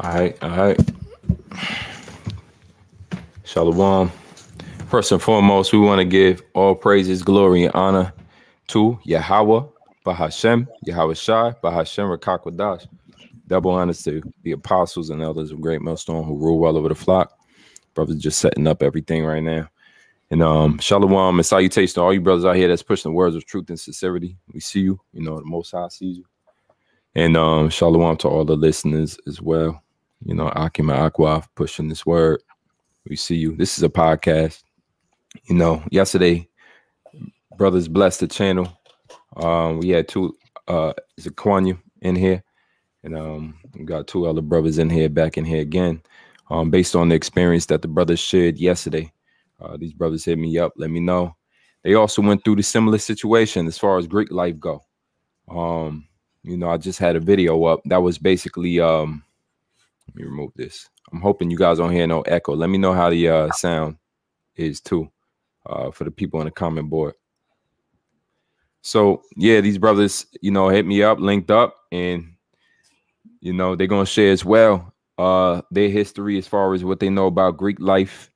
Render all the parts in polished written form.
All right. Shalom. First and foremost, we want to give all praises, glory, and honor to Yahweh, Bahashem, Yahweh Shai, Bahashem, Rakakwadash. Double honors to the apostles and elders of Great Millstone who rule well over the flock. Brothers just setting up everything right now. And shalom and salutation to all you brothers out here that's pushing the words of truth and sincerity. We see you. You know, the Most High sees you. And shalom to all the listeners as well. You know, Akim and Aqua pushing this word. We see you. This is a podcast. You know, yesterday, brothers blessed the channel. We had two Zaquanya in here. And we got two other brothers in here, back in here again. Based on the experience that the brothers shared yesterday. These brothers hit me up, let me know. They also went through the similar situation as far as Greek life go. You know, I just had a video up that was basically, let me remove this. I'm hoping you guys don't hear no echo. Let me know how the sound is too, for the people on the comment board. So yeah, these brothers, you know, hit me up, linked up, and you know, they're gonna share as well their history as far as what they know about Greek life.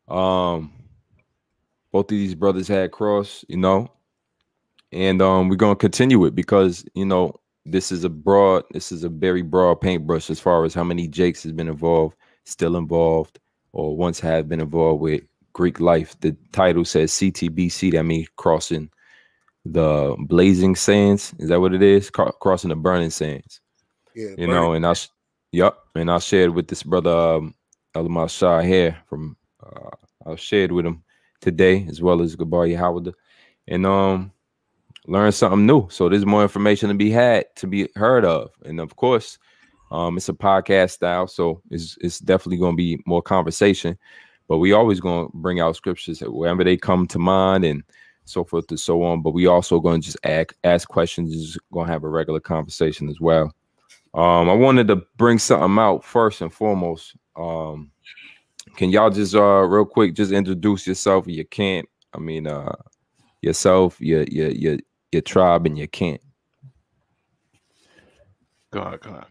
Both of these brothers had cross, you know, and we're gonna continue it because you know this is a very broad paintbrush as far as how many Jakes has been involved, still involved, or once have been involved with Greek life. The title says CTBC, that means crossing the blazing sands. Is that what it is? Crossing the burning sands. Yeah, you know, and I shared with this brother Elamah Shah here from I shared with him today as well as Gabar Yahweh, and learn something new. So there's more information to be heard of, and of course, it's a podcast style, so it's definitely going to be more conversation. But we always going to bring out scriptures wherever they come to mind and so forth and so on. But we also going to just ask questions. Just going to have a regular conversation as well. I wanted to bring something out first and foremost. Can y'all just real quick just introduce yourself and your camp? I mean, yourself, your tribe, and your camp. Go on.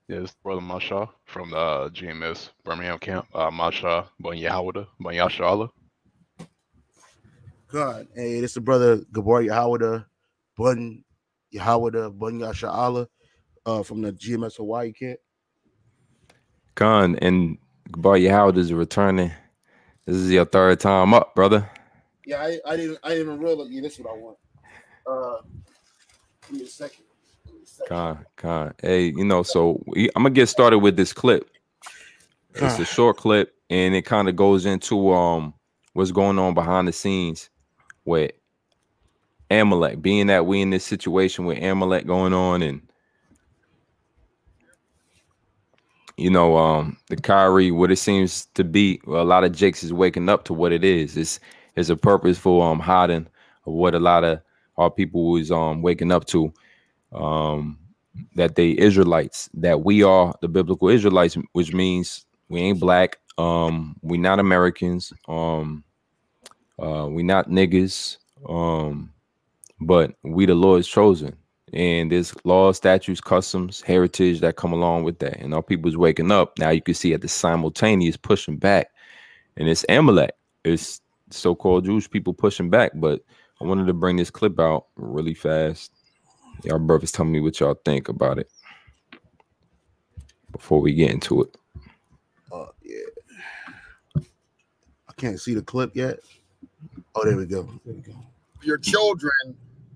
Yeah, this is Brother Masha from the GMS Birmingham camp. Masha, Bon Yahweh, Bon Yasha. God, hey, this is Brother Gabar Yahweh, Bon Yahweh, Bon Yasha Allah, from the GMS Hawaii camp. Khan and Gabar Yahweh is returning. This is your third time up, brother. Yeah, I didn't even realize. Yeah, this is what I want. Give me a second. Khan. Hey, you know, so I'm gonna get started with this clip. It's a short clip, and it kind of goes into what's going on behind the scenes with Amalek. Being that we in this situation with Amalek going on, and you know, the Kyrie, what it seems to be, well, a lot of Jakes is waking up to what it is. It's a purposeful hiding of what a lot of our people is waking up to. That they Israelites, that we are the biblical Israelites, which means we ain't black, we not Americans, we not niggas, but we the Lord's chosen. And there's laws, statutes, customs, heritage that come along with that. And our people's waking up. Now you can see at the simultaneous pushing back. And it's Amalek. It's so-called Jewish people pushing back. But I wanted to bring this clip out really fast. Y'all brothers tell me what y'all think about it before we get into it. Yeah. I can't see the clip yet. Oh, there we go. Your children,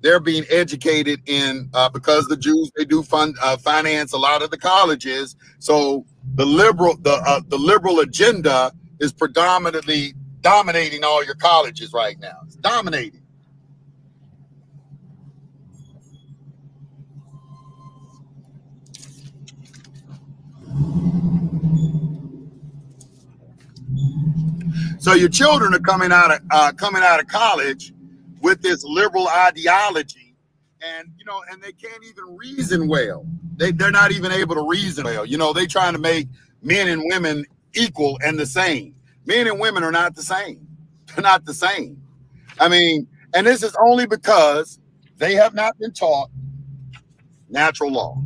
they're being educated in because the Jews, they do finance a lot of the colleges. So the liberal agenda is predominantly dominating all your colleges right now. It's dominating. So your children are coming out of college with this liberal ideology, and you know, and they can't even reason well. They're not even able to reason well. You know, they trying to make men and women equal and the same. Men and women are not the same. They're not the same. I mean, and this is only because they have not been taught natural law.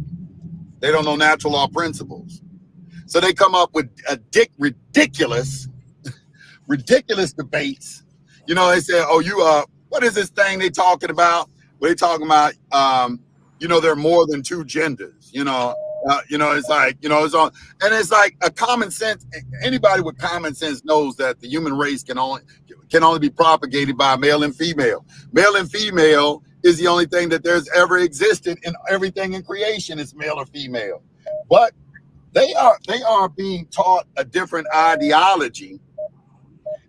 They don't know natural law principles. So they come up with ridiculous debates. You know, they say, "Oh, you what is this thing they talking about?" What they talking about? You know, there are more than two genders. You know, it's like, you know, it's on, and it's like a common sense. Anybody with common sense knows that the human race can only be propagated by male and female. Male and female is the only thing that there's ever existed in everything in creation is male or female. But they are being taught a different ideology.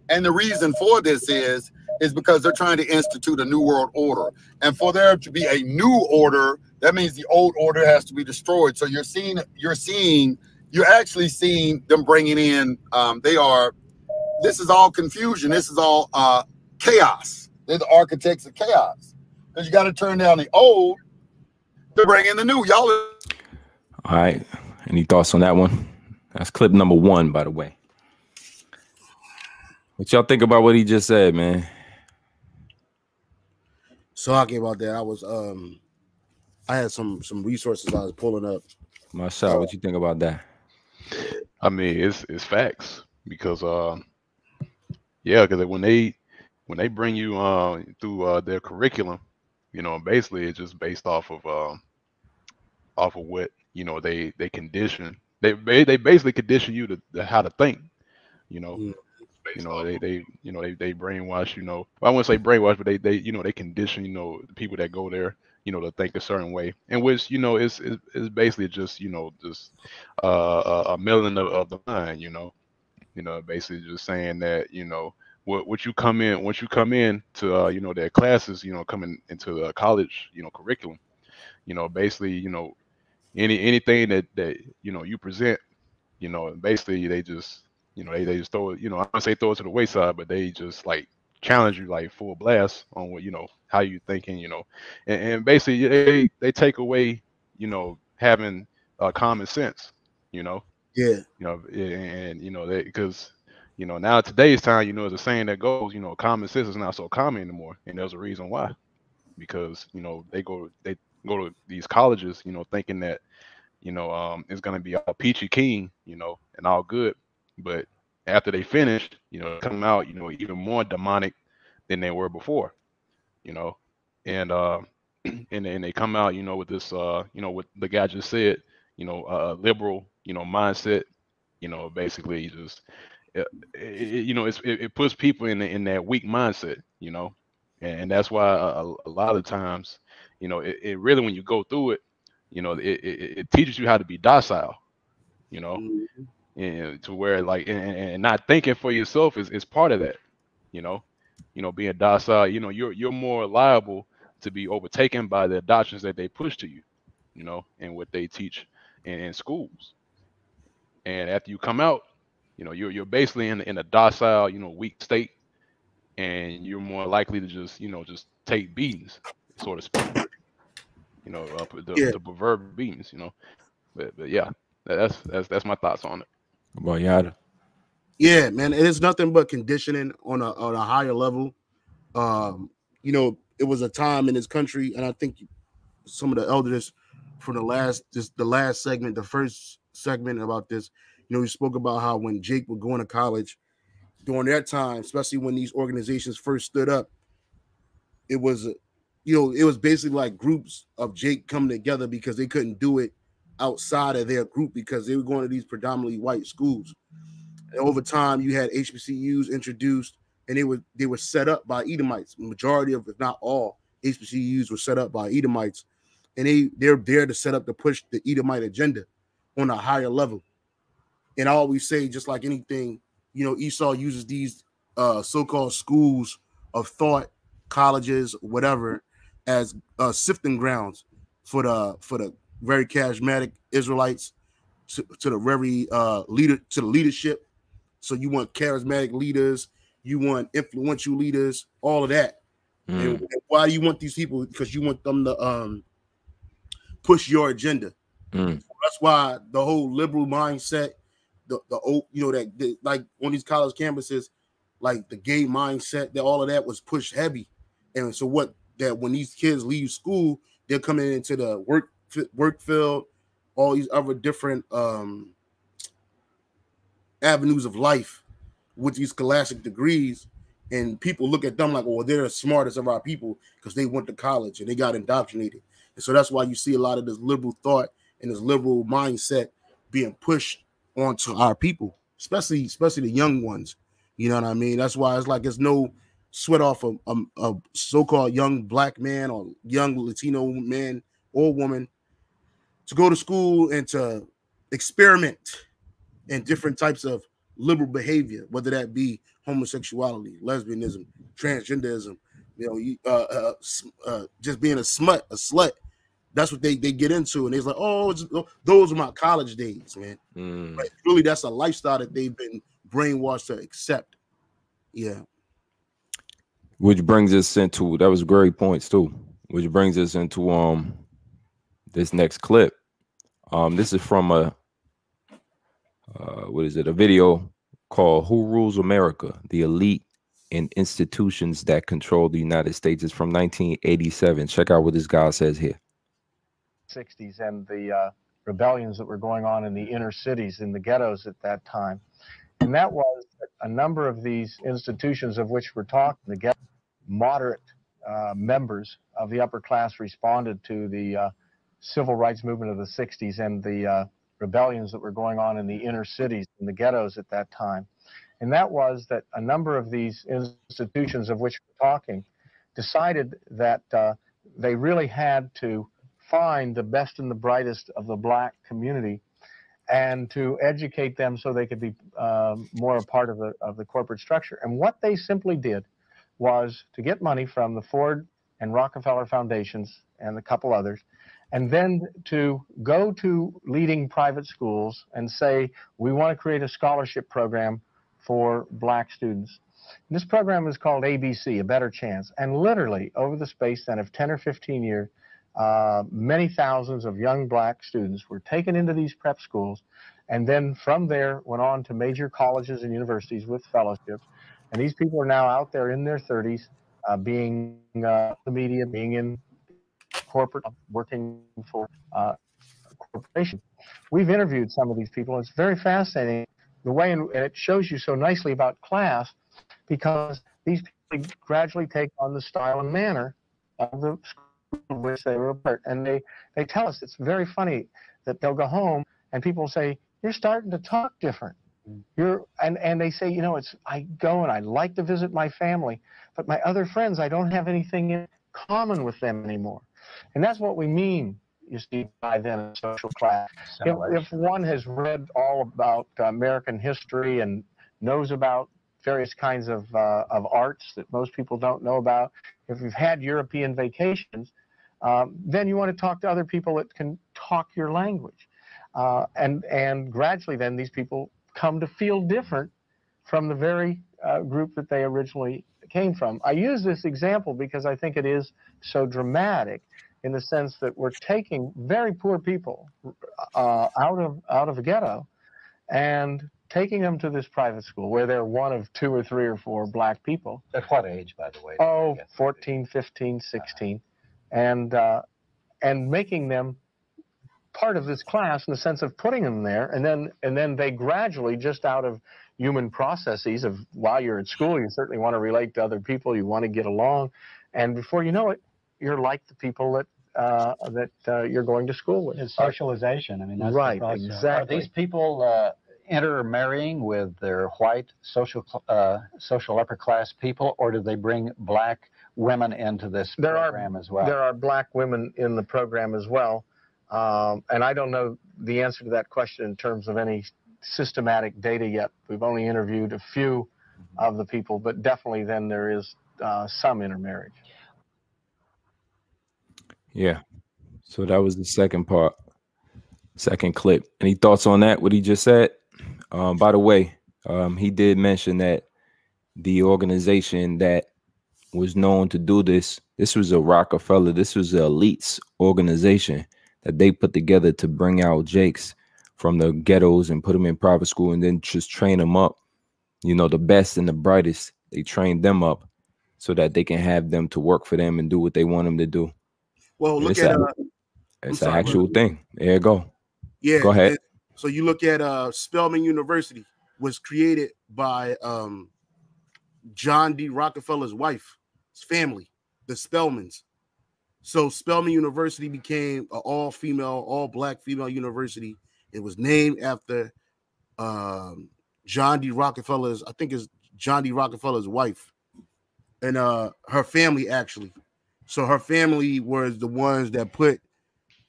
And the reason for this is because they're trying to institute a new world order. And for there to be a new order, that means the old order has to be destroyed. So you're actually seeing them bringing in, this is all confusion. This is all chaos. They're the architects of chaos. Because you got to turn down the old to bring in the new. Y'all. All right. Any thoughts on that one? That's clip number 1, by the way. What y'all think about what he just said, man? So talking about that, I was I had some resources I was pulling up. Masha, what you think about that? I mean, it's facts because yeah, because when they bring you through their curriculum, you know, basically it's just based off of what, you know, they condition. They basically condition you to how to think, you know. You know, they brainwash, you know. I wouldn't say brainwash, but they you know, they condition, you know, the people that go there, you know, to think a certain way, and which, you know, is basically just, you know, just a milling of the mind, you know, basically just saying that, you know, once you come in to you know, their classes, you know, coming into the college, you know, curriculum, you know, basically, you know, anything that you know you present, you know, basically they just, you know, they just throw it, you know, I don't say throw it to the wayside, but they just like challenge you like full blast on what, you know, how you thinking, you know, and basically they take away, you know, having common sense, you know. Yeah. You know, and you know, because, you know, now today's time, you know, there's a saying that goes, you know, common sense is not so common anymore, and there's a reason why, because, you know, they go to these colleges, you know, thinking that, you know, it's gonna be all peachy keen, you know, and all good. But after they finish, you know, come out, you know, even more demonic than they were before, you know, and and they come out, you know, with this, you know, what the guy just said, you know, liberal, you know, mindset, you know, basically just, you know, it puts people in that weak mindset, you know, and that's why a lot of times, you know, it really, when you go through it, you know, it teaches you how to be docile, you know. And to where like and not thinking for yourself is part of that, you know, being docile, you know, you're more liable to be overtaken by the doctrines that they push to you, you know, and what they teach in schools. And after you come out, you know, you're basically in a docile, you know, weak state, and you're more likely to just, you know, just take beatings, so to speak, you know, the proverbial beatings, you know. But yeah, that's my thoughts on it. About Yada. Yeah, man, it is nothing but conditioning on a higher level. You know, it was a time in this country, and I think some of the elders from the last segment, the first segment about this, you know, we spoke about how when Jake was going to college during that time, especially when these organizations first stood up, it was, you know, it was basically like groups of Jake coming together because they couldn't do it outside of their group because they were going to these predominantly white schools. And over time, you had HBCUs introduced, and they were set up by Edomites. The majority of, if not all, HBCUs were set up by Edomites, and they're there to set up to push the Edomite agenda on a higher level. And I always say, just like anything, you know, Esau uses these so-called schools of thought, colleges, whatever, as sifting grounds for the very charismatic Israelites, to the very leadership. So you want charismatic leaders, you want influential leaders, all of that. And why do you want these people? Because you want them to push your agenda. That's why the whole liberal mindset, the you know, that like on these college campuses, like the gay mindset, that all of that was pushed heavy. And so when these kids leave school, they're coming into the work field, all these other different avenues of life with these scholastic degrees, and people look at them like, well, they're the smartest of our people because they went to college and they got indoctrinated. And so that's why you see a lot of this liberal thought and this liberal mindset being pushed onto our people, especially the young ones. You know what I mean? That's why it's like there's no sweat off a so-called young black man or young Latino man or woman to go to school and to experiment in different types of liberal behavior, whether that be homosexuality, lesbianism, transgenderism, just being a slut. That's what they get into, and they're like, oh, those are my college days, man. But really, that's a lifestyle that they've been brainwashed to accept. Yeah. Which brings us into, that was great points too. Which brings us into this next clip. This is from a video called "Who Rules America? The Elite and Institutions That Control the United States." It's from 1987. Check out what this guy says here. 60s and the rebellions that were going on in the inner cities, in the ghettos at that time. And that was a number of these institutions of which we're talking, the ghetto, moderate members of the upper class responded to the civil rights movement of the 60s and the rebellions that were going on in the inner cities, in the ghettos at that time. And that was that a number of these institutions of which we're talking decided that they really had to find the best and the brightest of the black community and to educate them so they could be more a part of the corporate structure. And what they simply did was to get money from the Ford and Rockefeller foundations and a couple others, and then to go to leading private schools and say, we want to create a scholarship program for black students. And this program is called ABC, A Better Chance. And literally, over the space then of 10 or 15 years, many thousands of young black students were taken into these prep schools, and then from there went on to major colleges and universities with fellowships. And these people are now out there in their 30s, being the media, being in corporate, working for a corporation. We've interviewed some of these people. It's very fascinating the way, and it shows you so nicely about class, because these people gradually take on the style and manner of the school in which they were a part. And they tell us, it's very funny that they'll go home and people say, you're starting to talk different. And they say, I go and I like to visit my family, but my other friends, I don't have anything in common with them anymore. And that's what we mean, you see, by then a social class. If one has read all about American history and knows about various kinds of arts that most people don't know about, if you've had European vacations, then you want to talk to other people that can talk your language. And gradually then these people come to feel different from the very group that they originally came from. I use this example because I think it is so dramatic in the sense that we're taking very poor people out of a ghetto and taking them to this private school where they're one of 2 or 3 or 4 black people. At what age, by the way? Oh, 14, 15, 16. And making them part of this class in the sense of putting them there, and then they gradually, just out of human processes of while you're at school, you certainly want to relate to other people, you want to get along, and before you know it, you're like the people that you're going to school with. It's socialization. I mean, that's right, the process. exactly. Are these people intermarrying with their white social upper class people, or do they bring black women into this program as well? There are black women in the program as well. And I don't know the answer to that question in terms of any systematic data yet. We've only interviewed a few of the people, but definitely then there is some intermarriage. Yeah. So that was the second part, second clip. Any thoughts on that, what he just said? By the way, he did mention that the organization that was known to do this was a Rockefeller, this was an elites organization that they put together to bring out Jakes from the ghettos and put them in private school and then just train them up. The best and the brightest, they trained them up so that they can have them to work for them and do what they want them to do. Well, look at it's an actual thing. There you go. Yeah. Go ahead. So you look at Spelman University. was created by John D. Rockefeller's wife, his family, the Spelmans. So Spelman University became an all-female, all-black female university. It was named after John D. Rockefeller's, I think it's John D. Rockefeller's wife, and her family actually. So her family was the ones that put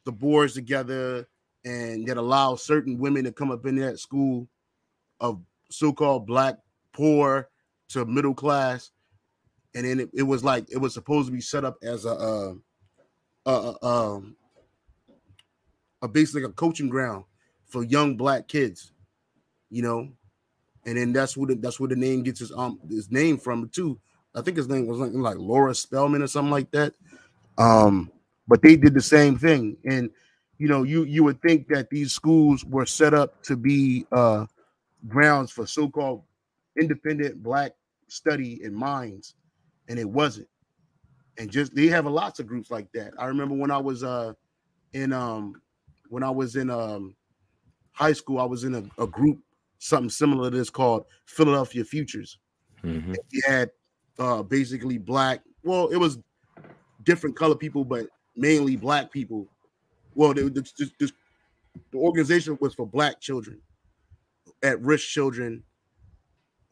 the boards together and that allowed certain women to come up in that school of so-called black, poor to middle class. And then it was like, it was supposed to be set up as a basically a coaching ground for young black kids, you know. And then that's where the name gets his name from too. I think his name was like Laura Spelman or something like that. But they did the same thing. And you know, you would think that these schools were set up to be grounds for so-called independent black study and minds, and it wasn't. And just they have lots of groups like that. I remember when I was in high school, I was in a group, something similar to this, called Philadelphia Futures. Mm-hmm. We had basically black, well, it was different color people, but mainly black people. Well, the organization was for black children, at-risk children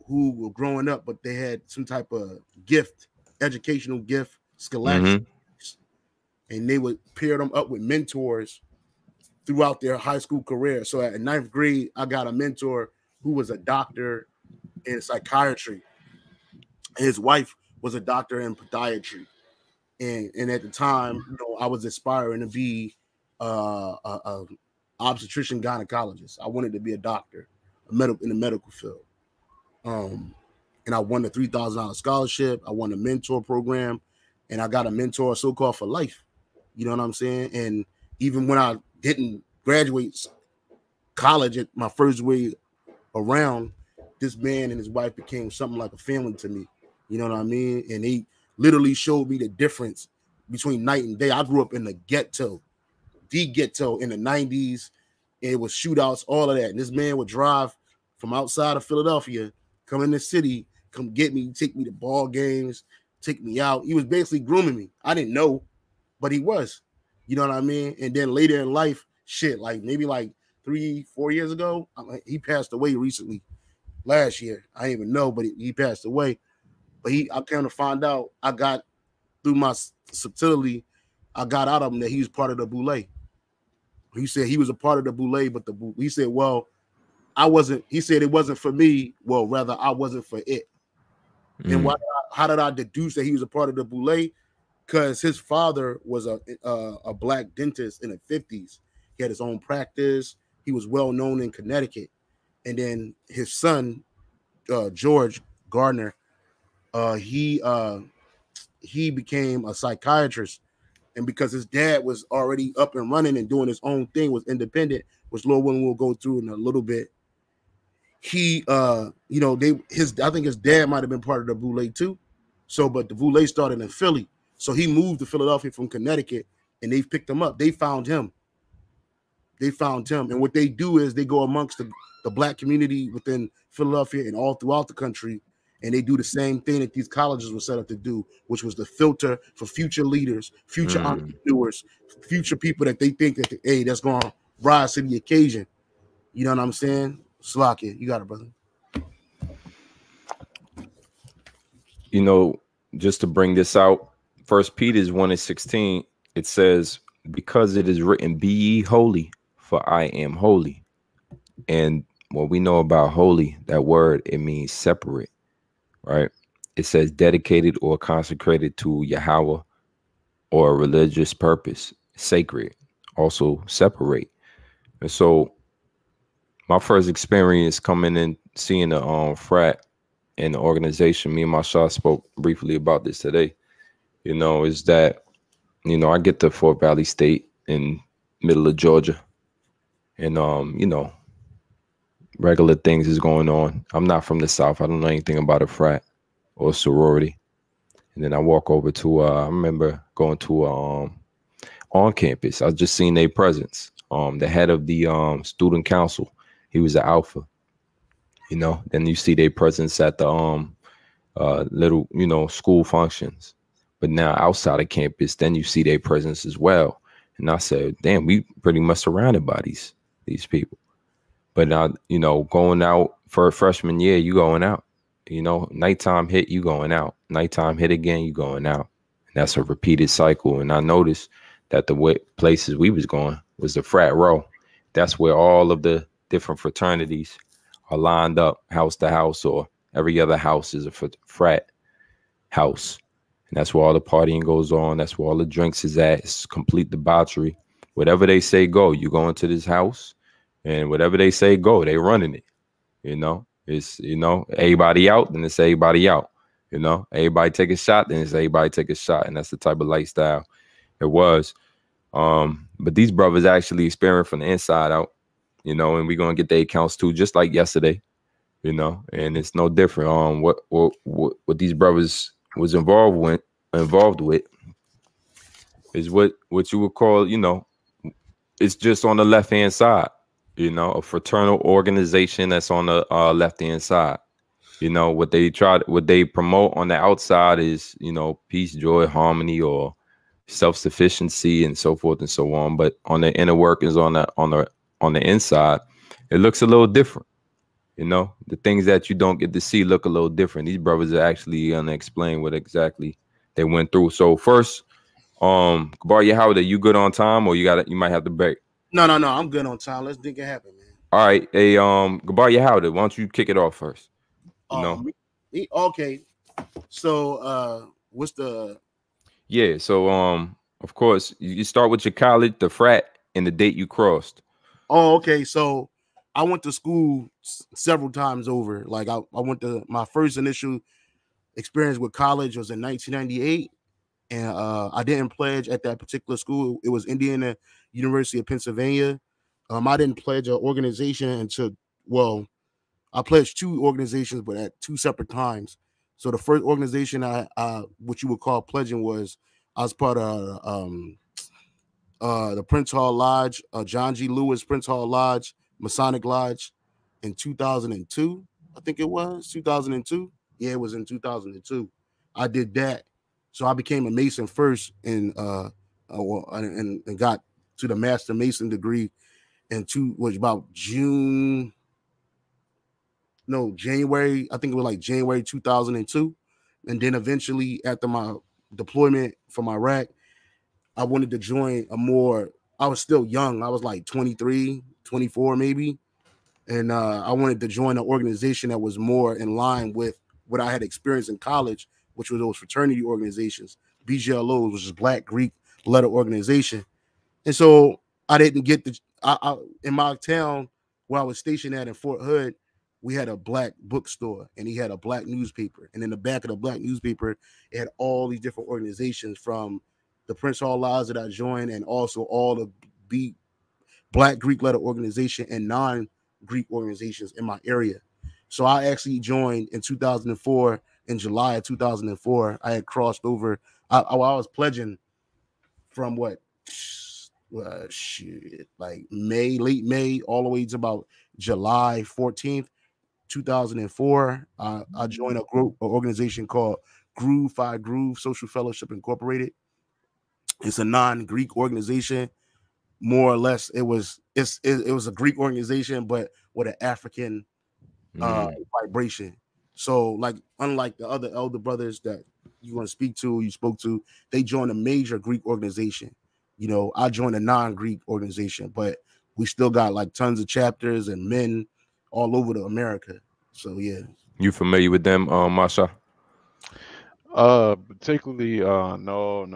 who were growing up, but they had some type of gift, educational gift, scholastic, and they would pair them up with mentors throughout their high school career. So at 9th grade, I got a mentor who was a doctor in psychiatry. His wife was a doctor in podiatry. And at the time, you know, I was aspiring to be a obstetrician gynecologist. I wanted to be a doctor, in the medical field. And I won the $3,000 scholarship. I won the mentor program, and I got a mentor so-called for life. You know what I'm saying? And even when I didn't graduate college at my first way around, this man and his wife became something like a family to me. You know what I mean? And they literally showed me the difference between night and day. I grew up in the ghetto in the 90s. It was shootouts, all of that. And this man would drive from outside of Philadelphia, come in the city, come get me, take me to ball games, take me out. He was basically grooming me. I didn't know, but he was. You know what I mean? And then later in life, like maybe like 3-4 years ago, he passed away recently. Last year, I didn't even know, but he passed away. But I kind of found out, I got through my subtlety, I got out of him that he was part of the Boule. He said he was a part of the Boule, but he said, well, I wasn't. He said it wasn't for me. Well, rather, I wasn't for it. And how did I deduce that he was a part of the Boule? Because his father was a black dentist in the 50s. He had his own practice. He was well known in Connecticut. And then his son, George Gardner, he became a psychiatrist. And because his dad was already up and running and doing his own thing, was independent, which Lord willing we'll go through in a little bit. He, I think his dad might have been part of the Boule too. So, but the Boule started in Philly. So he moved to Philadelphia from Connecticut, and they picked him up. They found him. And what they do is they go amongst the black community within Philadelphia and all throughout the country, and they do the same thing that these colleges were set up to do, which was the filter for future leaders, future entrepreneurs, future people that they think that, hey, that's going to rise to the occasion. You know what I'm saying? Slakia, you got it, brother. You know, just to bring this out, 1 Peter 1:16, it says, because it is written, be ye holy, for I am holy. And what we know about holy, that word, it means separate, right? It says dedicated or consecrated to Yahweh or a religious purpose, sacred, also separate. And so my first experience coming in, seeing the frat and the organization, me and my Shah spoke briefly about this today, you know, is that, you know, I get to Fort Valley State in middle of Georgia, and you know, regular things is going on. I'm not from the South. I don't know anything about a frat or sorority. And then I walk over to I remember going to on campus. I just seen their presence. The head of the student council, he was an alpha. You know, then you see their presence at the little, you know, school functions. But now outside of campus, then you see their presence as well. And I said, damn, we pretty much surrounded by these people. But now, you know, going out for a freshman year, you going out. You know, nighttime hit, you going out. Nighttime hit again, you going out. And that's a repeated cycle. And I noticed that the places we was going was the frat row. That's where all of the different fraternities are lined up, house to house, or every other house is a frat house. And that's where all the partying goes on. That's where all the drinks is at. It's complete debauchery. Whatever they say, go. You go into this house, and whatever they say, go. They running it. You know, it's, you know, everybody out, then it's everybody out. You know, everybody take a shot, then it's everybody take a shot. And that's the type of lifestyle it was. But these brothers actually experiment from the inside out, you know, and we're going to get their accounts too, just like yesterday, you know, and it's no different. What these brothers was involved with is what you would call, you know, it's just on the left-hand side, you know, a fraternal organization that's on the left-hand side. You know, what they promote on the outside is, you know, peace, joy, harmony, or self-sufficiency, and so forth and so on. But on the inner workings, on the inside, it looks a little different. You know, the things that you don't get to see look a little different. These brothers are actually gonna explain what exactly they went through. So first, Gabar Yahweh, you good on time, or you might have to break? No, I'm good on time. Let's make it happen, man. All right, hey, Gabar Yahweh, why don't you kick it off first? Okay. So what's the so of course you start with your college, the frat, and the date you crossed. Oh, okay. So I went to school several times over. Like I went to my first initial experience with college was in 1998, and I didn't pledge at that particular school. It was Indiana University of Pennsylvania. I didn't pledge an organization until, well, I pledged two organizations, but at two separate times. So the first organization what you would call pledging was I was part of the Prince Hall Lodge, John G. Lewis Prince Hall Lodge, Masonic Lodge, in 2002. I think it was 2002. Yeah, it was in 2002. I did that, so I became a Mason first, and got to the Master Mason degree was about January. I think it was like January 2002, and then eventually after my deployment from Iraq, I wanted to join I was still young. I was like 23, 24 maybe. And I wanted to join an organization that was more in line with what I had experienced in college, which were those fraternity organizations, BGLOs, which is Black Greek Letter Organization. And so I didn't get in my town where I was stationed at in Fort Hood, we had a black bookstore, and he had a black newspaper. And in the back of the black newspaper, it had all these different organizations, from the Prince Hall Lodge that I joined, and also all the Black Greek Letter Organization and non-Greek organizations in my area. So I actually joined in 2004. In July of 2004, I had crossed over. I was pledging from like late May, all the way to about July 14th, 2004. I joined an organization called Groove Phi Groove Social Fellowship Incorporated. It's a non-Greek organization. More or less, it was a Greek organization, but with an African vibration. So, like, unlike the other elder brothers that you spoke to, they joined a major Greek organization. You know, I joined a non-Greek organization, but we still got like tons of chapters and men all over America. So yeah. You familiar with them, Masha? Particularly, no.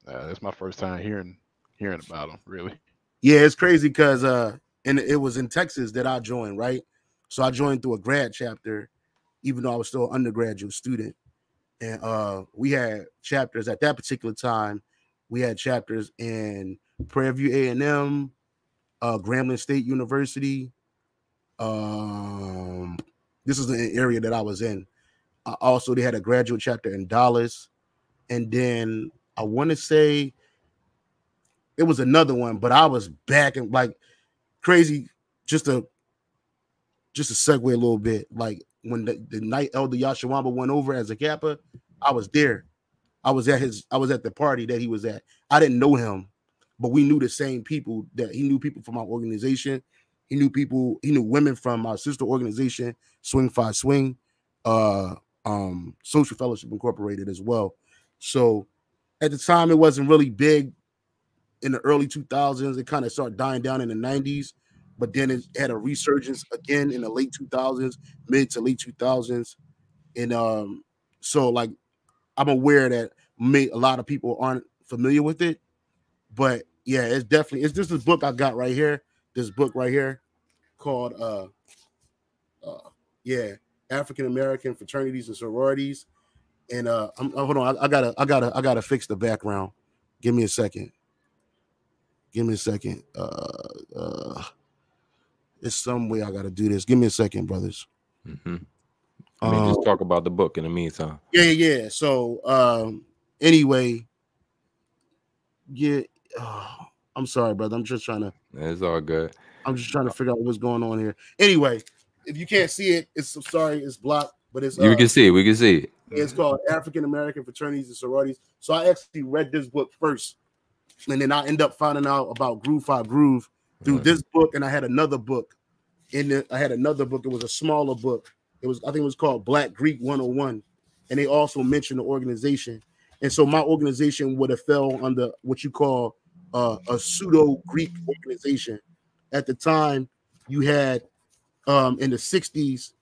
That's my first time hearing about them, really. Yeah, it's crazy because and it was in Texas that I joined, right? So I joined through a grad chapter, even though I was still an undergraduate student. And we had chapters at that particular time. We had chapters in Prairie View A&M, Grambling State University. This is the area that I was in. Also, they had a graduate chapter in Dallas. And then I want to say it was another one, but I was back and like crazy. Just to just to segue a little bit, like when the night Elder Yashawamba went over as a Kappa, I was there. I was at the party that he was at. I didn't know him, but we knew the same people. That he knew people from our organization. He knew women from our sister organization, Swing Fi Swing, Social Fellowship Incorporated as well. So at the time, it wasn't really big. In the early 2000s, it kind of started dying down in the 90s, but then it had a resurgence again in the late 2000s, mid to late 2000s. And so like I'm aware that a lot of people aren't familiar with it, but yeah, it's just this book I got right here. This book right here called African American Fraternities and Sororities. And hold on, I gotta fix the background. Give me a second. It's some way I gotta do this. Give me a second, brothers. Mm-hmm. I mean, just talk about the book in the meantime. Yeah. So anyway, yeah. I'm sorry, brother. I'm just trying to. It's all good. I'm just trying to figure out what's going on here. Anyway, if you can't see it, it's blocked, but it's we can see it. It's called African American Fraternities and Sororities. So I actually read this book first, and then I end up finding out about Groove 5 Groove through this book, and I had another book. It was a smaller book. I think it was called Black Greek 101, and they also mentioned the organization. And so my organization would have fell under what you call a pseudo Greek organization. At the time, you had in the 60s,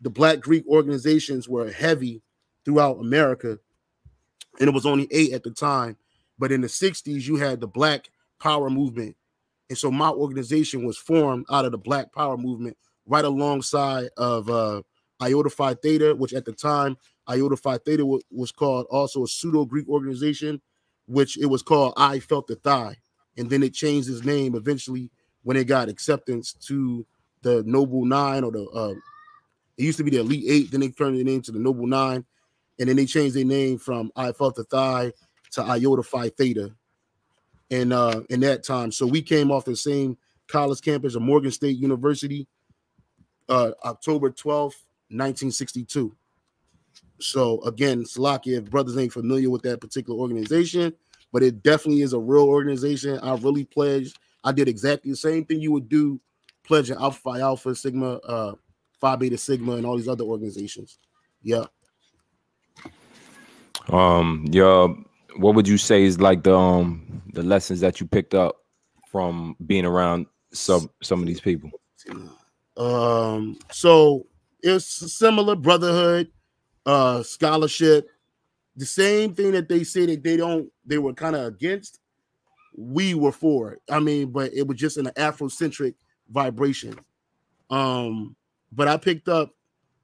the Black Greek organizations were heavy throughout America, and it was only 8 at the time. But in the 60s, you had the Black Power movement. And so my organization was formed out of the Black Power movement right alongside of Iota Phi Theta, which at the time, Iota Phi Theta was called also a pseudo-Greek organization, which it was called I Felt the Thigh. And then it changed its name eventually when it got acceptance to the Noble Nine, or it used to be the Elite 8, then they turned their name to the Noble 9, and then they changed their name from I Felt the Thigh to Iota Phi Theta. And in that time, so we came off the same college campus of Morgan State University, October 12th, 1962. So again, Salakia, if brothers ain't familiar with that particular organization, but it definitely is a real organization. I really pledged. I did exactly the same thing you would do, pledging Alpha Phi Alpha, Sigma, Phi Beta Sigma, and all these other organizations. Yeah. What would you say is like the lessons that you picked up from being around some of these people? So it's similar: brotherhood, scholarship, the same thing that they say that they were kind of against, we were for it. I mean, but it was just an Afrocentric vibration. But I picked up,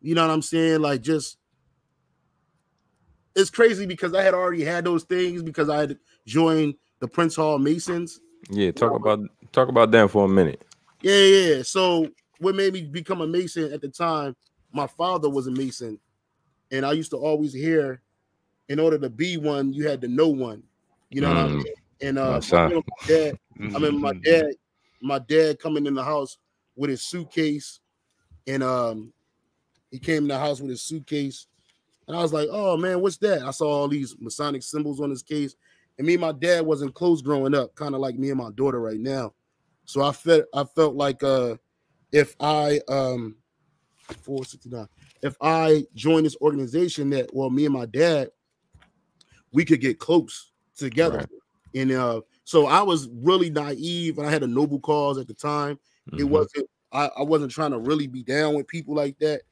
you know what I'm saying? Like, just, it's crazy because I had already had those things because I had joined the Prince Hall Masons. Yeah, talk about them for a minute. Yeah. So what made me become a Mason at the time, my father was a Mason, and I used to always hear, in order to be one, you had to know one. You know what I mean? And my dad coming in the house with his suitcase, and he came in the house with his suitcase, and I was like, "Oh man, what's that?" I saw all these Masonic symbols on his case, and me and my dad wasn't close growing up, kind of like me and my daughter right now. So I felt like if I 469, if I joined this organization, that me and my dad, we could get close together. Right. And so I was really naive, and I had a noble cause at the time. Mm-hmm. It wasn't, I wasn't trying to really be down with people like that,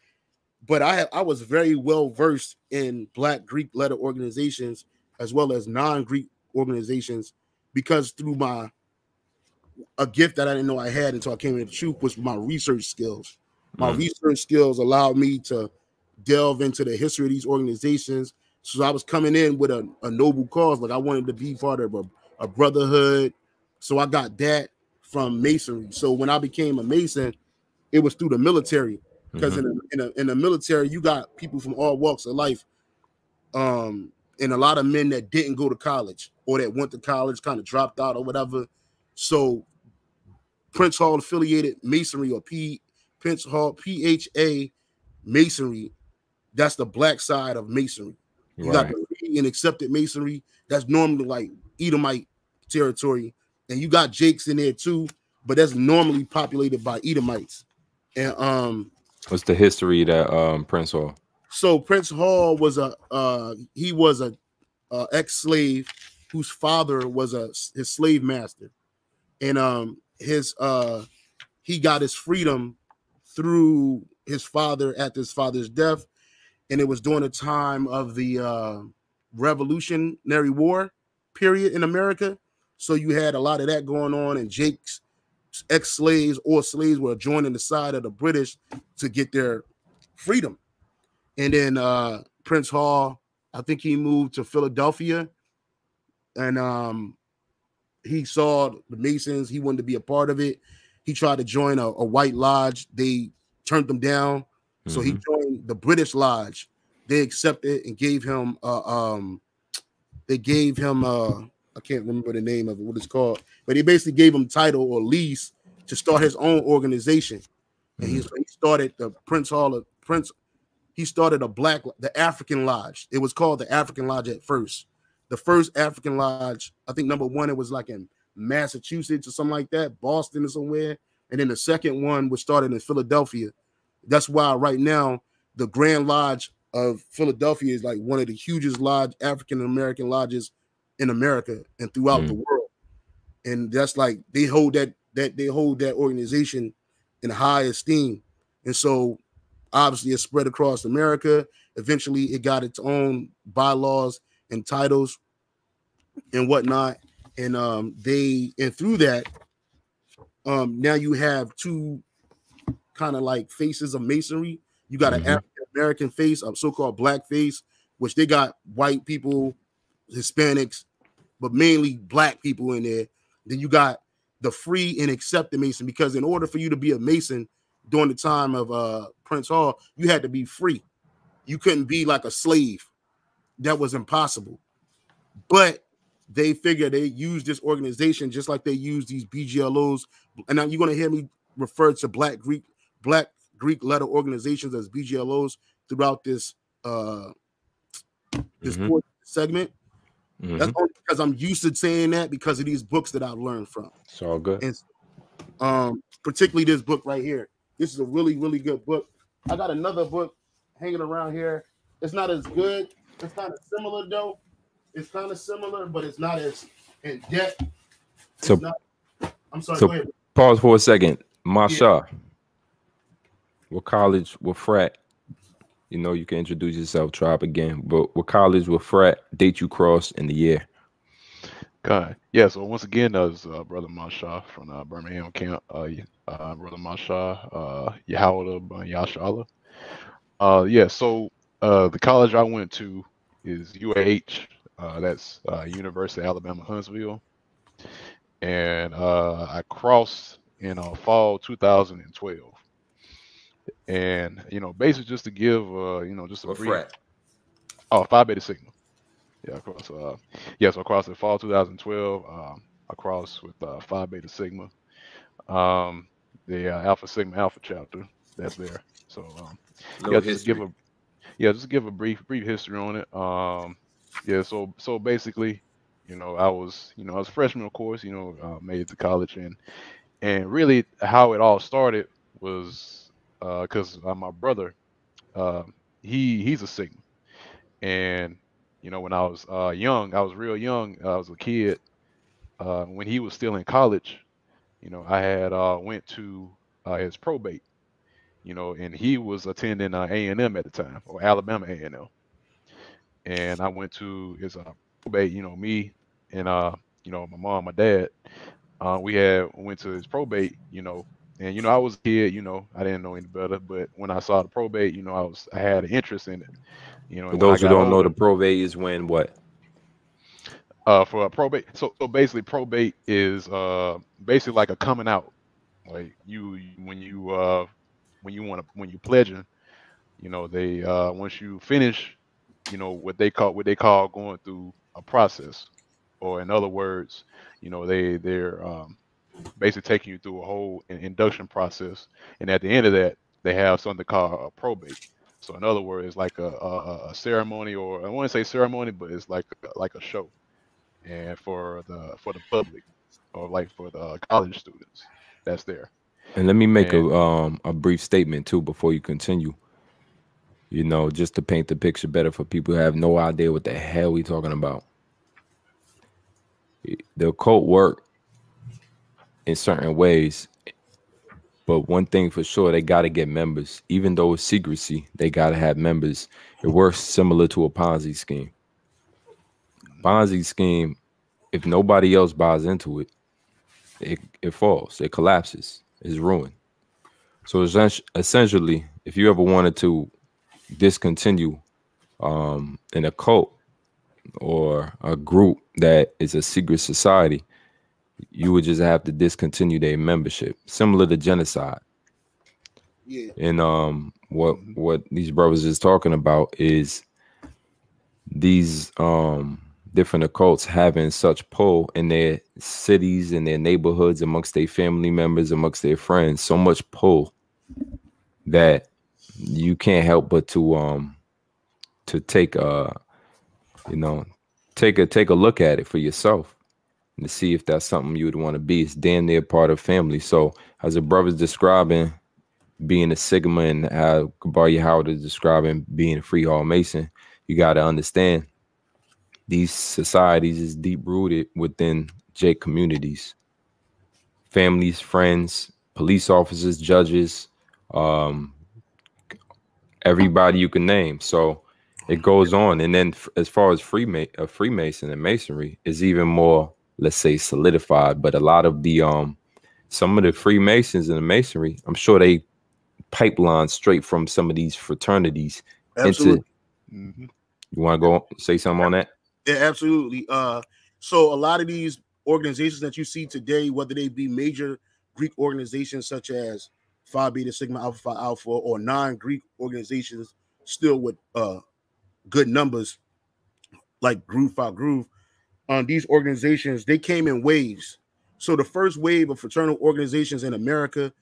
but I was very well versed in Black Greek letter organizations as well as non-Greek organizations, because through a gift that I didn't know I had until I came into the truth was my research skills. My research skills allowed me to delve into the history of these organizations. So I was coming in with a noble cause, like I wanted to be part of a brotherhood. So I got that from Masonry. So when I became a Mason, it was through the military, because in the military you got people from all walks of life, and a lot of men that didn't go to college or that went to college kind of dropped out or whatever. So Prince Hall affiliated Masonry or Prince Hall, PHA Masonry. That's the black side of Masonry. You got the free and accepted Masonry. That's normally like Edomite territory, and you got Jakes in there too, but that's normally populated by Edomites. And what's the history of that Prince Hall? So Prince Hall was a ex-slave whose father was his slave master, and he got his freedom through his father after his father's death, and it was during the time of the Revolutionary War period in America. So you had a lot of that going on, and Jake's ex-slaves or slaves were joining the side of the British to get their freedom. And then Prince Hall, I think he moved to Philadelphia, and he saw the Masons. He wanted to be a part of it. He tried to join a white lodge. They turned him down. So he joined the British Lodge. They accepted and gave him I can't remember the name of it, what it's called, but they basically gave him title or lease to start his own organization. And he started the Prince Hall of Prince. He started the African Lodge. It was called the African Lodge at first. The first African Lodge, I think number one, it was like in Massachusetts or something like that, Boston or somewhere. And then the second one was started in Philadelphia. That's why right now the Grand Lodge of Philadelphia is like one of the hugest African American lodges in America and throughout the world. And that's like they hold that organization in high esteem. And so obviously it spread across America. Eventually it got its own bylaws and titles and whatnot. And through that, now you have two kind of like faces of Masonry. You got an African American face, a so-called black face, which they got white people, Hispanics, but mainly black people in there. Then you got the free and accepted Mason, because in order for you to be a Mason during the time of Prince Hall, you had to be free. You couldn't be like a slave. That was impossible. But they figured they used this organization just like they use these BGLOs. And now you're going to hear me refer to black Greek letter organizations as BGLOs throughout this segment. That's only because I'm used to saying that because of these books that I've learned from. It's all good. And particularly this book right here. This is a really, really good book. I got another book hanging around here. It's not as good. It's kind of similar though. It's kind of similar, but it's not as in depth. I'm sorry. So go ahead. Pause for a second. Masha, what college, what frat? You know, you can introduce yourself, tribe again, but what college, what frat, date you crossed in the year? God, yeah. So once again, that was Brother Masha from Birmingham camp. Brother Masha, Yahweh Yashala. Yeah. So the college I went to is UAH. That's University of Alabama Huntsville, and I crossed in fall 2012. And basically just to give just a brief. Frat? Phi Beta Sigma. Yeah, across. So across in fall 2012, I crossed with Phi Beta Sigma, the Alpha Sigma Alpha chapter that's there. So just give a brief history on it. So basically, I was a freshman, of course, made it to college, and really how it all started was because my brother, he's a Sigma, and when I was young, I was real young. I was a kid when he was still in college. I had went to his probate, and he was attending A&M at the time, or Alabama A&M, and I went to his probate. Me and my mom, my dad, we went to his probate. And I was a kid, I didn't know any better. But when I saw the probate, I had an interest in it. For those who don't know, the probate is when what? For a probate, so basically, probate is basically like a coming out. Like when you pledging, they once you finish, what they call going through a process, or in other words, they're basically taking you through a whole induction process, and at the end of that, they have something called a probate. So in other words, it's like a ceremony, or I want to say ceremony, but it's like a show, and for the public, or like for the college students that's there. And let me make And a brief statement too before you continue. You know, just to paint the picture better for people who have no idea what the hell we talking about. The occult work in certain ways, but one thing for sure, they got to get members. Even though it's secrecy, they got to have members. It works similar to a Ponzi scheme. Ponzi scheme, if nobody else buys into it, it falls, it collapses, it's ruined. So essentially, if you ever wanted to discontinue an occult or a group that is a secret society, you would just have to discontinue their membership, similar to genocide. Yeah. And what these brothers is talking about is these different occults having such pull in their cities, in their neighborhoods, amongst their family members, amongst their friends, so much pull that you can't help but to take take a look at it for yourself and to see if that's something you would want to be. It's damn near part of family. So as the brother's describing being a Sigma and how Gabar Howard is describing being a Freehall Mason, you got to understand these societies is deep rooted within Jake communities, families, friends, police officers, judges, everybody you can name. So it goes on. And then as far as Freemason and Masonry is even more, let's say, solidified. But a lot of the some of the Freemasons and the Masonry, I'm sure they pipeline straight from some of these fraternities. Absolutely. You want to go say something on that? Yeah, absolutely. So a lot of these organizations that you see today, whether they be major Greek organizations such as Phi Beta Sigma Alpha Phi Alpha, or non-Greek organizations still with good numbers like Groove Phi Groove, these organizations, they came in waves. So the first wave of fraternal organizations in America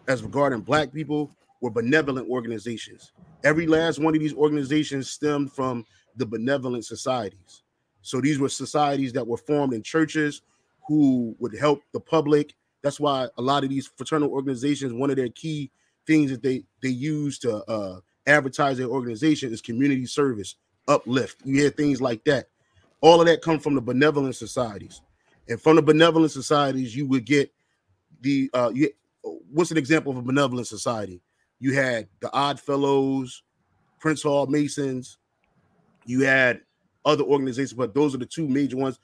as regarding Black people were benevolent organizations. Every last one of these organizations stemmed from the benevolent societies. So these were societies that were formed in churches who would help the public. That's why a lot of these fraternal organizations, one of their key things that they use to advertise their organization is community service, uplift. You hear things like that. All of that comes from the benevolent societies. And from the benevolent societies, you would get the what's an example of a benevolent society? You had the Odd Fellows, Prince Hall Masons. You had other organizations, but those are the two major ones.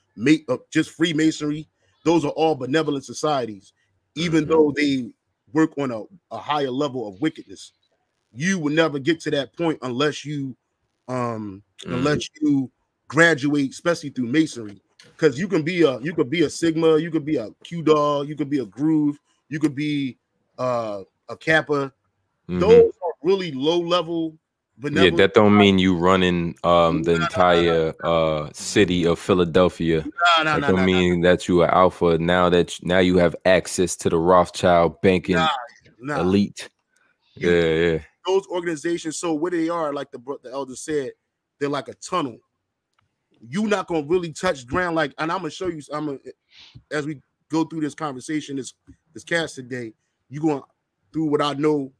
Just Freemasonry. Those are all benevolent societies, even though they work on a higher level of wickedness. You will never get to that point unless you graduate, especially through Masonry. Because you could be a Sigma, you could be a Q Dog, you could be a Groove, you could be a Kappa. Those are really low level. Yeah, that don't mean you running the entire city of Philadelphia. That don't mean that you are alpha. Now you have access to the Rothschild banking elite. Yeah. Those organizations. So what they are, like the elder said, they're like a tunnel. You're not gonna really touch ground. Like, and I'm gonna show you. As we go through this conversation, this cast today, you going through what I know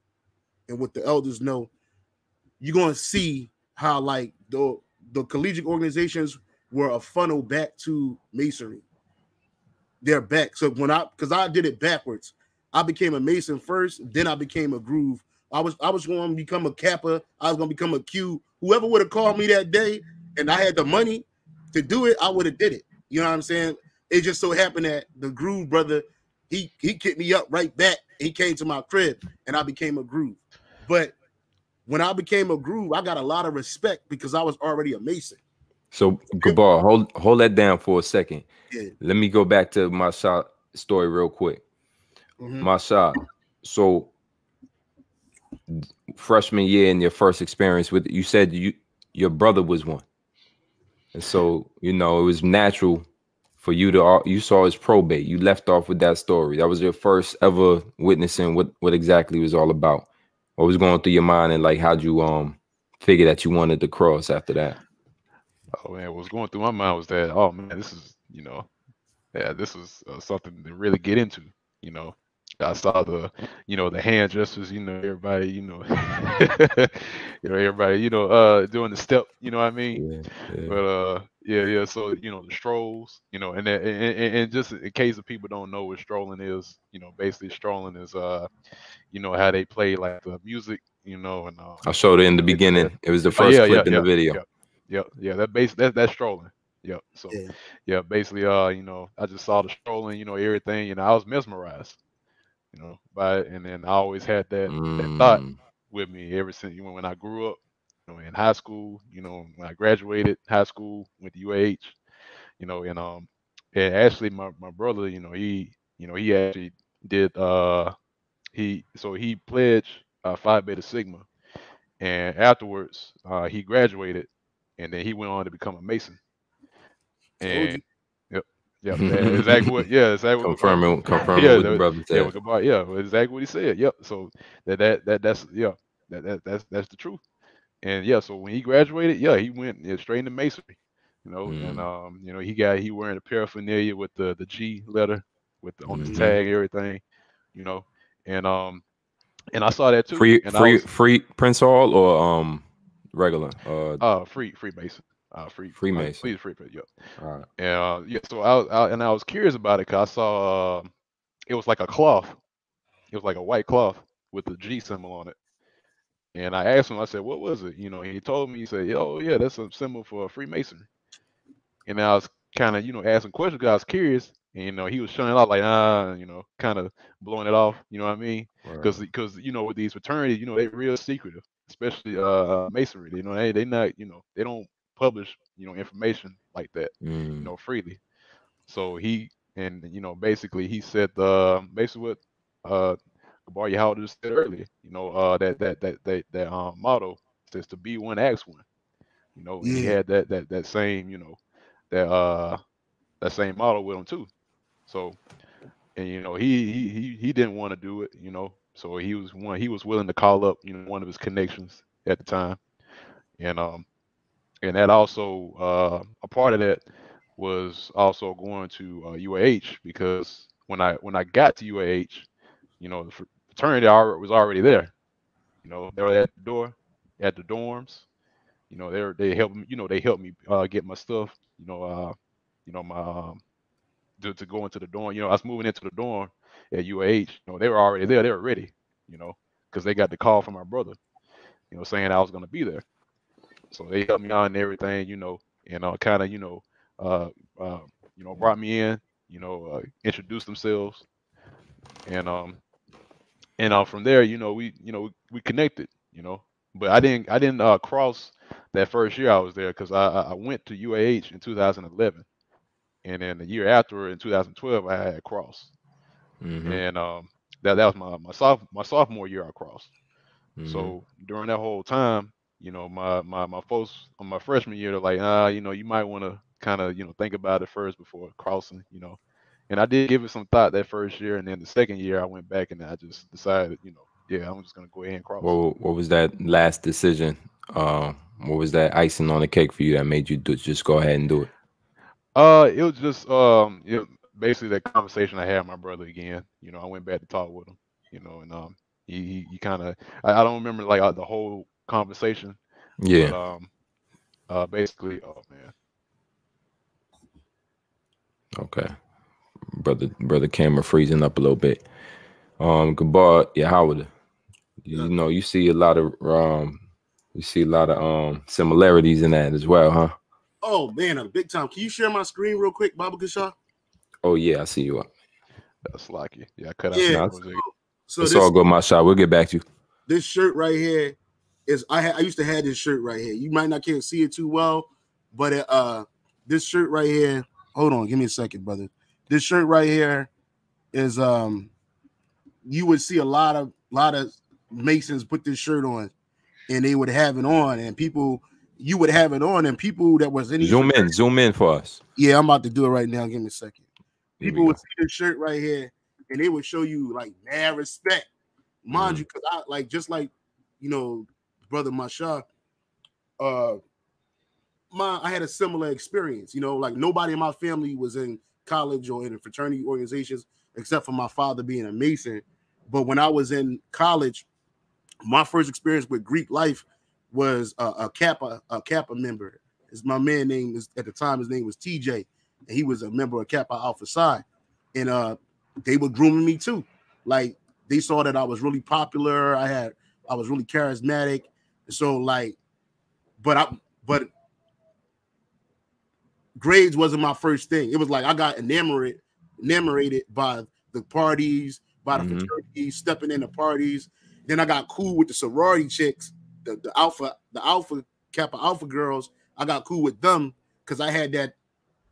and what the elders know. You're going to see how like the collegiate organizations were a funnel back to Masonry. They're back. So because I did it backwards, I became a Mason first, then I became a Groove. I was going to become a Kappa. I was going to become a Q. Whoever would have called me that day and I had the money to do it, I would have did it. You know what I'm saying? It just so happened that the Groove brother, he kicked me up right back. He came to my crib and I became a Groove. But when I became a Groove, I got a lot of respect because I was already a Mason. So Gabar, hold that down for a second. Yeah. Let me go back to my shot story real quick. My shot. So freshman year in your first experience with, you said your brother was one. And so, it was natural for you to, you saw his probate. You left off with that story. That was your first ever witnessing what exactly it was all about. What was going through your mind, and like how'd you figure that you wanted to cross after that? Oh man, what was going through my mind was that, oh man, this is, you know, yeah, this was something to really get into. You know, I saw the, you know, the hand gestures, you know, everybody, you know, you know, everybody, you know, doing the step, you know what I mean? Yeah. But yeah. So, you know, the strolls, you know, and just in case of people don't know what strolling is, you know, basically strolling is you know, how they play like the music, you know, and I showed it in the beginning. It was the first clip in the video. Yeah. That's strolling. Yep. So yeah, basically, you know, I just saw the strolling, you know, everything, and I was mesmerized, you know, by it. And then I always had that thought with me ever since, you know, when I grew up, you know, in high school, you know, when I graduated high school, went to UAH, you know, and actually my brother, you know, he actually did he pledged Phi Beta Sigma, and afterwards he graduated, and then he went on to become a Mason. Told you. And yep, exactly what confirming what the brother said. Exactly what he said. Yep. So that's the truth. And yeah, so when he graduated, yeah, he went straight into masonry, you know, and you know, he wearing a paraphernalia with the G letter with on his tag and everything, you know, and I saw that too. Free Prince Hall or regular free Mason. Freemason. Please free, yep. All right. And yeah, so I was curious about it because I saw it was like a cloth. It was like a white cloth with the G symbol on it. And I asked him, I said, what was it? You know, and he told me, he said, oh yeah, that's a symbol for Freemasonry. And I was kind of, you know, asking questions because I was curious. And, you know, he was showing it out like, you know, kind of blowing it off, you know what I mean? Because you know, with these fraternities, you know, they're real secretive, especially masonry. You know, they not, you know, they don't publish, you know, information like that, you know, freely. So he, and you know, basically he said basically what Gabar Yahweh just said earlier, you know, that motto says to be one, ask one. You know, and he had that same, you know, that same motto with him too. So, and you know, he didn't want to do it, you know, so he was willing to call up, you know, one of his connections at the time, and that also a part of that was also going to UAH, because when I got to UAH, you know, the fraternity was already there. You know, they were at the door, at the dorms. You know, they helped me. You know, they helped me get my stuff. You know, my to go into the dorm. You know, I was moving into the dorm at UAH. You know, they were already there. They were ready. You know, because they got the call from my brother. You know, saying I was going to be there. So they helped me out and everything. You know, and kind of you know brought me in. You know, introduced themselves, and from there, you know, we connected. You know, but I didn't cross that first year I was there, because I went to UAH in 2011, and then the year after in 2012 I had crossed, and that was my sophomore year I crossed. So during that whole time, you know, my folks on my freshman year, they're like, you know, you might want to kind of, you know, think about it first before crossing, you know. And I did give it some thought that first year, and then the second year I went back and I just decided, you know, yeah, I'm just gonna go ahead and cross. What was that last decision? What was that icing on the cake for you that made you just go ahead and do it? It was just you know, basically that conversation I had with my brother again. You know, I went back to talk with him, you know, and he kind of, I don't remember like the whole conversation. Yeah. But basically, oh man. Okay. Brother camera freezing up a little bit. Gabar Yahweh, you know, you see a lot of similarities in that as well, huh? Oh man, big time. Can you share my screen real quick, Baba Kashaw? Oh yeah, I see you up. That's lucky. Yeah, I cut out. So it's all good, my shot. We'll get back to you. This shirt right here is I used to have this shirt right here. You might not can't see it too well, but this shirt right here. Hold on, give me a second, brother. This shirt right here is you would see a lot of Masons put this shirt on, and they would have it on, and people, you would have it on, and people that was in zoom in for us. Yeah, I'm about to do it right now. Give me a second. Here People we would go. see this shirt right here, and they would show you like mad respect, mind you, because I like just like brother Masha, I had a similar experience. Like nobody in my family was in college or in fraternity organizations except for my father being a Mason. But when I was in college, my first experience with Greek life was a Kappa member. My man name is at the time his name was TJ, and he was a member of Kappa Alpha Psi, and they were grooming me too. Like they saw that I was really popular. I was really charismatic, so like, but grades wasn't my first thing. It was like I got enamored by the parties, by the fraternities, stepping in the parties. Then I got cool with the sorority chicks, the alpha Kappa Alpha girls. I got cool with them because I had that.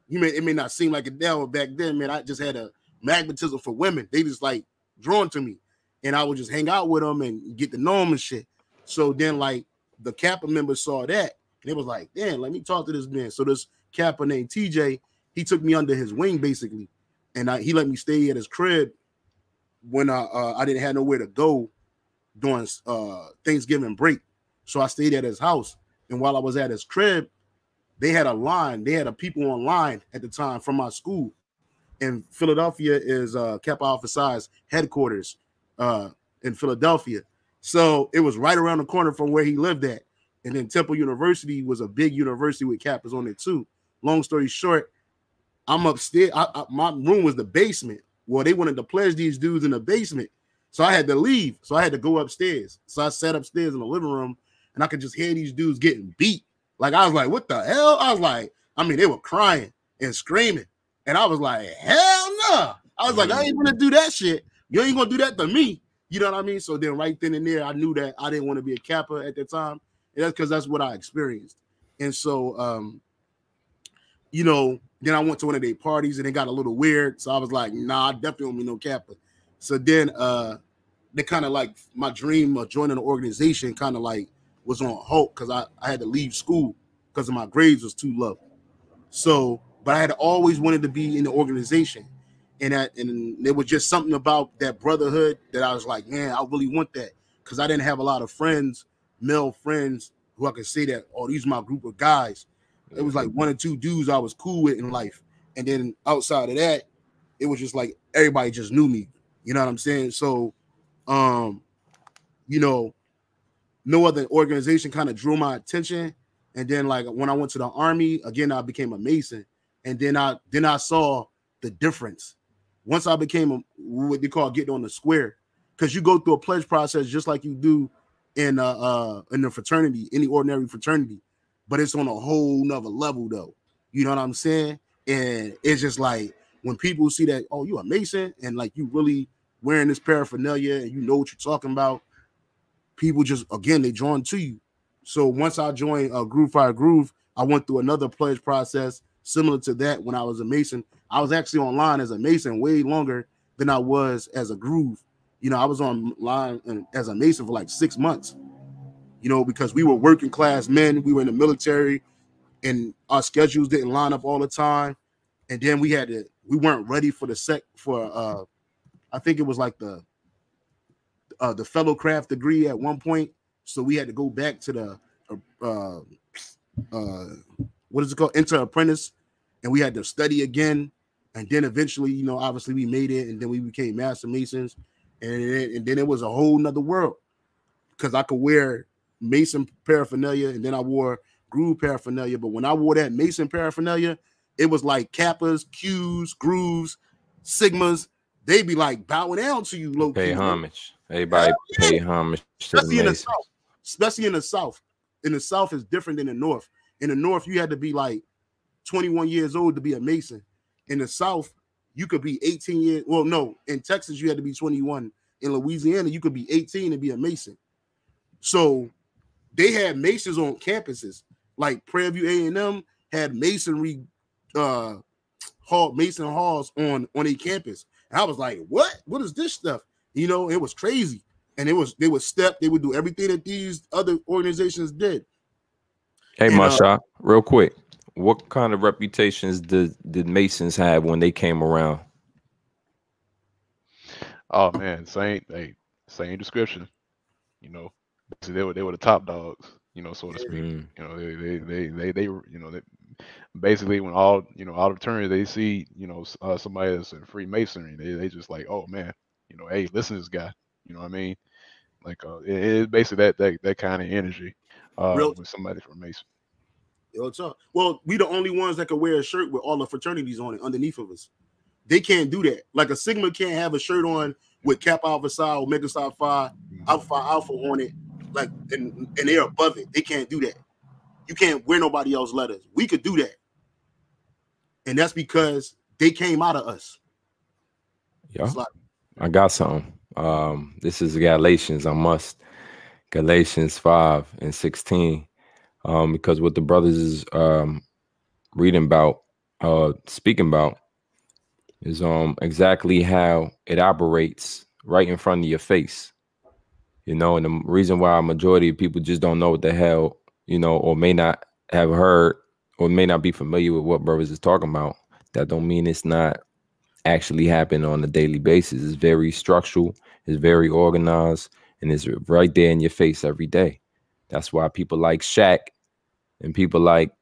It may not seem like it now, but back then, man, I just had a magnetism for women. They just like drawn to me, and I would just hang out with them and get to know them and shit. So then, like the Kappa members saw that, and it was like, damn, let me talk to this man. So this Kappa named TJ, he took me under his wing basically, and he let me stay at his crib when I didn't have nowhere to go during Thanksgiving break. So I stayed at his house, and while I was at his crib, they had a line. They had a people online at the time from my school. And Philadelphia is Kappa Alpha Psi's headquarters in Philadelphia. So it was right around the corner from where he lived at. And then Temple University was a big university with Kappas on it too. Long story short, I'm upstairs. My room was the basement. Well, they wanted to pledge these dudes in the basement. So I had to leave. So I had to go upstairs. So I sat upstairs in the living room, and I could just hear these dudes getting beat. Like, I was like, what the hell? I was like, they were crying and screaming. And I was like, hell no. I was like, I ain't gonna do that shit. You ain't gonna do that to me. You know what I mean? So then right then and there, I knew that I didn't want to be a Kappa at that time. And that's because that's what I experienced. And so, then I went to one of their parties and it got a little weird. So I was like, nah, I definitely won't be no Kappa. So then they kind of like my dream of joining an organization kind of like was on halt because I had to leave school because my grades was too low. So, but I had always wanted to be in the organization. And there was just something about that brotherhood that I was like, man, I really want that. Because I didn't have a lot of friends, male friends, who I could say that, oh, these are my group of guys. It was like one or two dudes I was cool with in life. And then outside of that, it was just like everybody just knew me. You know what I'm saying? So, no other organization kind of drew my attention. And then like when I went to the Army, again, I became a Mason. And then I saw the difference. Once I became what they call getting on the square, because you go through a pledge process just like you do in the fraternity, any ordinary fraternity, but it's on a whole nother level though. You know what I'm saying? And it's just like when people see that, oh, you a Mason, and like you really wearing this paraphernalia and you know what you're talking about, people just, again, they drawn to you. So once I joined Groove Fire Groove, I went through another pledge process similar to that when I was a Mason. I was actually online as a Mason way longer than I was as a Groove. I was online as a Mason for like 6 months, because we were working class men. We were in the military and our schedules didn't line up all the time. And then we weren't ready for I think it was like the fellowcraft degree at one point. So we had to go back to the, what is it called? Enter apprentice. And we had to study again. And then eventually, obviously we made it, and then we became Master Masons. And then it was a whole nother world because I could wear Mason paraphernalia, and then I wore Groove paraphernalia. But when I wore that Mason paraphernalia, it was like Kappas, Qs, Grooves, Sigmas. They be like bowing down to you, low Pay homage. Everybody pay homage to especially the in the Masons. South. Especially in the South. In the South is different than the North. In the North, you had to be like 21 years old to be a Mason. In the South, you could be 18 years. Well, no, in Texas, you had to be 21. In Louisiana, you could be 18 and be a Mason. So they had Masons on campuses. Like Prairie View A&M had masonry Mason halls on a campus. And I was like, what? What is this stuff? It was crazy. And they would do everything that these other organizations did. Hey, And, Masha, real quick, what kind of reputations did Masons have when they came around? Oh man, same description. You know, so they were the top dogs. You know, so to speak. Mm. You know, they you know they basically when all the attorneys they see somebody that's in Freemasonry, they just like, oh man, hey, listen to this guy. You know what I mean? Like it's basically that kind of energy real, with somebody from Mason. well, we the only ones that can wear a shirt with all the fraternities on it underneath of us. They can't do that. Like a Sigma can't have a shirt on with Kappa Alpha Psi, Omega Psi Phi, Alpha Phi Alpha on it, like and they're above it. They can't do that. You can't wear nobody else's letters. We could do that. And that's because they came out of us. Yeah. I got something. This is Galatians. Galatians 5:16. Because what the brothers is reading about, speaking about, is exactly how it operates right in front of your face. And the reason why a majority of people just don't know what the hell, or may not have heard or may not be familiar with what brothers is talking about, that don't mean it's not actually happening on a daily basis. It's very structural, it's very organized, and it's right there in your face every day. That's why people like Shaq and people like,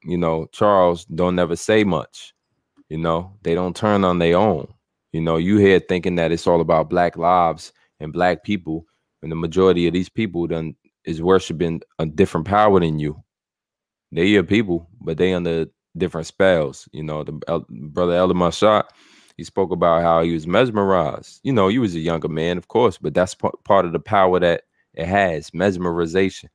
Charles don't never say much. They don't turn on their own. You hear thinking that it's all about Black lives and Black people, and the majority of these people then is worshiping a different power than you. They your people, but they under different spells. The brother Elder Mashat, he spoke about how he was mesmerized. You was a younger man, of course, but that's part of the power that it has, mesmerization,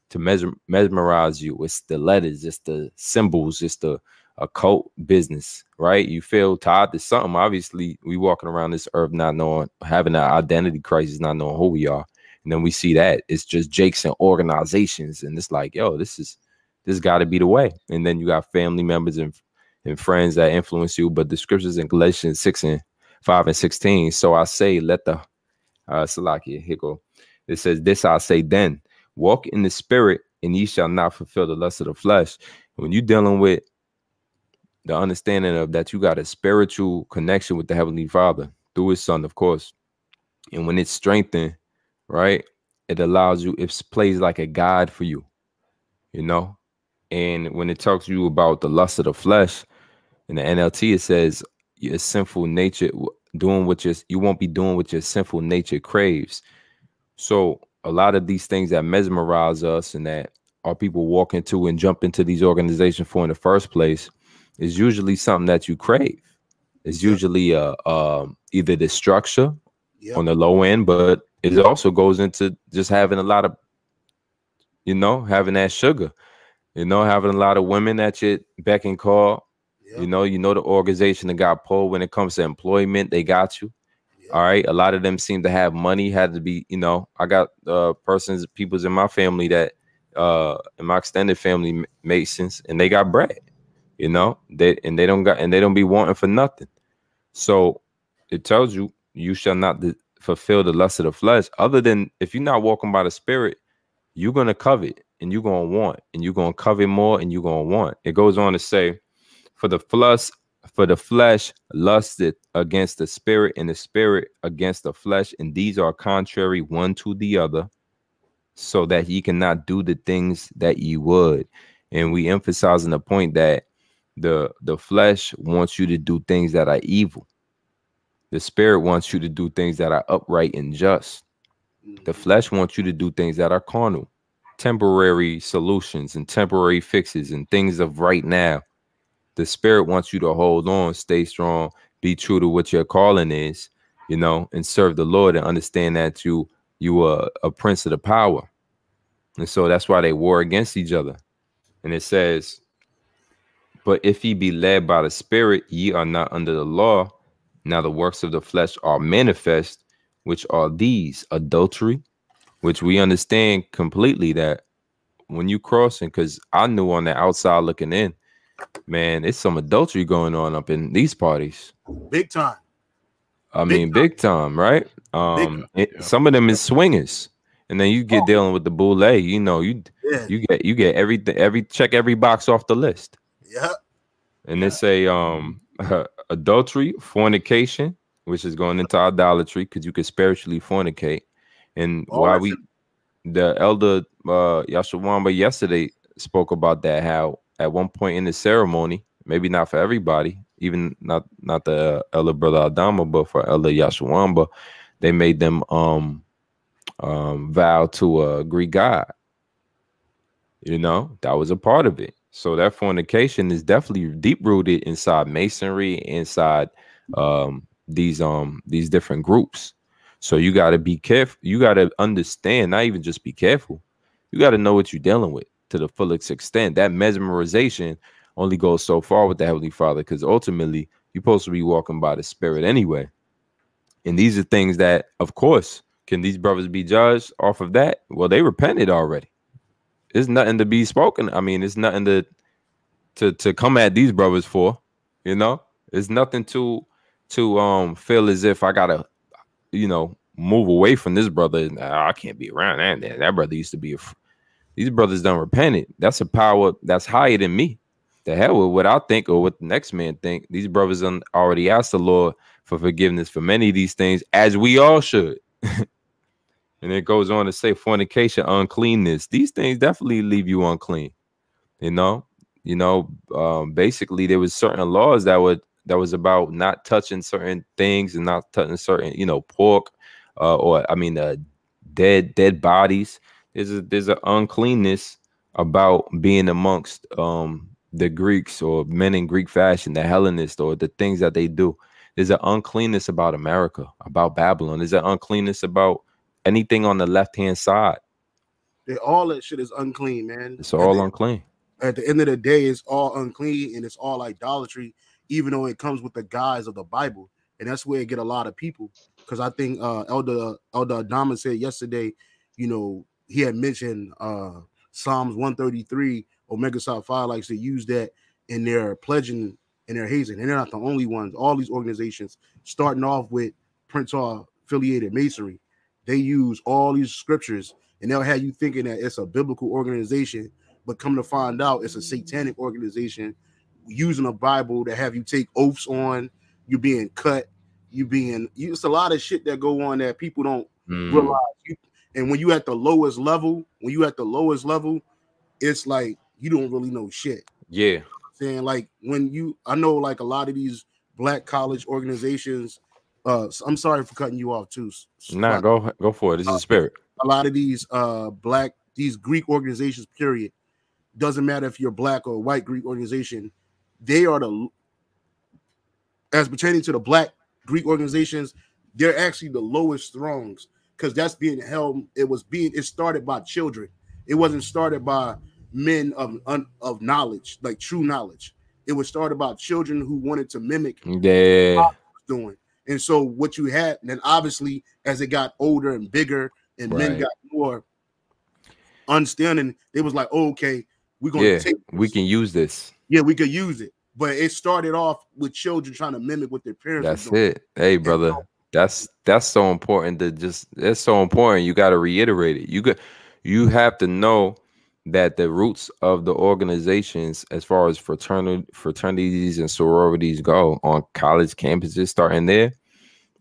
to mesmerize you. It's the letters, it's the symbols, it's the occult business, right? You feel tied to something. Obviously, we walking around this earth not knowing, having an identity crisis, not knowing who we are. And then we see that it's just jakes and organizations. And it's like, yo, this got to be the way. And then you got family members and friends that influence you. But the scriptures in Galatians 5:16. So I say, let the Salakia, here go. It says, this I say then, walk in the spirit, and ye shall not fulfill the lust of the flesh. When you're dealing with the understanding of that, you got a spiritual connection with the Heavenly Father through his Son, of course. And when it's strengthened, right, it allows you, it plays like a guide for you, And when it talks to you about the lust of the flesh, in the NLT, it says your sinful nature, you won't be doing what your sinful nature craves. So a lot of these things that mesmerize us and that our people walk into and jump into these organizations for in the first place is usually something that you crave. It's usually either the structure on the low end, but it also goes into just having a lot of, having that sugar, having a lot of women at your beck and call. The organization that got pulled when it comes to employment, they got you. All right. A lot of them seem to have money, had to be, I got peoples in my family that in my extended family, Masons, and they got bread, they don't be wanting for nothing. So it tells you, you shall not fulfill the lust of the flesh. Other than if you're not walking by the spirit, you're going to covet and you're going to want, and you're going to covet more and you're going to want. It goes on to say, for the flesh lusted against the spirit, and the spirit against the flesh, and these are contrary one to the other, so that ye cannot do the things that ye would. And we emphasizing the point that the flesh wants you to do things that are evil. The spirit wants you to do things that are upright and just. The flesh wants you to do things that are carnal, temporary solutions and temporary fixes and things of right now. The spirit wants you to hold on, stay strong, be true to what your calling is, and serve the Lord, and understand that you are a prince of the power. And so that's why they war against each other. And it says, but if ye be led by the spirit, ye are not under the law. Now the works of the flesh are manifest, which are these: adultery, which we understand completely that when you crossing, because I knew on the outside looking in, man, it's some adultery going on up in these parties. Big time. Big time, right? Some of them is swingers. And then you get dealing with the boule, Yeah. You get everything, check every box off the list. Yeah. And they say adultery, fornication, which is going into idolatry because you could spiritually fornicate. And the elder Yashawamba yesterday spoke about that, how at one point in the ceremony, maybe not for everybody, even not the elder brother Adama, but for elder Yashawamba, they made them vow to a Greek god. You know, that was a part of it. So that fornication is definitely deep rooted inside Masonry, inside these different groups. So you got to be careful. You got to understand, not even just be careful. You got to know what you're dealing with to the fullest extent. That mesmerization only goes so far with the Heavenly Father, because ultimately you're supposed to be walking by the Spirit anyway. And these are things that, of course, can these brothers be judged off of that? Well, they repented already. There's nothing to be spoken. I mean, it's nothing to come at these brothers for, you know. There's nothing to feel as if I gotta, you know, move away from this brother. I can't be around that. That brother used to be. These brothers done repented. That's a power that's higher than me. The hell with what I think or what the next man think. These brothers done already asked the Lord for forgiveness for many of these things, as we all should. And it goes on to say fornication, uncleanness. These things definitely leave you unclean. You know, basically there was certain laws that was about not touching certain things and not touching certain, you know, pork, dead bodies. There's an uncleanness about being amongst the Greeks or men in Greek fashion, the Hellenists, or the things that they do. There's an uncleanness about America, about Babylon. There's an uncleanness about anything on the left-hand side. All that shit is unclean, man. It's all unclean. At the end of the day, it's all unclean and it's all idolatry, even though it comes with the guise of the Bible. And that's where it get a lot of people. Because I think Elder Adama said yesterday, you know, he had mentioned Psalms 133. Omega Psi Phi likes to use that in their pledging and their hazing. And they're not the only ones. All these organizations, starting off with Prince Hall affiliated Masonry, they use all these scriptures and they'll have you thinking that it's a biblical organization, but come to find out it's a satanic organization using a Bible to have you take oaths on, you being cut, it's a lot of shit that go on that people don't realize. And when you at the lowest level, it's like you don't really know shit. Yeah. Saying like I know like a lot of these black college organizations. I'm sorry for cutting you off too. Nah, go for it. This is the spirit. A lot of these these Greek organizations, period, doesn't matter if you're black or white Greek organization, they are as pertaining to the black Greek organizations, they're actually the lowest throngs, because that's being held. It started by children. It wasn't started by men of knowledge, like true knowledge. It was started by children who wanted to mimic what God was doing. And so what you had, and then obviously as it got older and bigger and men got more understanding, it was like, oh, okay, we're going to take this. We can use this. Yeah, we could use it. But it started off with children trying to mimic what their parents That's were doing. it. Hey, brother, that's so important that's so important. You got to reiterate it. You have to know that the roots of the organizations, as far as fraternities and sororities go on college campuses, starting there,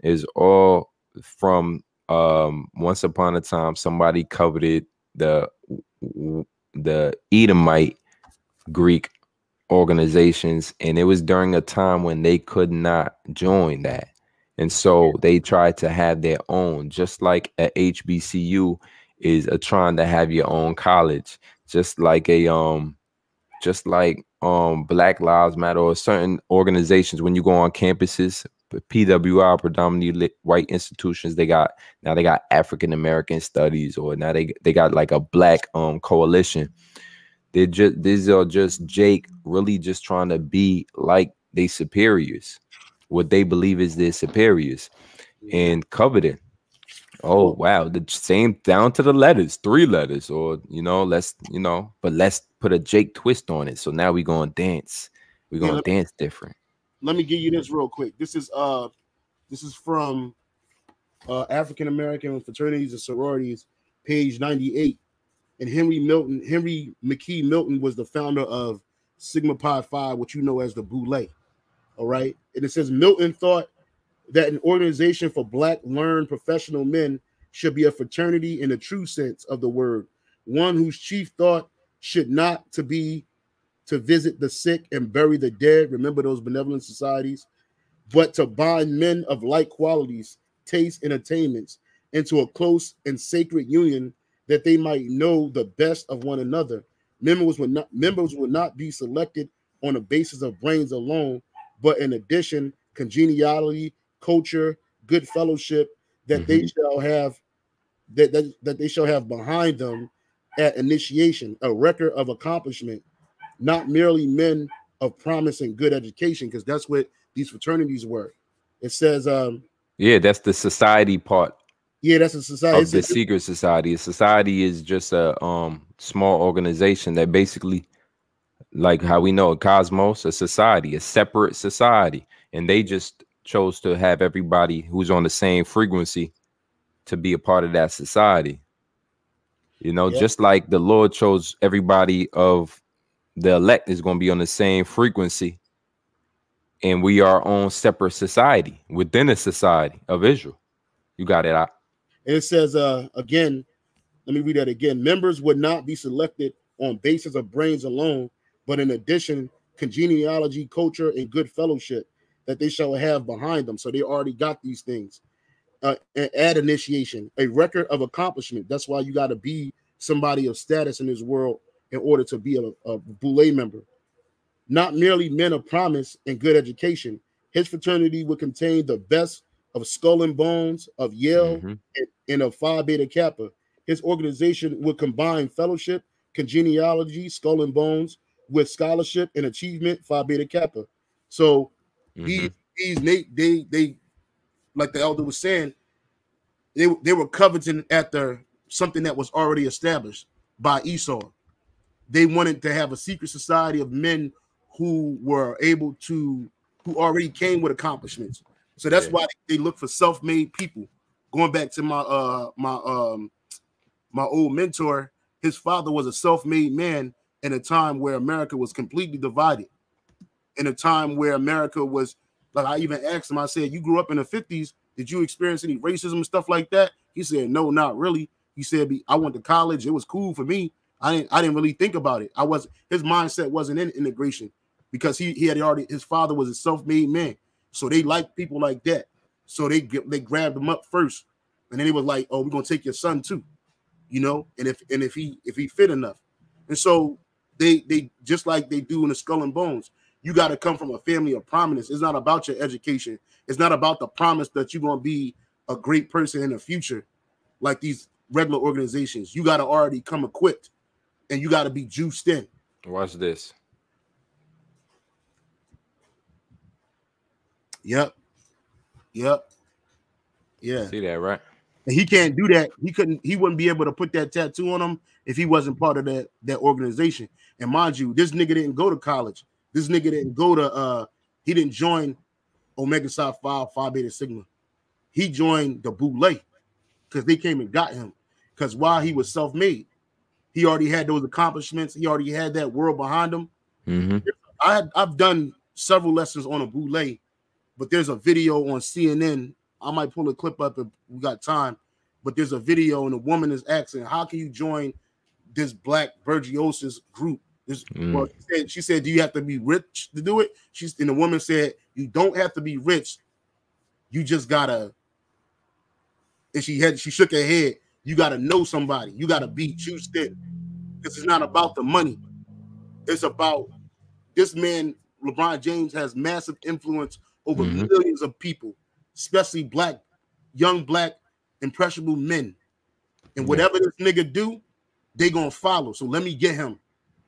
is all from once upon a time somebody coveted the Edomite Greek organizations, and it was during a time when they could not join that, and so they tried to have their own, just like a HBCU is trying to have your own college, just like Black Lives Matter or certain organizations. When you go on campuses, PWI, predominantly white institutions, they got African American studies, or now they got like a black coalition. These are just Jake really just trying to be like they superiors, what they believe is their superiors, and coveting. Oh wow, the same down to the letters, 3 letters, or but let's put a Jake twist on it. So now we're gonna dance. We're gonna dance different. Let me give you this real quick. This is from African American Fraternities and Sororities, page 98. And Henry McKee Milton was the founder of Sigma Pi Phi, which you know as the Boule. All right. And it says Milton thought that an organization for Black learned professional men should be a fraternity in the true sense of the word, one whose chief thought should not to be to visit the sick and bury the dead. Remember those benevolent societies, but to bind men of like qualities, tastes, and attainments into a close and sacred union, that they might know the best of one another. Members would not be selected on the basis of brains alone, but in addition, congeniality, culture, good fellowship, that they shall have that they shall have behind them at initiation, a record of accomplishment, not merely men of promise and good education, because that's what these fraternities were. It says yeah, that's the society part. Yeah, that's a society. Of the secret society. A society is just a small organization that basically, like how we know a cosmos, a society, a separate society, and they just chose to have everybody who's on the same frequency to be a part of that society. You know, just like the Lord chose everybody of the elect is going to be on the same frequency, and we are on separate society within a society of Israel. You got it out. And it says, again, let me read that again. Members would not be selected on basis of brains alone, but in addition, congeniality, culture, and good fellowship that they shall have behind them. So they already got these things. At initiation, a record of accomplishment. That's why you got to be somebody of status in this world in order to be a Boule member. Not merely men of promise and good education. His fraternity would contain the best of Skull and Bones, of Yale, and of Phi Beta Kappa. His organization would combine fellowship, congeniality, Skull and Bones, with scholarship and achievement, Phi Beta Kappa. So these they like the elder was saying, they were coveting after something that was already established by Esau. They wanted to have a secret society of men who were able to, who already came with accomplishments. So that's why they look for self-made people. Going back to my my old mentor, his father was a self-made man in a time where America was completely divided. In a time where America was, like, I even asked him, I said, you grew up in the 50s. Did you experience any racism and stuff like that? He said, no, not really. He said, I went to college. It was cool for me. I didn't really think about it. His mindset wasn't in integration because he had already, his father was a self-made man. So they liked people like that. So they grabbed him up first. And then he was like, oh, we're going to take your son too. You know, and if he fit enough. And so they just like they do in the Skull and Bones, you got to come from a family of prominence. It's not about your education. It's not about the promise that you're going to be a great person in the future, like these regular organizations. You got to already come equipped, and you got to be juiced in. Watch this. Yep. Yeah. See that, right? And he can't do that. He wouldn't be able to put that tattoo on him if he wasn't part of that organization. And mind you, this nigga didn't go to college. This nigga didn't go to he didn't join Omega Psi Phi Beta Sigma. He joined the Boule because they came and got him. Because while he was self-made, he already had those accomplishments. He already had that world behind him. I've done several lessons on a Boule, but there's a video on CNN. I might pull a clip up if we got time, but there's a video and a woman is asking, how can you join this Black Bergiosis group? Well, she said, do you have to be rich to do it? And the woman said, you don't have to be rich. You just gotta, and she shook her head. You gotta know somebody. You gotta be juiced in. Because it's not about the money. It's about this man, LeBron James, has massive influence over millions of people, especially young black, impressionable men. And whatever this nigga do, they gonna follow. So let me get him.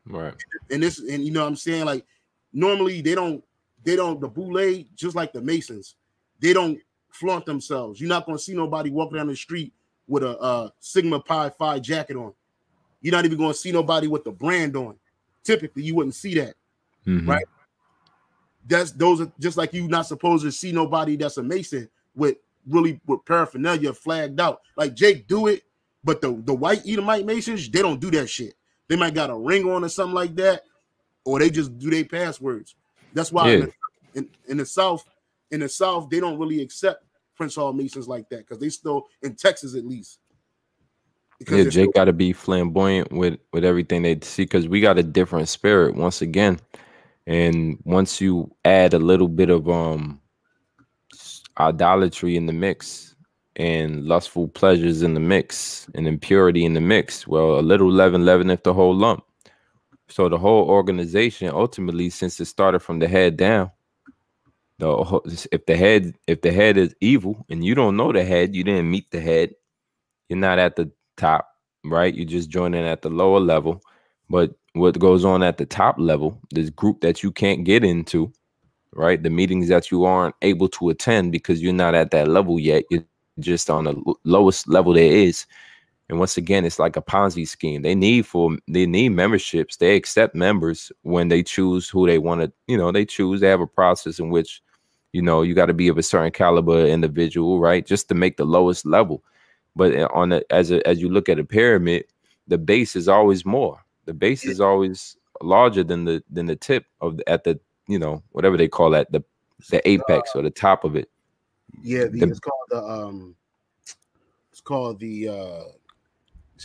Right. And you know what I'm saying? Like, normally they don't, the Boule, just like the Masons, they don't flaunt themselves. You're not gonna see nobody walking down the street with a Sigma Pi Phi jacket on. You're not even gonna see nobody with the brand on. Typically, you wouldn't see that, right? Those are just like you not supposed to see nobody that's a Mason with paraphernalia flagged out. Like Jake do it, But the white Edomite Masons, they don't do that shit. They might got a ring on or something like that, or they just do their passwords. That's why in the South, they don't really accept Prince Hall Masons like that, because they still, in Texas at least. Yeah, Jake got to be flamboyant with everything they see, because we got a different spirit once again. And once you add a little bit of idolatry in the mix, and lustful pleasures in the mix, and impurity in the mix, well, a little leaven leaveneth the whole lump. So the whole organization, ultimately, since it started from the head down, if the head is evil and you don't know the head, you didn't meet the head, you're not at the top, right? You just join in at the lower level. But what goes on at the top level, this group that you can't get into, right? The meetings that you aren't able to attend because you're not at that level yet. You're just on the lowest level there is. And once again, it's like a Ponzi scheme. They need memberships. They accept members when they choose who they want to, they have a process in which, you got to be of a certain caliber individual, right? Just to make the lowest level. But as you look at a pyramid, the base is always more. The base is always larger than the tip at the, whatever they call that, the apex or the top of it. Yeah, it's called the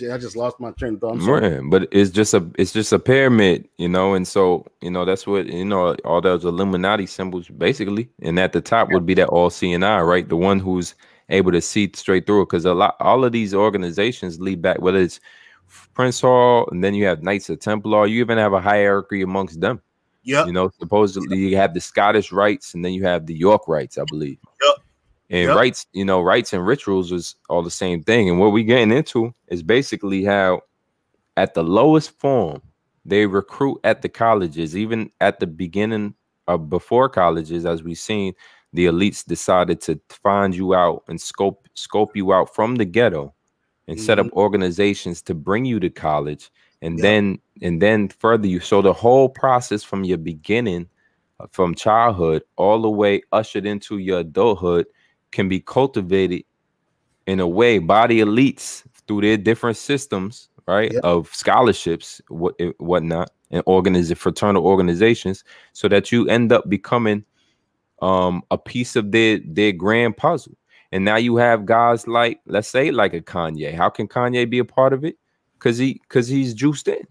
I just lost my train of thought. I'm sorry. Right, but it's just a pyramid, and so that's what all those Illuminati symbols basically, and at the top would be that all-seeing eye, right? The one who's able to see straight through it, because all of these organizations lead back, whether it's Prince Hall, and then you have Knights of Templar, you even have a hierarchy amongst them. Yeah, supposedly you have the Scottish rites, and then you have the York rites, I believe. Yep. And rites, rites and rituals is all the same thing. And what we're getting into is basically how, at the lowest form, they recruit at the colleges, even at the beginning of before colleges, as we've seen, the elites decided to find you out and scope you out from the ghetto and set up organizations to bring you to college, and then further you. So the whole process from your beginning, from childhood, all the way ushered into your adulthood, can be cultivated in a way by the elites through their different systems, right? Of scholarships, whatnot, and fraternal organizations, so that you end up becoming a piece of their grand puzzle. And now you have guys like, let's say, like a Kanye. How can Kanye be a part of it? Because he's juiced in.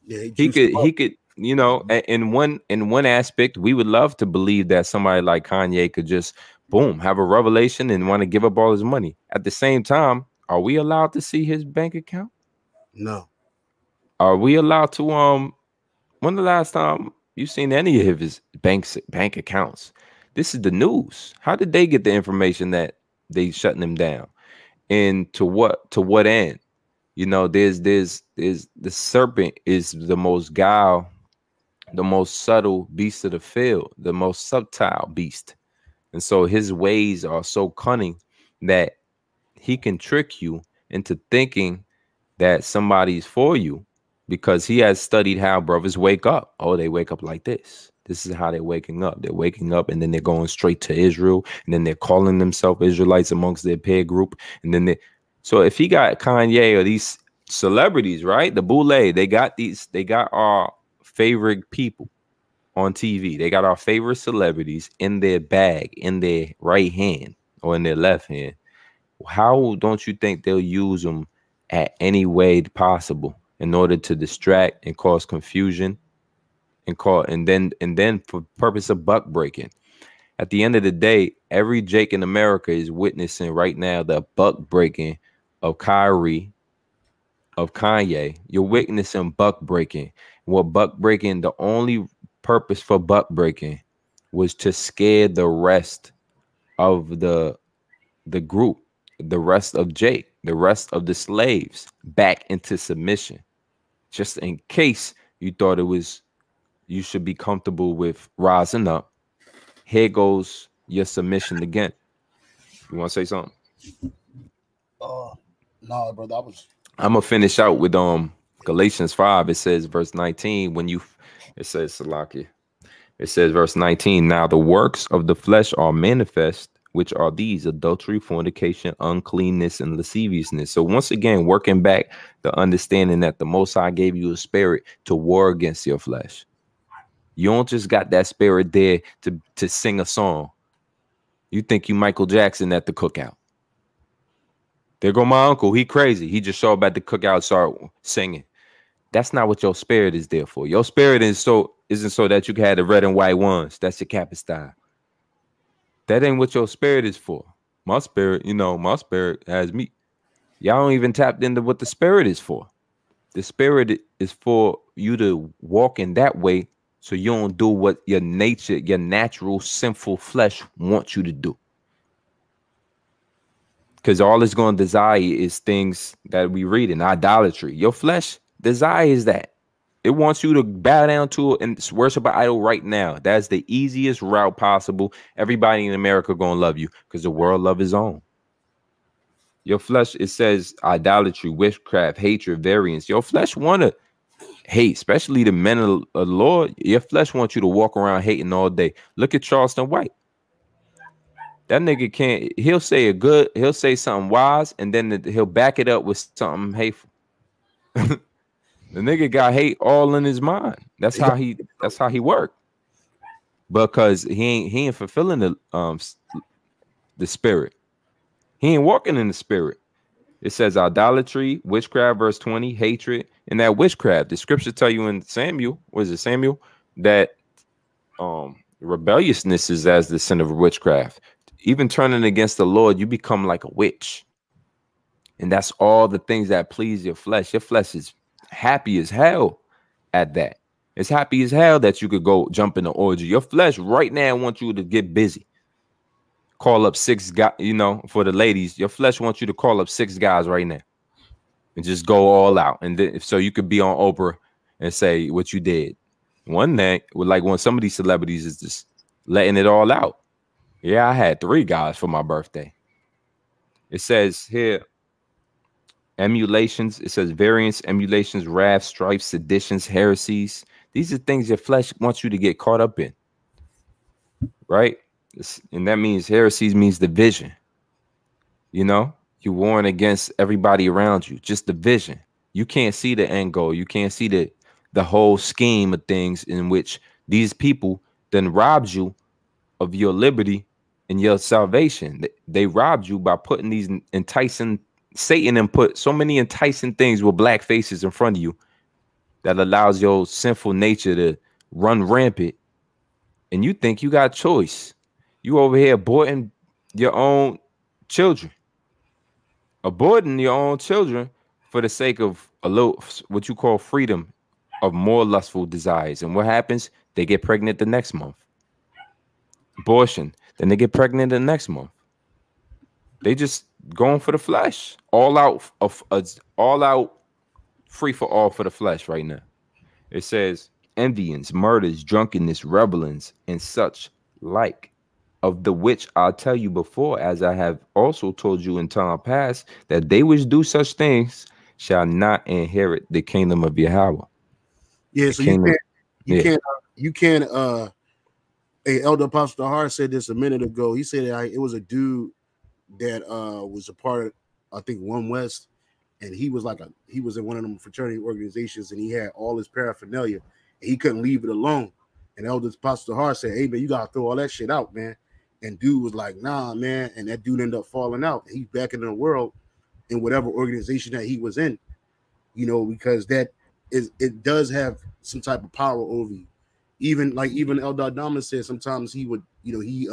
Yeah, he could, in one aspect, we would love to believe that somebody like Kanye could just boom, have a revelation and want to give up all his money. At the same time, are we allowed to see his bank account? No. Are we allowed to when the last time you seen any of his bank accounts? This is the news. How did they get the information that they shutting him down? And to what end? There's the serpent is the most guile, the most subtle beast of the field, the most subtle beast. And so his ways are so cunning that he can trick you into thinking that somebody's for you, because he has studied how brothers wake up. Oh, they wake up like this. This is how they're waking up. They're waking up and then they're going straight to Israel, and then they're calling themselves Israelites amongst their peer group. And then so if he got Kanye or these celebrities, right? The Boule, they got our favorite people on TV. They got our favorite celebrities in their bag, in their right hand or in their left hand. How don't you think they'll use them at any way possible in order to distract and cause confusion and then for purpose of buck breaking? At the end of the day, every Jake in America is witnessing right now the buck breaking of Kyrie, of Kanye. You're witnessing buck breaking. What buck breaking, the only purpose for buck breaking was to scare the rest of the group, the rest of Jake, the rest of the slaves back into submission, just in case you thought you should be comfortable with rising up. Here goes your submission again. You want to say something? No, brother. I'm gonna finish out with Galatians 5. It says verse 19. It says verse 19. Now the works of the flesh are manifest, which are these: adultery, fornication, uncleanness, and lasciviousness. So once again, working back the understanding that the Most High gave you a spirit to war against your flesh. You don't just got that spirit there to sing a song. You think you Michael Jackson at the cookout. There go my uncle. He crazy. He just showed up at the cookout, start singing. That's not what your spirit is there for. Your spirit isn't so that you can have the red and white ones. That's your Kappa style. That ain't what your spirit is for. My spirit, my spirit has me. Y'all don't even tap into what the spirit is for. The spirit is for you to walk in that way so you don't do what your nature, your natural sinful flesh wants you to do. Because all it's going to desire is things that we read in idolatry. Your flesh desires that. It wants you to bow down to it and worship an idol right now. That's the easiest route possible. Everybody in America going to love you because the world love his own. Your flesh, it says idolatry, witchcraft, hatred, variance. Your flesh want to hate, especially the men of the Lord. Your flesh wants you to walk around hating all day. Look at Charleston White. That nigga can't, he'll say something wise, and then he'll back it up with something hateful. The nigga got hate all in his mind. That's how he worked. Because he ain't fulfilling the spirit. He ain't walking in the spirit. It says idolatry, witchcraft, verse 20, hatred, and that witchcraft. The scripture tell you in Samuel, that rebelliousness is as the sin of witchcraft. Even turning against the Lord, you become like a witch. And that's all the things that please your flesh. Your flesh is happy as hell at that. It's happy as hell that you could go jump in the orgy. Your flesh right now wants you to get busy. Call up 6 guys, for the ladies. Your flesh wants you to call up 6 guys right now and just go all out. And then, so you could be on Oprah and say what you did. One night, with like when some of these celebrities is just letting it all out. Yeah, I had 3 guys for my birthday. It says here, emulations. It says variance, emulations, wrath, strife, seditions, heresies. These are things your flesh wants you to get caught up in, right? And that means heresies means division. You warn against everybody around you, just division. You can't see the end goal. You can't see the whole scheme of things in which these people then robbed you of your liberty and your salvation. They robbed you by putting these enticing, Satan and put so many enticing things with black faces in front of you that allows your sinful nature to run rampant. And you think you got choice. You over here aborting your own children. Aborting your own children for the sake of a little, what you call freedom of more lustful desires. And what happens? They get pregnant the next month. Abortion. Then they get pregnant the next month. They just going for the flesh. All out free for all for the flesh right now. It says envyings, murders, drunkenness, revelings, and such like, of the which I'll tell you before, as I have also told you in time past, that they which do such things shall not inherit the kingdom of Yahweh. Yeah, so you can't. Hey, Elder Apostle Tahar said this a minute ago. He said it was a dude that was a part of, I think, One West, and he was in one of them fraternity organizations, and he had all his paraphernalia, and he couldn't leave it alone. And Elder Apostle Tahar said, "Hey man, you gotta throw all that shit out, man." And dude was like, "Nah, man," and that dude ended up falling out. And he's back in the world in whatever organization that he was in, because it does have some type of power over you. Even Eldar Dama said sometimes he would, he'd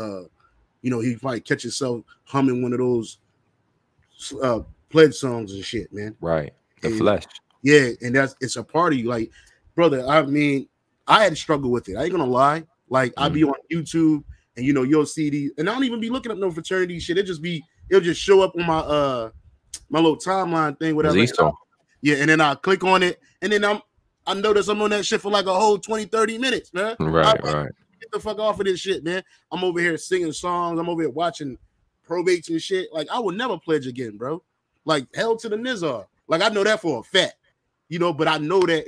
probably catch himself humming one of those pledge songs and shit, man. Right. The flesh. Yeah, and it's a part of you. Like, brother, I mean, I had to struggle with it. I ain't gonna lie. Like, I'd be on YouTube and you'll see these, and I don't even be looking up no fraternity shit. It'll just show up on my my little timeline thing, whatever. Yeah, and then I click on it, and then I notice I'm on that shit for like a whole 20-30 minutes, man. Right. Get the fuck off of this shit, man. I'm over here singing songs. I'm over here watching probates and shit. Like, I would never pledge again, bro. Like, hell to the Nizar. Like, I know that for a fact, but I know that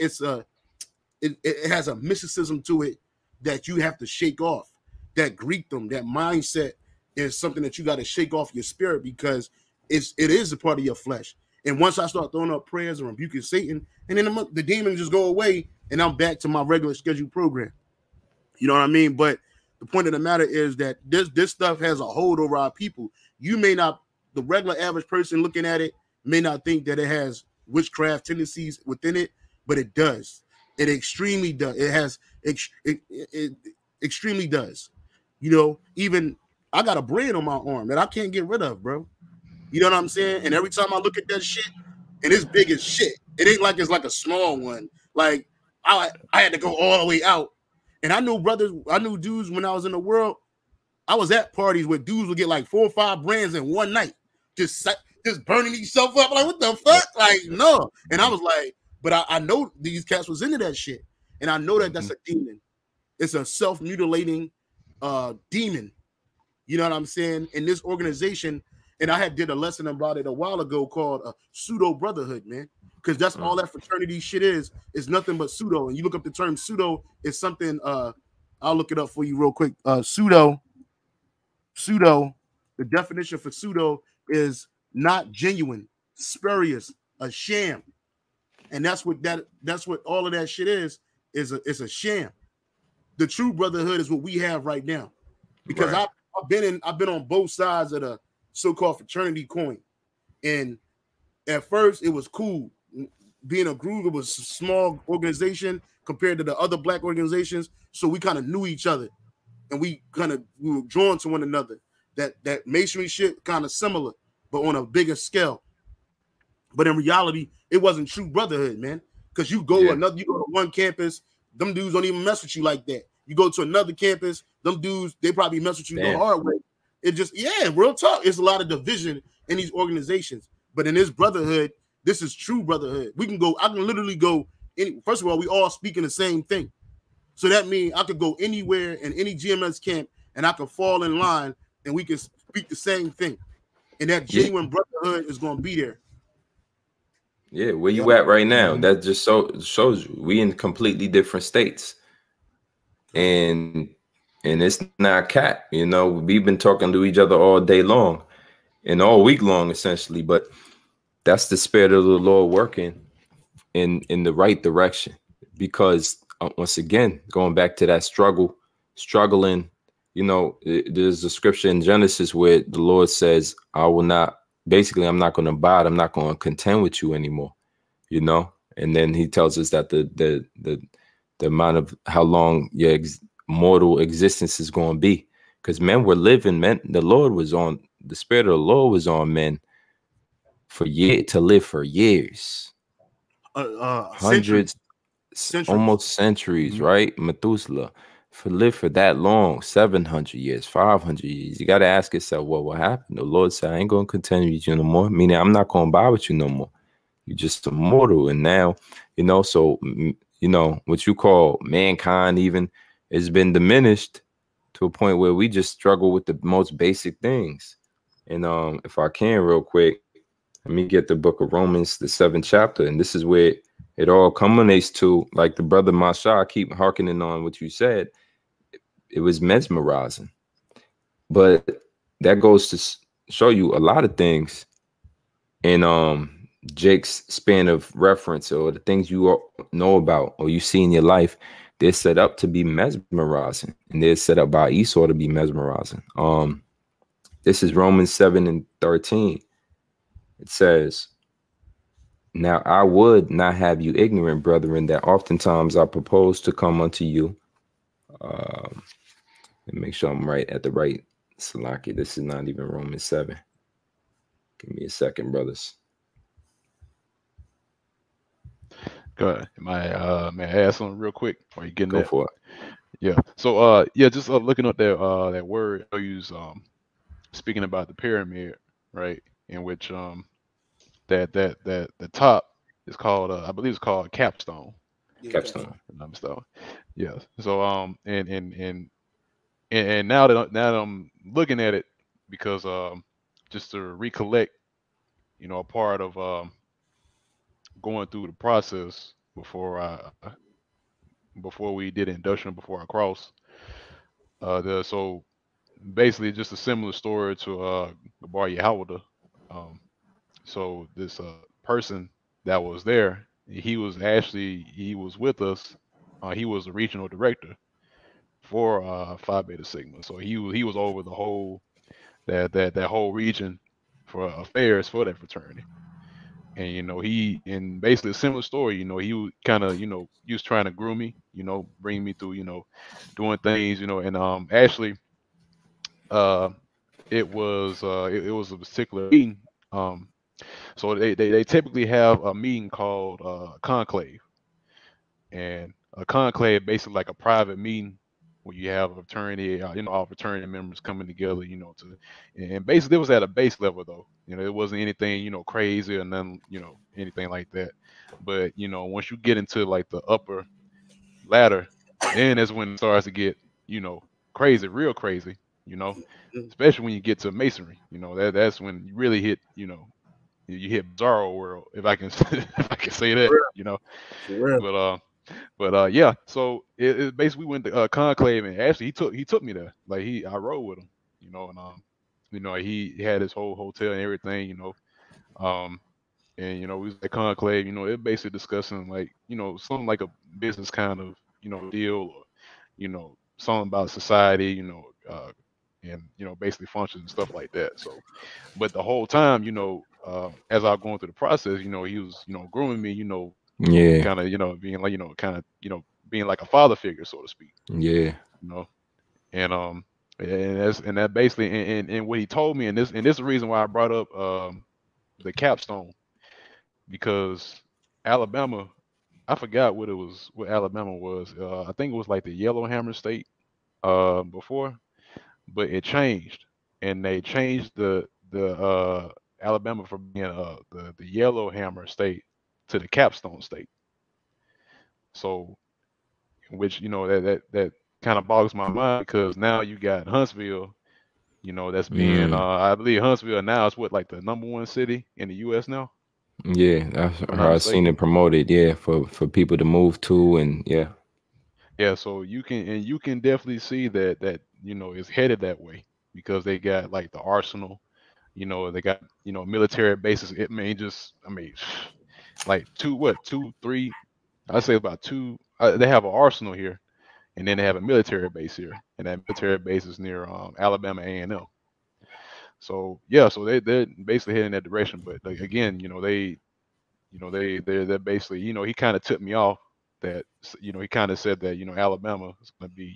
it has a mysticism to it that you have to shake off. That Greekdom, that mindset is something that you got to shake off your spirit, because it is a part of your flesh. And once I start throwing up prayers and rebuking Satan, and then the demons just go away, and I'm back to my regular scheduled program. You know what I mean? But the point of the matter is that this stuff has a hold over our people. You may not, the regular average person looking at it may not think that it has witchcraft tendencies within it, but it does. It extremely does. It has it extremely does. You know, even I got a brand on my arm that I can't get rid of, bro. You know what I'm saying? And every time I look at that shit, and it's big as shit. It ain't like it's like a small one. Like I had to go all the way out. And I knew dudes when I was in the world. I was at parties where dudes would get like 4 or 5 brands in one night, just burning themselves up. Like, what the fuck? Like, no. And I was like, but I know these cats was into that shit, and I know that that's a demon. It's a self-mutilating demon. You know what I'm saying? In this organization, and I did a lesson about it a while ago called pseudo brotherhood, man. Because that's all that fraternity shit is. It's nothing but pseudo. And you look up the term pseudo, it's something. I'll look it up for you real quick. Pseudo. The definition for pseudo is not genuine, spurious, a sham. And that's what all of that shit is a sham. The true brotherhood is what we have right now. Because right. I've been on both sides of the so-called fraternity coin. And at first it was cool. Being a group, it was a small organization compared to the other black organizations. So we kind of knew each other, and we were drawn to one another. That masonry shit kind of similar, but on a bigger scale. But in reality, it wasn't true brotherhood, man. Because you go to one campus, them dudes don't even mess with you like that. You go to another campus, them dudes, they probably mess with you the hard way. It just, real talk. It's a lot of division in these organizations. But in this brotherhood, this is true brotherhood. I can literally go first of all, we all speaking the same thing. So that means I could go anywhere in any GMS camp and I could fall in line and we can speak the same thing. And that genuine brotherhood is going to be there. Yeah, where you at right now? That just shows you we in completely different states. And it's not cat, you know, we've been talking to each other all day long and all week long, essentially, but that's the spirit of the Lord working in the right direction. Because once again, going back to that struggling, you know, there's a scripture in Genesis where the Lord says, I'm not going to abide. I'm not going to contend with you anymore, you know? And then he tells us that the amount of how long your mortal existence is going to be. Because men were living, the spirit of the Lord was on men to live for years. Hundreds, almost centuries, right? Methuselah, live for that long, 700 years, 500 years. You got to ask yourself, what happened? The Lord said, I ain't going to contend with you no more. Meaning, I'm not going to buy with you no more. You're just immortal. And now, you know, so, you know, what you call mankind even has been diminished to a point where we just struggle with the most basic things. And if I can real quick, let me get the book of Romans, the 7th chapter. And this is where it all culminates to, like the brother Masha, I keep hearkening on what you said. It was mesmerizing. But that goes to show you a lot of things in Jake's span of reference, or the things you know about or you see in your life. They're set up to be mesmerizing, and they're set up by Esau to be mesmerizing. This is Romans 7:13. It says, now I would not have you ignorant, brethren, that oftentimes I propose to come unto you. Let me make sure I'm right at the right Salaki. This is not even Romans 7. Give me a second, brothers. Go ahead. May I add something real quick? Are you getting Go that? for it. Yeah. So just looking up that word I use, speaking about the pyramid, right? In which that the top is called I believe it's called capstone. Capstone. Yeah. So and now that I'm looking at it, because just to recollect, you know, a part of going through the process before we did induction, before I crossed, so basically just a similar story to Gabar Yahawada. So this person that was there, he was with us. He was the regional director for Phi Beta Sigma. So he was over the whole that whole region for affairs for that fraternity. And he and basically a similar story. He kind of he was trying to groom me, bring me through, doing things, and actually it was a particular meeting. So they typically have a meeting called conclave, and a conclave basically like a private meeting where you have a fraternity, all fraternity members coming together, and basically it was at a base level though. It wasn't anything crazy or nothing, anything like that. But once you get into like the upper ladder, then that's when it starts to get crazy, real crazy. Especially when you get to masonry. That's when you really hit you hit bizarro world, if I can if I can say that. But yeah, so it basically went to conclave, and actually he took me there. Like I rode with him, and he had his whole hotel and everything, and we was at conclave, it basically discussing like something like a business kind of deal, or something about society, and basically functions and stuff like that. So, but the whole time, as I was going through the process, he was grooming me, Yeah. kind of being like being like a father figure, so to speak. Yeah. And that basically and what he told me, and this is the reason why I brought up the capstone, because Alabama, I forgot what Alabama was. I think it was like the Yellowhammer State before, but it changed, and they changed the Alabama from being the Yellowhammer State to the Capstone State. So, which that kind of bogs my mind, because now you got Huntsville, that's being I believe Huntsville now is like the #1 city in the U.S. now. Yeah, I've seen it promoted. Yeah, for people to move to, and yeah. Yeah, so you can definitely see that it's headed that way, because they got like the arsenal, they got military bases. It may like two, three. I'd say about two. They have an arsenal here, and then they have a military base here, and that military base is near Alabama A&M. So yeah, so they're basically heading that direction. But like, again, they're basically, he kind of took me off that, he kind of said that Alabama is going to be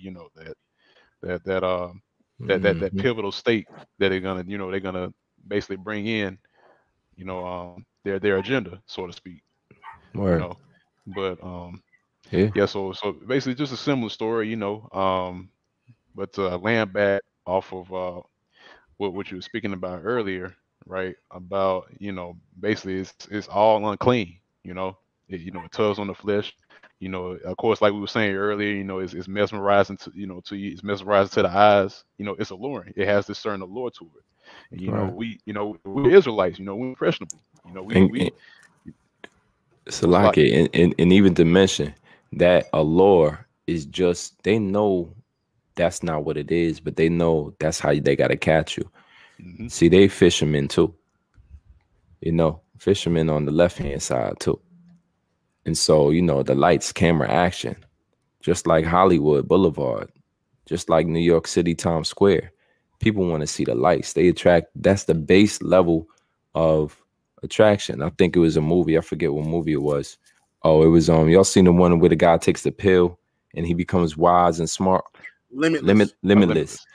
that pivotal state that they're gonna basically bring in their agenda, so to speak. Word. But yeah, so basically just a similar story, but land back off of what you were speaking about earlier, right? About basically it's all unclean, it tugs on the flesh, of course, like we were saying earlier, it's mesmerizing to to you, it's mesmerizing to the eyes, it's alluring, it has this certain allure to it. And right. we're Israelites, we're impressionable, it's a lot, and even to mention that allure is just, they know that's not what it is, but they know that's how they got to catch you. See, they fishermen too, fishermen on the left hand side too. And so, the lights, camera, action, just like Hollywood Boulevard, just like New York City, Times Square, people want to see the lights. They attract, that's the base level of attraction. I think it was a movie. I forget what movie it was. Oh, it was, y'all seen the one where the guy takes the pill and he becomes wise and smart? Limitless.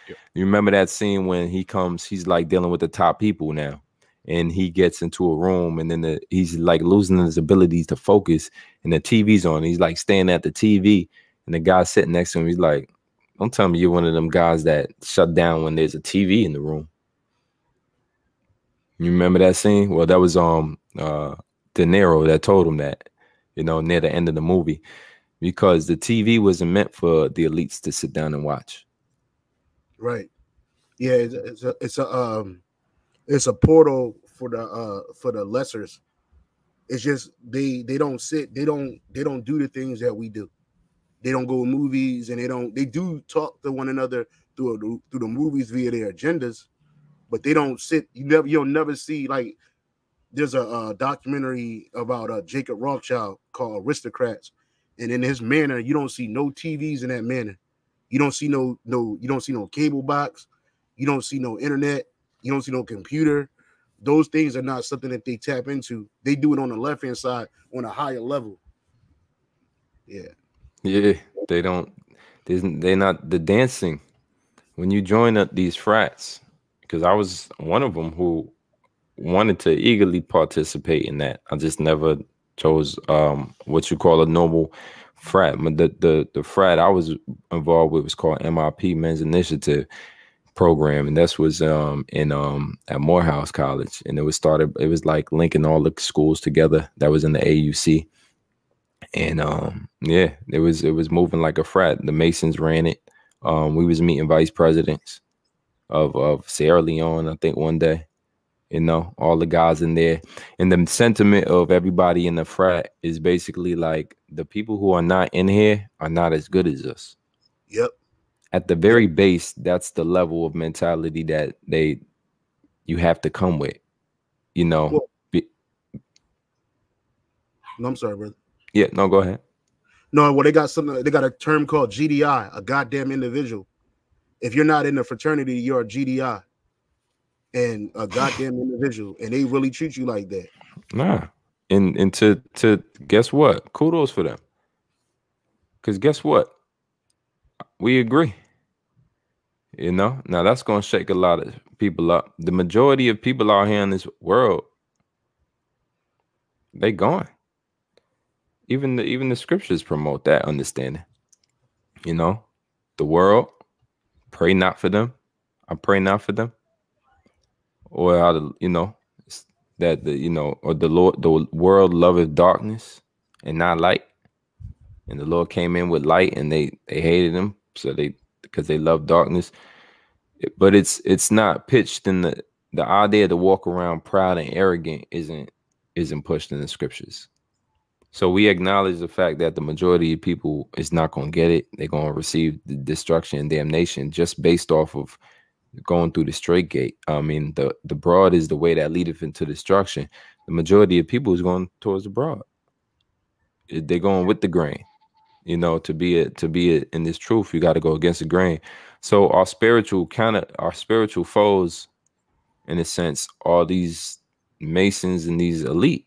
Yep. You remember that scene when he's like dealing with the top people now, and he gets into a room, and then he's like losing his abilities to focus, and the TV's on. He's like standing at the TV, and the guy sitting next to him, he's like, don't tell me you're one of them guys that shut down when there's a TV in the room. You remember that scene? Well, that was De Niro that told him that, near the end of the movie, because the TV wasn't meant for the elites to sit down and watch. Right. Yeah, it's a portal for the lessers. It's just they don't sit, they don't do the things that we do. They don't go to movies, and they do talk to one another through the movies via their agendas, but they don't sit. You'll never see, like, there's a documentary about Jacob Rothschild called Aristocrats, and in his manor, you don't see no TVs in that manor. You don't see no cable box. You don't see no internet. You don't see no computer. Those things are not something that they tap into. They do it on the left-hand side on a higher level. Yeah. Yeah, they don't. They're not the dancing. When you join up these frats, because I was one of them who wanted to eagerly participate in that. I just never chose what you call a normal frat. But the frat I was involved with was called MIP, Men's Initiative Program, and this was at Morehouse College, and it was like linking all the schools together that was in the AUC. And yeah, it was moving like a frat. The Masons ran it. We was meeting vice presidents of Sierra Leone, I think, one day. You know, all the guys in there. And the sentiment of everybody in the frat is basically like, the people who are not in here are not as good as us. Yep. At the very base, that's the level of mentality that you have to come with. You know. Well, no, I'm sorry, brother. Yeah, no, go ahead. No, well, they got a term called GDI, a goddamn individual. If you're not in the fraternity, you're a GDI and a goddamn individual, and they really treat you like that. Nah. And to guess what? Kudos for them. Because guess what? We agree. You know, now that's gonna shake a lot of people up. The majority of people out here in this world, they gone. Even the scriptures promote that understanding. You know, the world, pray not for them. I pray not for them. Or how to, you know, that or the world loveth darkness and not light. And the Lord came in with light, and they hated him, because they love darkness. But it's not pitched in the idea to walk around proud and arrogant isn't pushed in the scriptures. So we acknowledge the fact that the majority of people is not going to get it. They're going to receive the destruction and damnation just based off of going through the straight gate. I mean, the broad is the way that leadeth into destruction. The majority of people is going towards the broad. They're going with the grain. You know, to be in this truth, you got to go against the grain. So our spiritual foes, in a sense, are these Masons and these elite.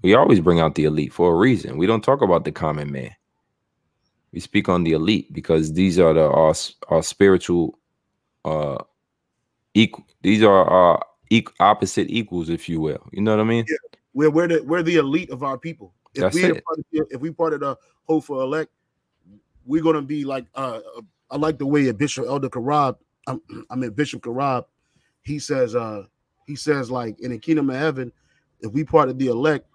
We always bring out the elite for a reason. We don't talk about the common man. We speak on the elite because these are our spiritual equal. These are our opposite equals, if you will. You know what I mean? Yeah. We're the elite of our people. If we part of the hopeful elect, we're gonna be like I like the way Bishop Elder Karab, Bishop Karab, he says like in the kingdom of heaven, if we part of the elect,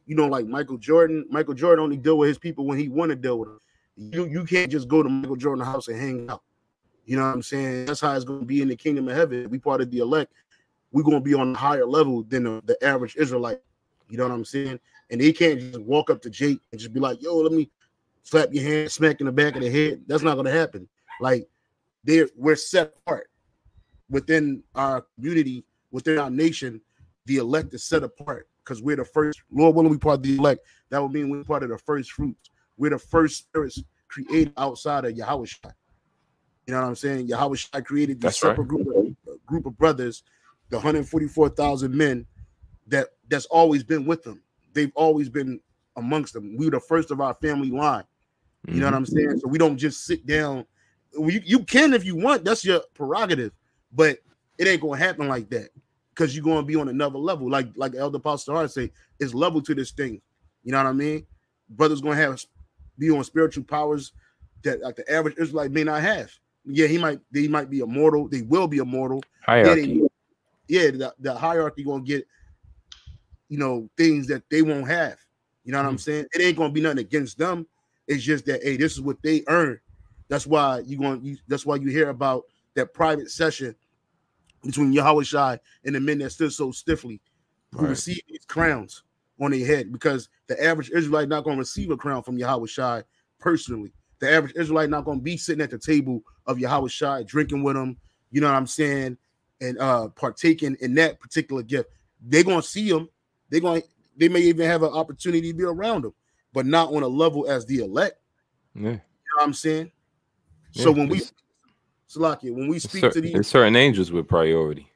you know, like Michael Jordan only deal with his people when he want to deal with them. You can't just go to Michael Jordan's house and hang out. You know what I'm saying? That's how it's going to be in the kingdom of heaven. If we part of the elect, we're going to be on a higher level than the average Israelite. You know what I'm saying? And they can't just walk up to Jake and just be like, yo, let me slap your hand, smack in the back of the head. That's not going to happen. Like, we're set apart within our community, within our nation. The elect is set apart because we're the first. Lord willing, we part of the elect. That would mean we're part of the first fruits. We're the first spirits created outside of Yahushua. You know what I'm saying? Yahushua created this separate group of brothers, the 144,000 men that's always been with them. They've always been amongst them. We were the first of our family line. You know what I'm saying? So we don't just sit down. You can if you want. That's your prerogative. But it ain't going to happen like that because you're going to be on another level. Like Elder Pastor Hart say, it's level to this thing. You know what I mean? Brothers going to be on spiritual powers that like the average Israelite may not have. Yeah, they might be immortal. They will be immortal. Hierarchy. The hierarchy going to get, you know, things that they won't have. You know what I'm saying? It ain't going to be nothing against them. It's just that, hey, this is what they earn. That's why you hear about that private session between Yahushua and the men that stood so stiffly who receive these crowns on their head, because the average Israelite not going to receive a crown from Yahushua personally. The average Israelite not going to be sitting at the table of Yahweh Shai, drinking with them, you know what I'm saying, and partaking in that particular gift. They're going to see them. They may even have an opportunity to be around them, but not on a level as the elect. Yeah. You know what I'm saying? So when we speak to these, there's certain angels with priority.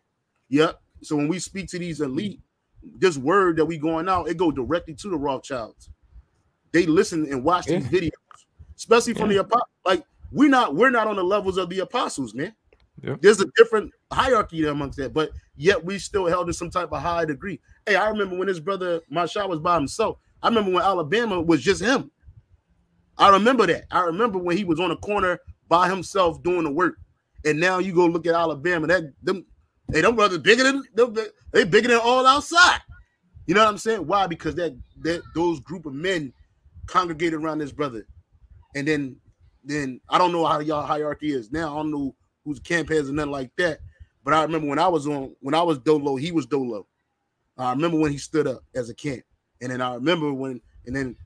Yeah. So when we speak to these elite, this word that we going out, it go directly to the Rothschilds. They listen and watch these videos, especially from the apostles. Like we're not on the levels of the apostles, man. Yeah. There's a different hierarchy there amongst that, but yet we still held in some type of high degree. Hey, I remember when his brother Mashah was by himself. I remember when Alabama was just him. I remember that. I remember when he was on a corner by himself doing the work. And now you go look at Alabama. Them brothers bigger than they bigger than all outside. You know what I'm saying? Why? Because that those group of men congregated around this brother. And then I don't know how y'all hierarchy is now. I don't know who's camp heads and nothing like that. But I remember when I was Dolo, he was Dolo. I remember when he stood up as a camp. And then I remember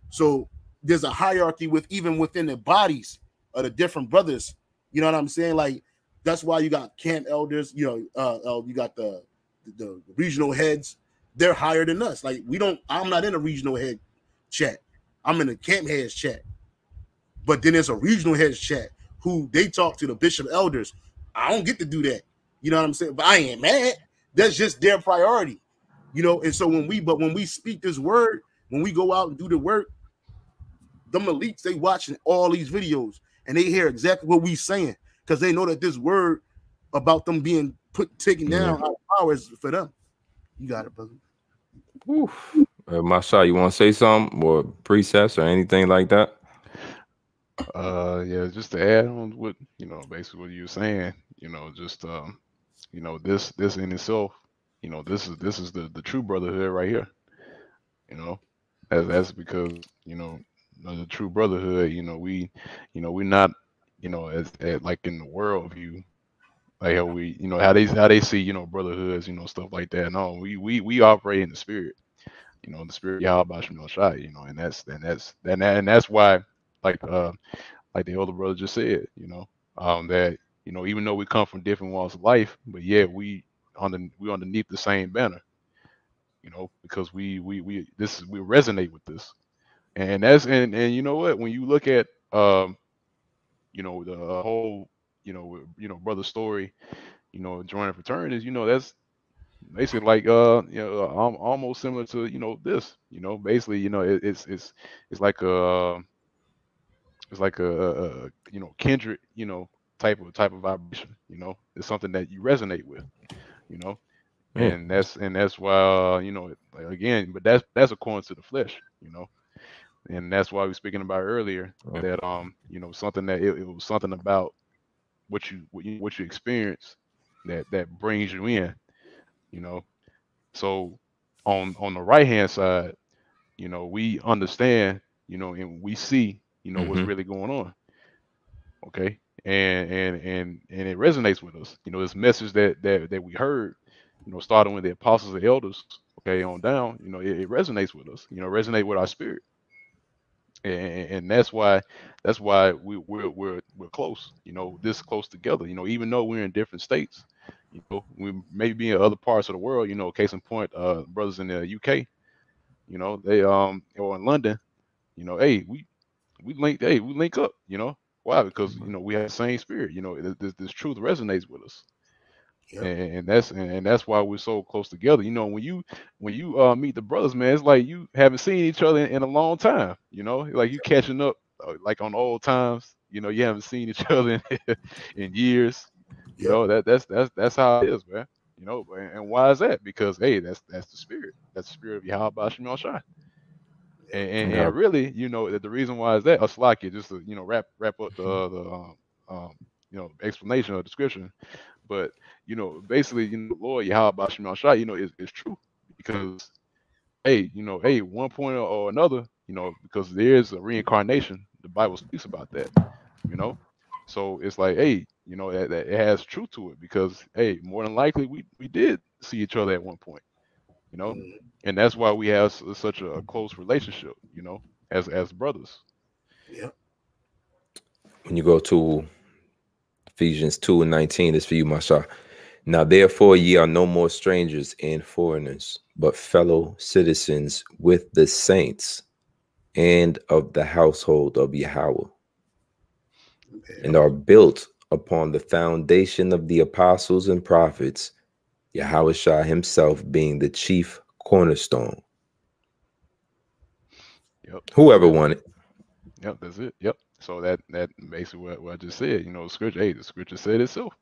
so there's a hierarchy even within the bodies of the different brothers. You know what I'm saying? Like that's why you got camp elders, you got the regional heads. They're higher than us. Like I'm not in a regional head chat. I'm in a camp heads chat. But then there's a regional heads chat who they talk to the bishop elders. I don't get to do that. You know what I'm saying? But I ain't mad. That's just their priority. You know, and so when we speak this word, when we go out and do the work, them elites, they watching all these videos and they hear exactly what we saying because they know that this word about them being taken down out of power is for them. You got it, brother. Mashah, you want to say something or precepts or anything like that? Yeah, just to add on what basically what you were saying, just this in itself, this is the true brotherhood right here. That's because the true brotherhood, we're not as like in the world view, like how we how they see brotherhoods, stuff like that. No, we operate in the spirit, the spirit of Yahweh Shem El Shai, and that's why like the older brother just said, that even though we come from different walks of life, but yeah, we underneath the same banner, because we resonate with this, and that's and you know what, when you look at the whole brother story, joining fraternities, that's basically like almost similar to this, basically it's like a kindred type of vibration, it's something that you resonate with, and that's why again, but that's according to the flesh, and that's why we were speaking about earlier that something that it was something about what you experience that brings you in, so on the right hand side, we understand, and we see what's really going on, okay, and it resonates with us, this message that we heard, starting with the apostles and elders, okay, on down, it resonates with us, resonate with our spirit, and that's why we're close, this close together, even though we're in different states, we may be in other parts of the world, case in point, brothers in the UK, they or in London, hey, we link up, why? Because we have the same spirit, this truth resonates with us. Yep. And that's why we're so close together. When you meet the brothers, man, it's like you haven't seen each other in a long time. Like you catching up, like on old times. You haven't seen each other in years. Yep. That's how it is, man. And why is that? Because hey, that's the spirit. That's the spirit of Yahweh Shem El Shai. And really, the reason why is that Aslaki, just to wrap up the explanation or description. But basically, Lord Yahweh Shem El Shai, is true, because hey, one point or another, because there is a reincarnation. The Bible speaks about that, So it's like, hey, that it has truth to it, because hey, more than likely we did see each other at one point, and that's why we have such a close relationship, as brothers. Yeah. when you go to Ephesians 2:19, it's for you, Masha. Now, therefore, ye are no more strangers and foreigners, but fellow citizens with the saints and of the household of Yahweh, and are built upon the foundation of the apostles and prophets, Yahweh Shah himself being the chief cornerstone. Yep. Whoever won it. Yep, that's it. Yep. So that basically what I just said. You know, the scripture said itself.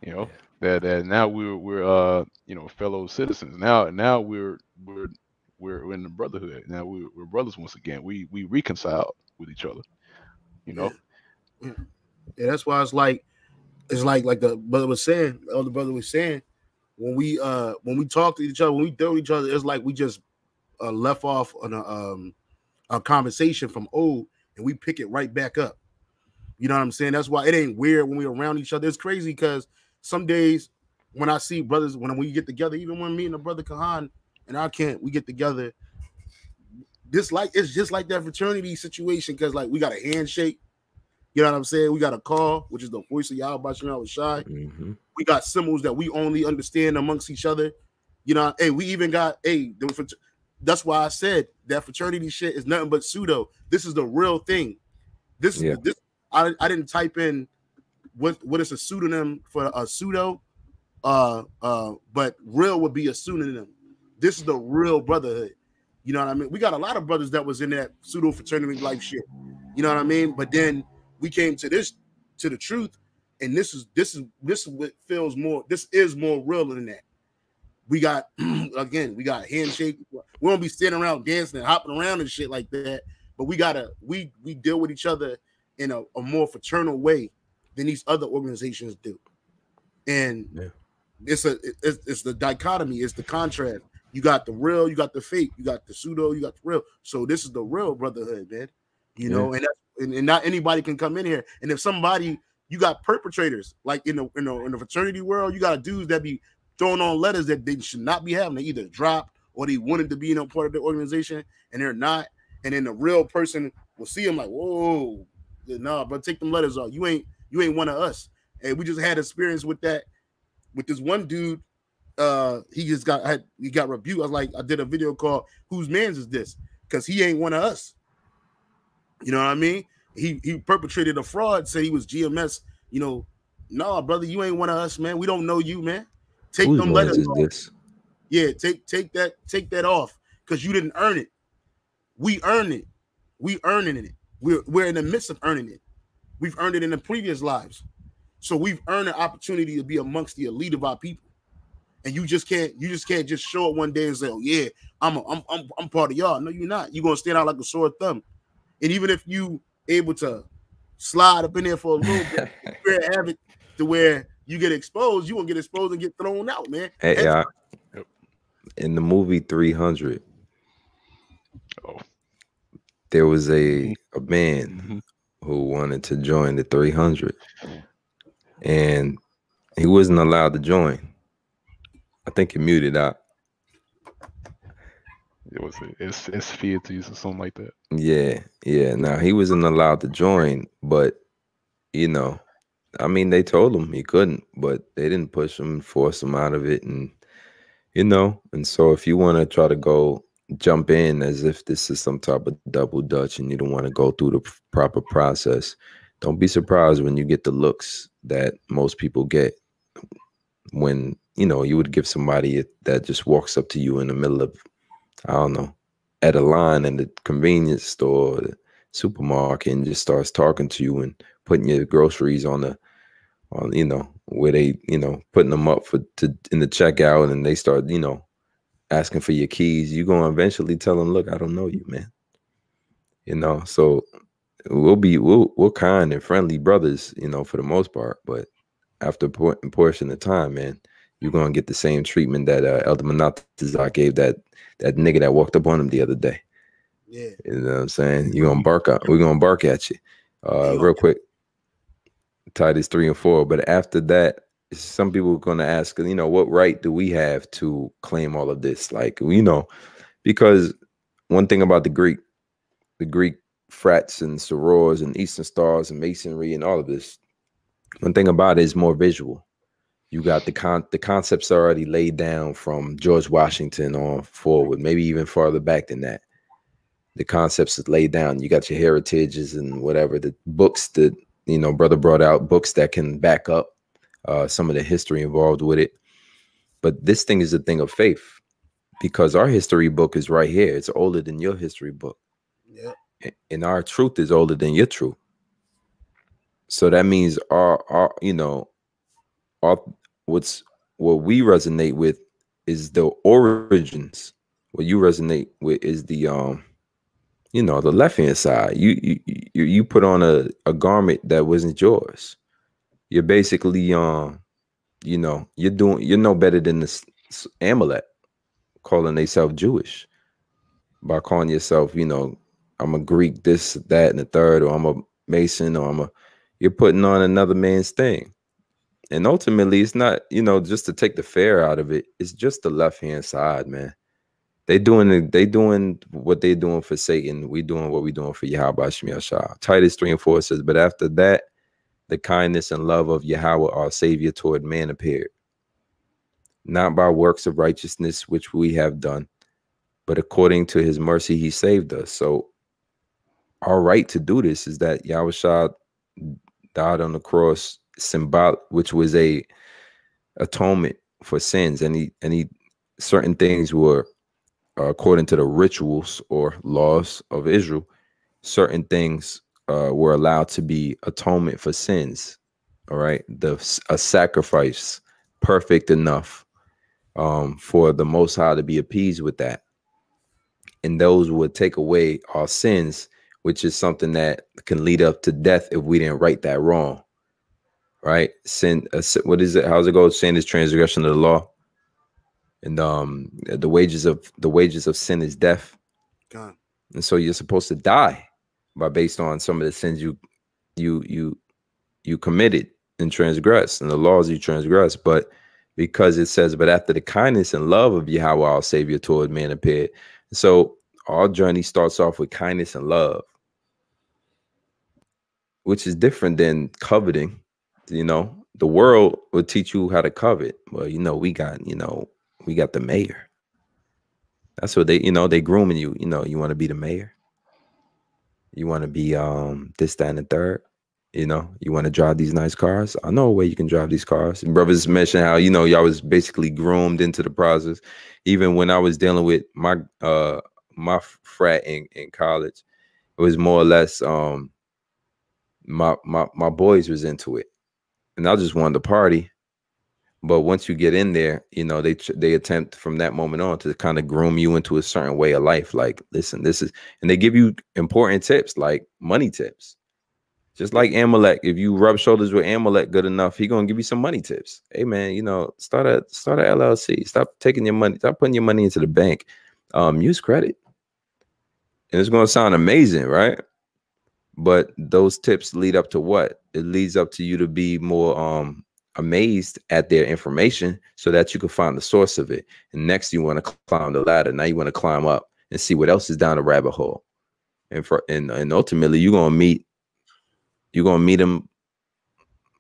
You know, that now we're you know, fellow citizens. Now we're in the brotherhood. Now we're brothers once again. We reconcile with each other. You know. Yeah, that's why it's like the brother was saying. The other brother was saying, when we talk to each other, when we deal with each other, it's like we just left off on a conversation from old, and we pick it right back up. You know what I'm saying? That's why it ain't weird when we're around each other. It's crazy because some days when I see brothers, when we get together, even when me and the brother Kahan and we get together, it's just like that fraternity situation, because like we got a handshake. You know what I'm saying? We got a call, which is the voice of Yahweh Shai. Mm-hmm. We got symbols that we only understand amongst each other. You know, hey, we even got that's why I said that fraternity shit is nothing but pseudo. This is the real thing. This I didn't type in what is a pseudonym for a pseudo, but real would be a pseudonym. This is the real brotherhood. You know what I mean? We got a lot of brothers that was in that pseudo fraternity life shit. You know what I mean? But then we came to the truth, and this is what feels more. This is more real than that. We got we got handshake. We won't be standing around dancing and hopping around and shit like that. But we deal with each other in a more fraternal way than these other organizations do. And it's the dichotomy, it's the contrast. You got the real, you got the fake, you got the pseudo, you got the real. So this is the real brotherhood, man. You know, and not anybody can come in here. And if somebody, you got perpetrators, like in the fraternity world, you got dudes that be throwing on letters that they should not be having. They either dropped or they wanted to be in a part of the organization and they're not. And then the real person will see them like, whoa, nah, but take them letters off. You ain't one of us. And we just had experience with that. With this one dude, he got rebuked. I was like, I did a video called "Whose Man's Is This?" Because he ain't one of us. You know what I mean? He perpetrated a fraud, said he was GMS. You know, nah, brother, you ain't one of us, man. We don't know you, man. Take them letters off. Yeah, take that off, because you didn't earn it. We earned it. We earning it. We're in the midst of earning it. We've earned it in the previous lives. So we've earned an opportunity to be amongst the elite of our people. And you just can't just show up one day and say, "Oh yeah, I'm part of y'all." No, you're not. You're gonna stand out like a sore thumb. And even if you able to slide up in there for a little bit, you have it to where you get exposed, you won't get exposed and get thrown out, man. Hey, in the movie 300, there was a man who wanted to join the 300, and he wasn't allowed to join. I think he muted out. It was it's fealties or something like that. Yeah. Now he wasn't allowed to join, but you know, I mean, they told him he couldn't, but they didn't push him and force him out of it, and you know. And so, if you want to try to jump in as if this is some type of double dutch, and you don't want to go through the proper process, don't be surprised when you get the looks that most people get when, you know, you would give somebody that just walks up to you in the middle of, I don't know, at a line in the convenience store or the supermarket, and just starts talking to you and putting your groceries on you know, where they, you know, putting them up in the checkout, and they start, you know, asking for your keys. You're going to eventually tell them, "Look, I don't know you, man." You know, so we're kind and friendly brothers, you know, for the most part, but after a portion of time, man, you're going to get the same treatment that Elder Manatazak gave that nigga that walked up on him the other day. Yeah. You know what I'm saying? We're going to bark at you. Real quick, Titus 3 and 4. But after that, some people are going to ask, you know, what right do we have to claim all of this? Like, you know, because one thing about the Greek frats and sorors and Eastern Stars and Masonry and all of this. One thing about it is more visual. You got the concepts already laid down from George Washington on forward, maybe even farther back than that. The concepts is laid down. You got your heritages and whatever, the books that, you know, brother brought out, books that can back up some of the history involved with it. But this thing is a thing of faith, because our history book is right here. It's older than your history book. Yeah. And our truth is older than your truth. So that means our you know, what we resonate with is the origins. What you resonate with is the you know, the left hand side. You put on a garment that wasn't yours. You're basically you know, you're no better than this Amalek calling themselves Jewish by calling yourself, you know, I'm a Greek, this, that, and the third, or I'm a Mason, or you're putting on another man's thing. And ultimately, it's not, you know, just to take the fair out of it. It's just the left-hand side, man. They doing what they're doing for Satan. We doing what we doing for Yahweh Shem Yahshua. Titus 3:4 says, but after that, the kindness and love of Yahweh, our Savior, toward man appeared, not by works of righteousness, which we have done, but according to his mercy, he saved us. So our right to do this is that Yahushua died on the cross, symbolic, which was a atonement for sins. Any certain things were according to the rituals or laws of Israel. Certain things were allowed to be atonement for sins. All right, a sacrifice perfect enough for the Most High to be appeased with that, and those would take away our sins, which is something that can lead up to death if we didn't right that wrong. Right? Sin. What is it? How's it go? Sin is transgression of the law, and the wages of sin is death. God. And so you're supposed to die based on some of the sins you committed and transgressed, and the laws you transgressed. But because it says, but after the kindness and love of Yahweh our Savior toward man appeared. So our journey starts off with kindness and love, which is different than coveting. You know, the world will teach you how to covet. Well, you know, we got the mayor. That's what they grooming you. You know, you want to be the mayor. You want to be this, that, and the third. You know, you want to drive these nice cars. I know a way you can drive these cars. And brothers mentioned how, you know, y'all was basically groomed into the process. Even when I was dealing with my frat in college, it was more or less my boys was into it, and I just wanted to party. But once you get in there, you know, they attempt from that moment on to kind of groom you into a certain way of life. Like, listen, this is, and they give you important tips, like money tips. Just like Amalek, if you rub shoulders with Amalek good enough, he gonna give you some money tips. Hey man, you know, start a LLC. Stop taking your money. Stop putting your money into the bank. Use credit, and it's gonna sound amazing, right? But those tips lead up to what? It leads up to you to be more amazed at their information, so that you can find the source of it. And next, you want to climb the ladder. Now you want to climb up and see what else is down the rabbit hole. And ultimately, you're gonna meet them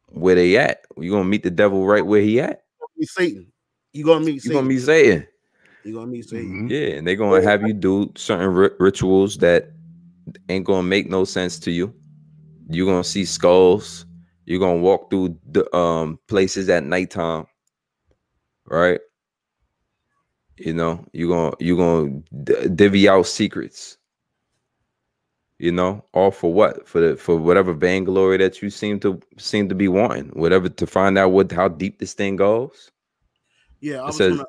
where they at. You're gonna meet the devil right where he at. Satan. You're gonna meet Satan. You're gonna meet Satan. Yeah, and they're gonna have you do certain rituals that ain't gonna make no sense to you. You're gonna see skulls. You're gonna walk through the places at nighttime, right? You know, you're gonna divvy out secrets. You know, all for what? For whatever vainglory that you seem to be wanting, whatever, to find out how deep this thing goes. Yeah, I'm sorry.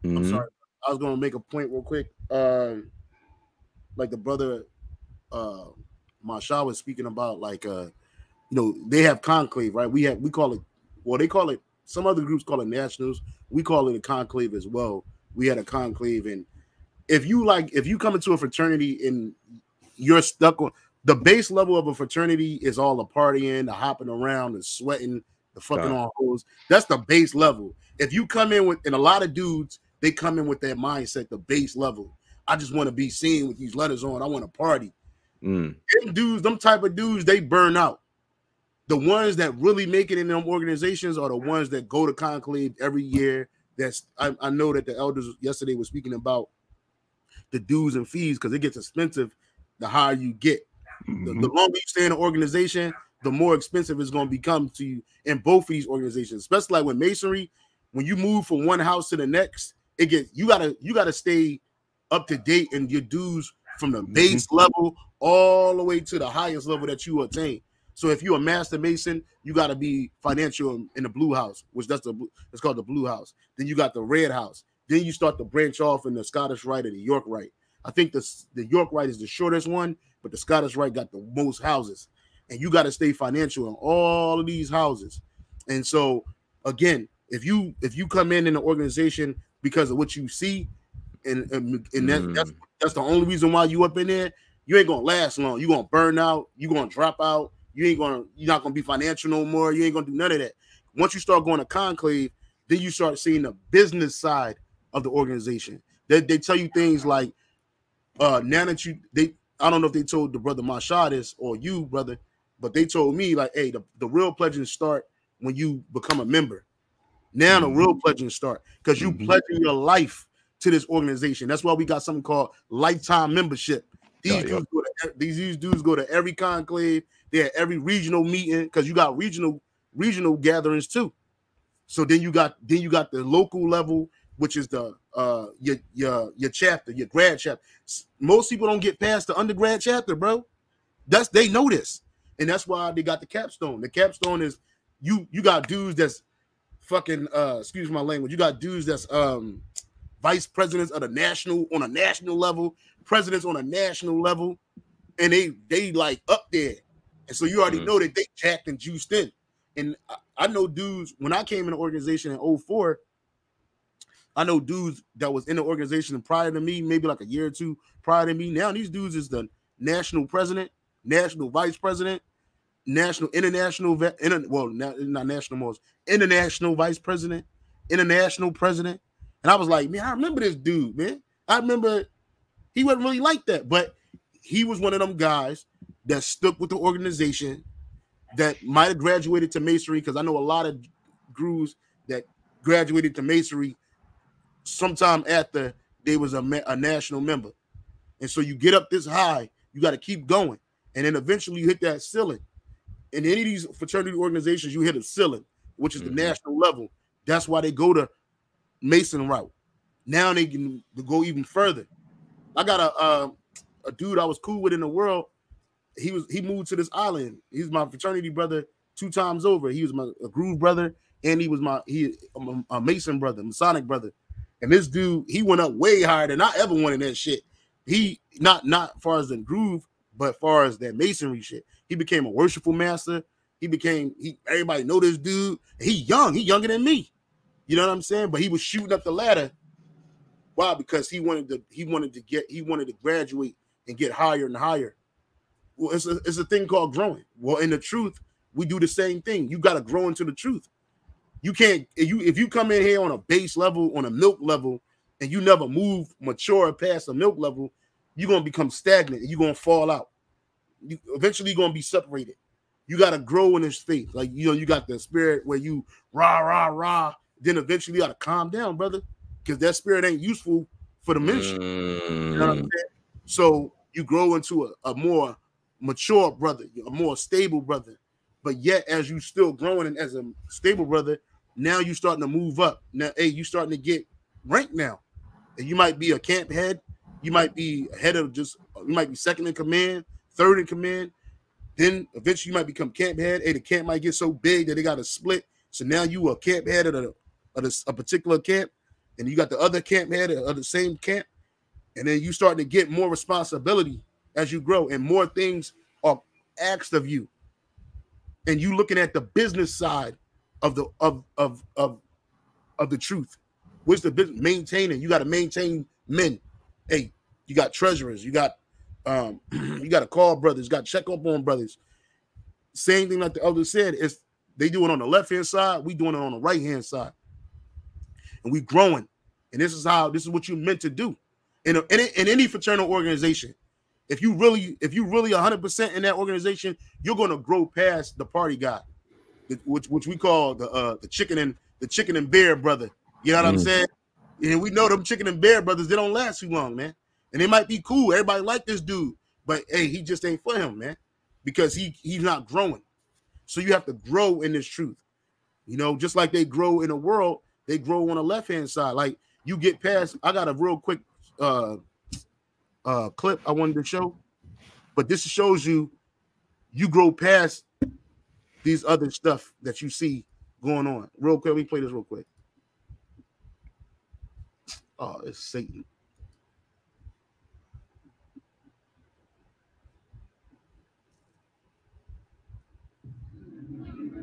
I was gonna make a point real quick. Like the brother Masha was speaking about, like you know, they have conclave, right? We call it, well, they call it, some other groups call it nationals. We call it a conclave as well. We had a conclave, and if you come into a fraternity and you're stuck on the base level of a fraternity, is all the partying, the hopping around, the sweating, the fucking on hoes. That's the base level. If you come in with, and a lot of dudes, they come in with that mindset, the base level. I just want to be seen with these letters on. I want to party. Mm. Them dudes, them type of dudes, they burn out. The ones that really make it in them organizations are the ones that go to conclave every year. I know that the elders yesterday were speaking about the dues and fees because it gets expensive the higher you get. The longer you stay in an organization, the more expensive it's going to become to you in both of these organizations, especially like with masonry. When you move from one house to the next, you gotta stay up to date in your dues from the base level all the way to the highest level that you attain. So if you're a master mason, you got to be financial in the blue house, which it's called the blue house. Then you got the red house. Then you start to branch off in the Scottish Rite or the York Rite. I think the York Rite is the shortest one, but the Scottish Rite got the most houses. And you got to stay financial in all of these houses. And so again, if you come in an organization because of what you see, and that's the only reason why you up in there, you ain't gonna last long. You're gonna burn out, you're gonna drop out, you're not gonna be financial no more, you ain't gonna do none of that. Once you start going to conclave, then you start seeing the business side of the organization. They tell you things like now that I don't know if they told the brother Mashah this or you, brother, but they told me like, hey, the real pledging start when you become a member. Now the real pledging start because you pledging your life to this organization. That's why we got something called lifetime membership. These dudes go to every conclave. They're at every regional meeting because you got regional gatherings too. So then you got the local level, which is the your chapter, your grad chapter. Most people don't get past the undergrad chapter, bro. They know this, and that's why they got the capstone. The capstone is you got dudes that's fucking excuse my language. You got dudes that's vice presidents of on a national level, presidents on a national level, and they like up there. And so you already know that they jacked and juiced in. And I know dudes, when I came in the organization in 2004, I know dudes that was in the organization prior to me, maybe like a year or two prior to me. Now these dudes is the national president, national vice president, international vice president, international president. And I was like, man, I remember this dude, man. I remember he wasn't really like that, but he was one of them guys that stuck with the organization that might have graduated to masonry, because I know a lot of grooves that graduated to masonry sometime after they was a national member. And so you get up this high, you got to keep going. And then eventually you hit that ceiling. In any of these fraternity organizations, you hit a ceiling, which is the national level. That's why they go to Mason route. Now they can go even further. I got a dude I was cool with in the world. He moved to this island. He's my fraternity brother 2 times over. He was a groove brother, and he was a Mason brother, Masonic brother. And this dude, he went up way higher than I ever wanted that shit. He not far as the groove, but far as that masonry shit. He became a worshipful master. Everybody know this dude. He younger than me. You know what I'm saying? But he was shooting up the ladder. Why? Because he wanted to graduate and get higher and higher. Well, it's a thing called growing. Well, in the truth, we do the same thing. You got to grow into the truth. You can't, if you come in here on a base level, on a milk level, and you never mature past the milk level, you're going to become stagnant and you're going to fall out. Eventually you're going to be separated. You got to grow in this faith. Like, you got the spirit where you rah, rah, rah. Then eventually you got to calm down, brother, because that spirit ain't useful for the ministry. You know what I'm saying? So you grow into a more mature brother, a more stable brother. But yet, as you still growing and as a stable brother, now you starting to move up. Now, hey, you starting to get ranked now. And you might be a camp head. You might be head of you might be second in command, third in command. Then eventually you might become camp head. Hey, the camp might get so big that they got to split. So now you a camp head of a particular camp, and you got the other camp head of the same camp. And then you starting to get more responsibility as you grow, and more things are asked of you. And you looking at the business side of the truth. What's the business? Maintaining. You got to maintain men. Hey, you got treasurers. You got you got to call brothers. You got to check up on brothers. Same thing like the elder said, is they do it on the left hand side. We doing it on the right hand side, and we growing. And this is what you're meant to do in any fraternal organization. if you really 100% in that organization, you're gonna grow past the party guy, which we call the chicken and bear brother. You know what I'm saying? And we know them chicken and bear brothers, they don't last too long, man. And they might be cool. Everybody like this dude, but hey, he just ain't for him, man, because he's not growing. So you have to grow in this truth. You know, just like they grow in the world, they grow on the left-hand side. Like you get past, I got a real quick clip I wanted to show, but this shows you grow past these other stuff that you see going on. Real quick, let me play this real quick. Oh, it's Satan.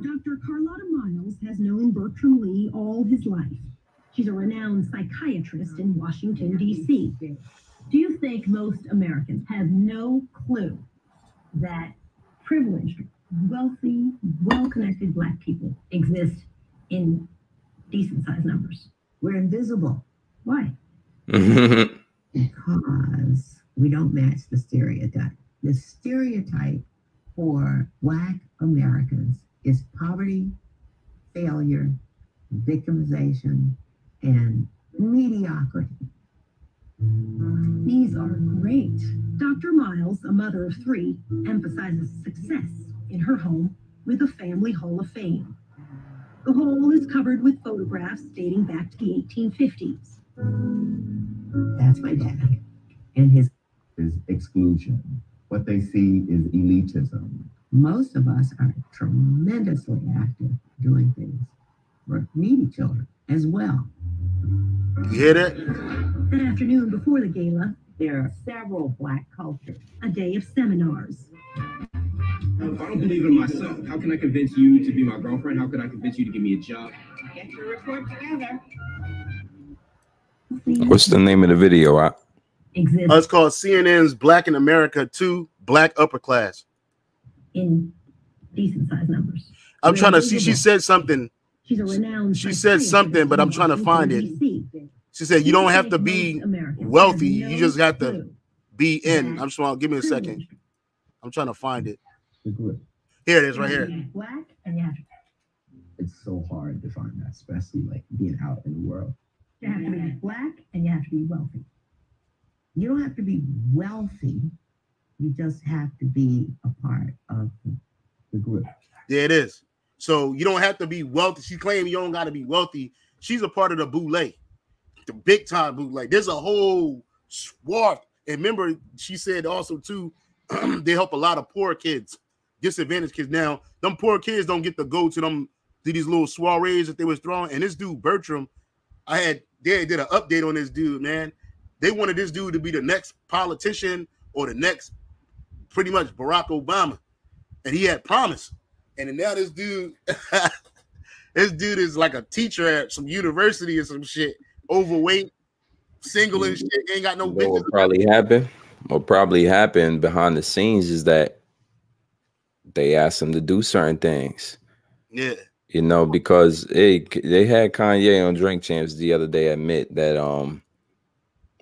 Dr. Carlotta Miles has known Bertram Lee all his life. She's a renowned psychiatrist in Washington, D.C. Do you think most Americans have no clue that privileged, wealthy, well-connected Black people exist in decent-sized numbers? We're invisible. Why? Because we don't match the stereotype. The stereotype for Black Americans is poverty, failure, victimization, and mediocrity. These are great. Dr. Miles, a mother of 3, emphasizes success in her home with a family hall of fame. The hall is covered with photographs dating back to the 1850s. That's my dad. And his is exclusion. What they see is elitism. Most of us are tremendously active doing things. We're needy children as well. You hear that? That afternoon before the gala, There are several Black cultures. a day of seminars. If I don't believe in myself, how can I convince you to be my girlfriend? How can I convince you to give me a job? Get your report together. What's the name of the video? It's called CNN's Black in America 2, Black Upper Class. In decent-sized numbers. I'm trying to see. She said something. She's a renowned. She said something, but I'm trying to find it. She said you don't have to be wealthy. You just have to be in. I'm just want to give me a second. I'm trying to find it. Here it is, right here. Black and you have to. It's so hard to find that, especially like being out in the world. You have to be Black and you have to be wealthy. You don't have to be wealthy. You just have to be a part of the group. There it is. So you don't have to be wealthy. She claimed you don't got to be wealthy. She's a part of the boule, the big time boule. There's a whole swath. And remember, she said also too, they help a lot of poor kids, disadvantaged kids. Now, them poor kids don't get to go to these little soirees that they was throwing. And this dude Bertram, they did an update on this dude, man. They wanted this dude to be the next politician or the next, pretty much Barack Obama, and he had promise. And now this dude, this dude is like a teacher at some university or some shit, overweight, single and shit, ain't got no business. What probably happened behind the scenes is that they asked him to do certain things. Yeah. You know, because they had Kanye on Drink Champs the other day admit that,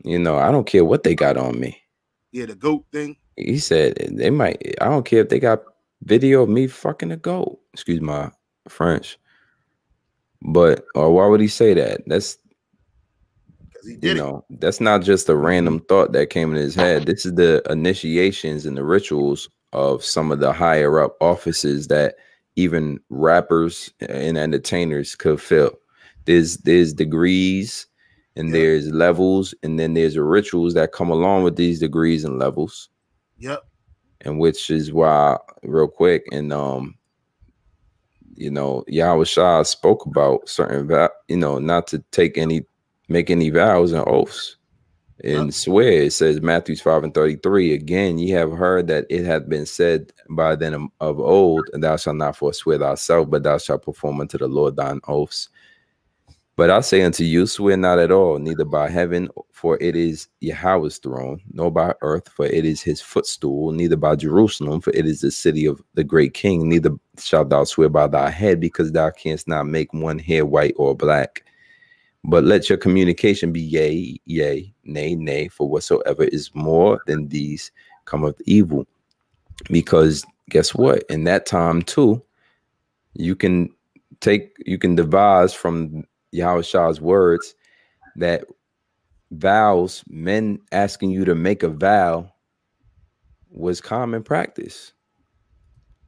you know, I don't care what they got on me. Yeah, the goat thing. He said they might. I don't care if they got video of me fucking a goat. Excuse my French. But or why would he say that? That's because he did that's not just a random thought that came in his head. This is the initiations and the rituals of some of the higher up offices that even rappers and entertainers could fill. There's degrees and there's levels, and then there's rituals that come along with these degrees and levels. Yep. And which is why, real quick, and you know, Yahweh Shah spoke about certain not to make any vows and oaths and swear. It says Matthew 5:33, again, ye have heard that it hath been said by them of old, and thou shalt not forswear thyself, but thou shalt perform unto the Lord thine oaths. But I say unto you, swear not at all, neither by heaven, for it is Yahweh's throne, nor by earth, for it is his footstool, neither by Jerusalem, for it is the city of the great king, neither shalt thou swear by thy head, because thou canst not make one hair white or black. But let your communication be yea, yea, nay, nay, for whatsoever is more than these cometh evil. Because guess what? In that time too, you can devise from Yahushua's words that vows, men asking you to make a vow, was common practice.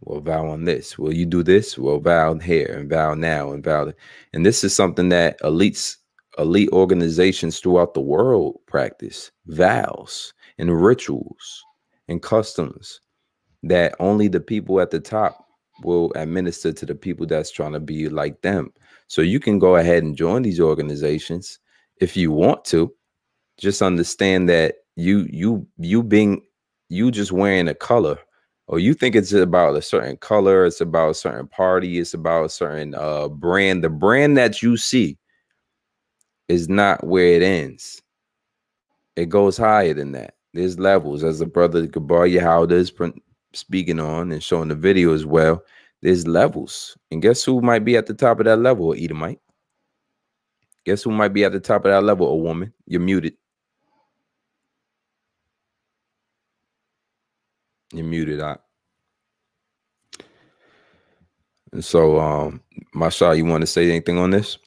Well, vow on this. Will you do this? Well, vow here and vow now and vow. And this is something that elite organizations throughout the world practice. Vows and rituals and customs that only the people at the top will administer to the people that's trying to be like them. So you can go ahead and join these organizations if you want to. Just understand that you just wearing a color, or you think it's about a certain color, it's about a certain party, it's about a certain brand. The brand that you see is not where it ends. It goes higher than that. There's levels, as the brother Gabar Yahweh is speaking on and showing the video as well. There's levels. And guess who might be at the top of that level? Edomite. Guess who might be at the top of that level? A woman. You're muted. You're muted out. And so, Masha, you want to say anything on this?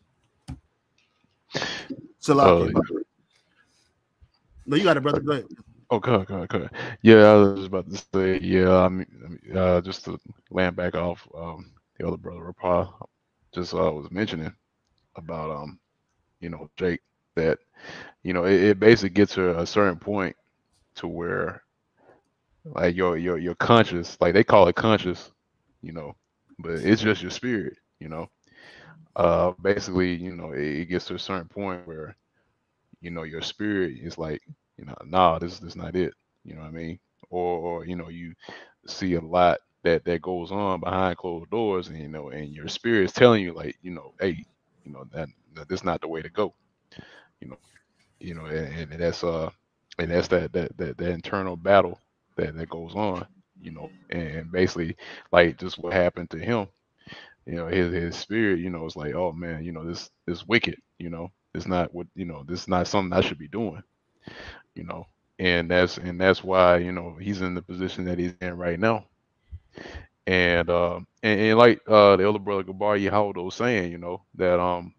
No, you got it, brother. Go ahead. Oh, good. Yeah, I was just about to say, yeah, I mean, just to land back off the other brother, Rapah, just was mentioning about, Jake, that, it basically gets to a certain point to where, like, your conscious, like they call it conscious, but it's just your spirit, basically, it gets to a certain point where, your spirit is like, nah, this is not it. You know what I mean? Or you see a lot that goes on behind closed doors, and and your spirit is telling you, like, hey, that this is not the way to go. And that's that internal battle that goes on, and basically, like, just what happened to him, his spirit, is like, oh man, this wicked, it's not what, this is not something I should be doing, and that's why, he's in the position that he's in right now. And like the elder brother Gabar Yahweh was saying, that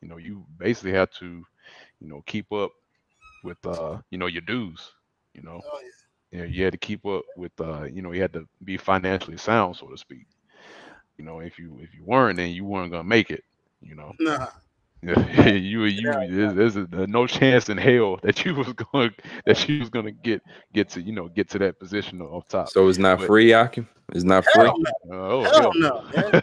you basically have to, keep up with your dues, Oh, yeah. you had to keep up with you had to be financially sound, so to speak. If you weren't, then you weren't gonna make it, Nah. There's no chance in hell that you was gonna get to that position of top. So it's not free, Akim? It's not free? Hell no, man.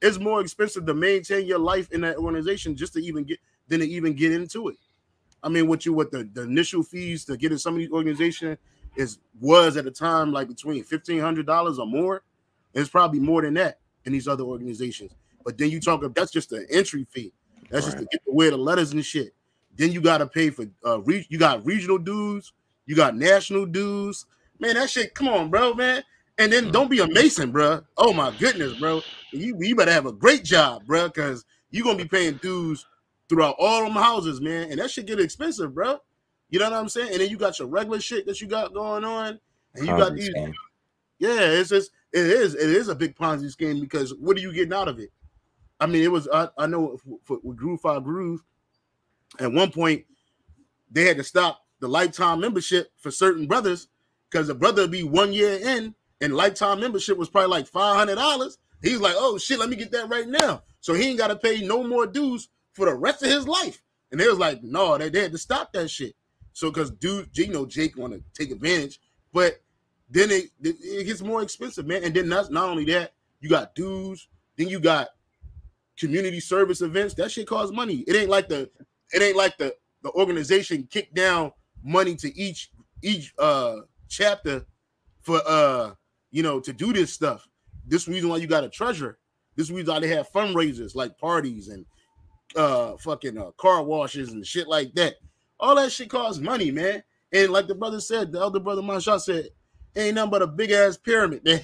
It's more expensive to maintain your life in that organization just to even get into it. I mean, what the initial fees to get in some of these organizations was at the time like between $1,500 or more. It's probably more than that in these other organizations. But then you talk about, that's just an entry fee. That's just to get to wear the letters and shit. Then you got to pay for you got regional dues, you got national dues. Man, that shit, come on, bro, man. And then don't be a Mason, bro. Oh my goodness, bro. You better have a great job, bro, because you're gonna be paying dues throughout all them houses, man. And that shit get expensive, bro. You know what I'm saying? And then you got your regular shit that you got going on, and you got these. Yeah, it is a big Ponzi scheme, because what are you getting out of it? I mean, it was I know with Groove 5 Groove, at one point they had to stop the lifetime membership for certain brothers, because the brother would be 1 year in and lifetime membership was probably like $500. He's like, oh shit, let me get that right now. So he ain't got to pay no more dues for the rest of his life. And they was like, no, they had to stop that shit. So because Jake want to take advantage, but then it gets more expensive, man. And then not only that, you got dues, then you got community service events. That shit costs money. It ain't like the organization kicked down money to each chapter for to do this stuff. This reason why you got a treasurer. This reason why they have fundraisers like parties and car washes and shit like that. All that shit costs money, man. And like the brother said, the elder brother Masha said, ain't nothing but a big ass pyramid, man.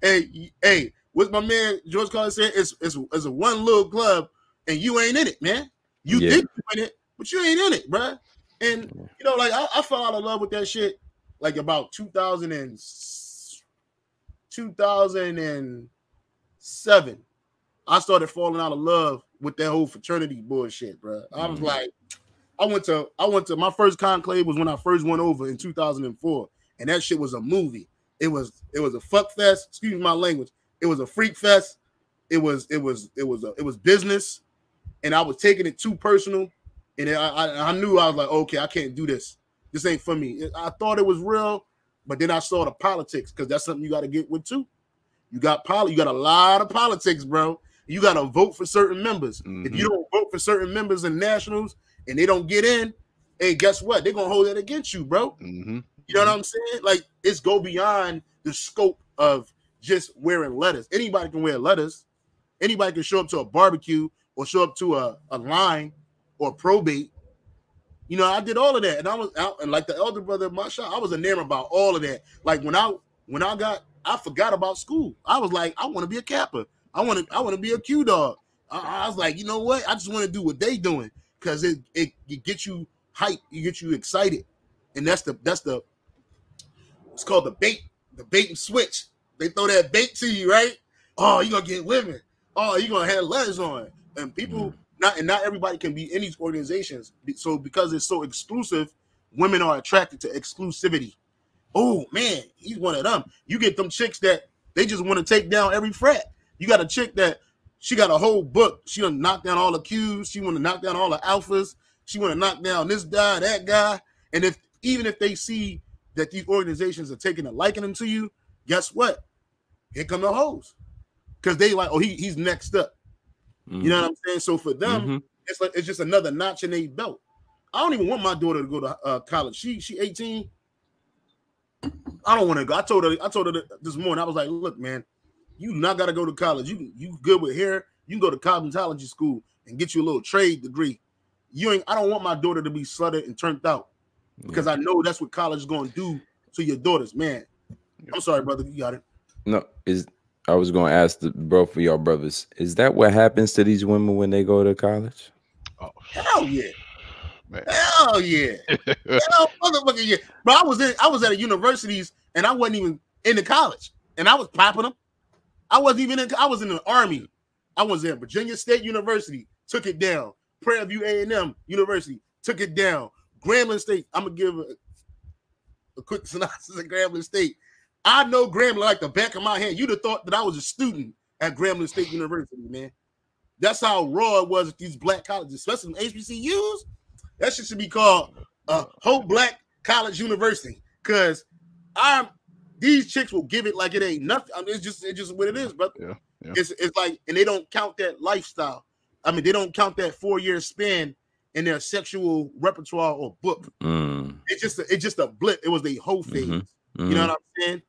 hey, what's my man George Carlin said? It's a one little club, and you ain't in it, man. You think you in it, but you ain't in it, bro. And like I fell out of love with that shit like about 2007, I started falling out of love with that whole fraternity bullshit, bro. I was like, I went to my first conclave was when I first went over in 2004, and that shit was a movie. It was a fuck fest. Excuse my language. It was a freak fest. It was business, and I was taking it too personal, and I knew I was like, okay, I can't do this. This ain't for me. I thought it was real, but then I saw the politics, because that's something you got to get with too. You got a lot of politics, bro. You got to vote for certain members. If you don't vote for certain members in nationals and they don't get in, hey, guess what? They're gonna hold that against you, bro. You know what I'm saying? Like, it's go beyond the scope of just wearing letters. Anybody can wear letters. Anybody can show up to a barbecue or show up to a line or probate. You know, I did all of that, and I was out, and like the elder brother of my shop, I was enamored about all of that. Like when I forgot about school. I was like, I want to be a Kappa. I want to be a Q dog. I was like, you know what? I just want to do what they doing, because it gets you hype, it gets you excited, and that's the it's called the bait and switch. They throw that bait to you, right? Oh, you're gonna get women. Oh, you're gonna have letters on, and people not everybody can be in these organizations. So because it's so exclusive, women are attracted to exclusivity. Oh man, he's one of them. You get them chicks that they just want to take down every frat. You got a chick that she got a whole book. She done knock down all the Qs. She want to knock down all the alphas. She want to knock down this guy, that guy. And even if they see that these organizations are taking a liking to you, guess what? Here come the hoes, because they like, oh, he's next up. You know what I'm saying? So for them, it's just another notch in their belt. I don't even want my daughter to go to college. She 18. I don't want to go. I told her this morning. I was like, look, man, you not got to go to college. You good with hair. You can go to cosmetology school and get you a little trade degree. I don't want my daughter to be slutted and turned out, because I know that's what college is going to do to your daughters, man. I'm sorry, brother. You got it. No, I was going to ask both of y'all brothers, is that what happens to these women when they go to college? Oh, hell yeah. Man. Hell yeah. Hell motherfucking yeah. Bro, I was at universities, and I wasn't even in the college, and I was popping them. I was in the Army. I was at Virginia State University, took it down. Prairie View A&M University, took it down. Grambling State, I'm going to give a quick synopsis of Grambling State. I know Grambling like the back of my hand. You'd have thought that I was a student at Grambling State University, man. That's how raw it was at these black colleges, especially HBCUs. That shit should be called a whole black college university, because these chicks will give it like it ain't nothing. I mean, it's just what it is, brother. Yeah. It's like, and they don't count that lifestyle. I mean, they don't count that 4-year span in their sexual repertoire or book. It's just a blip. It was the whole phase. You know what I'm saying?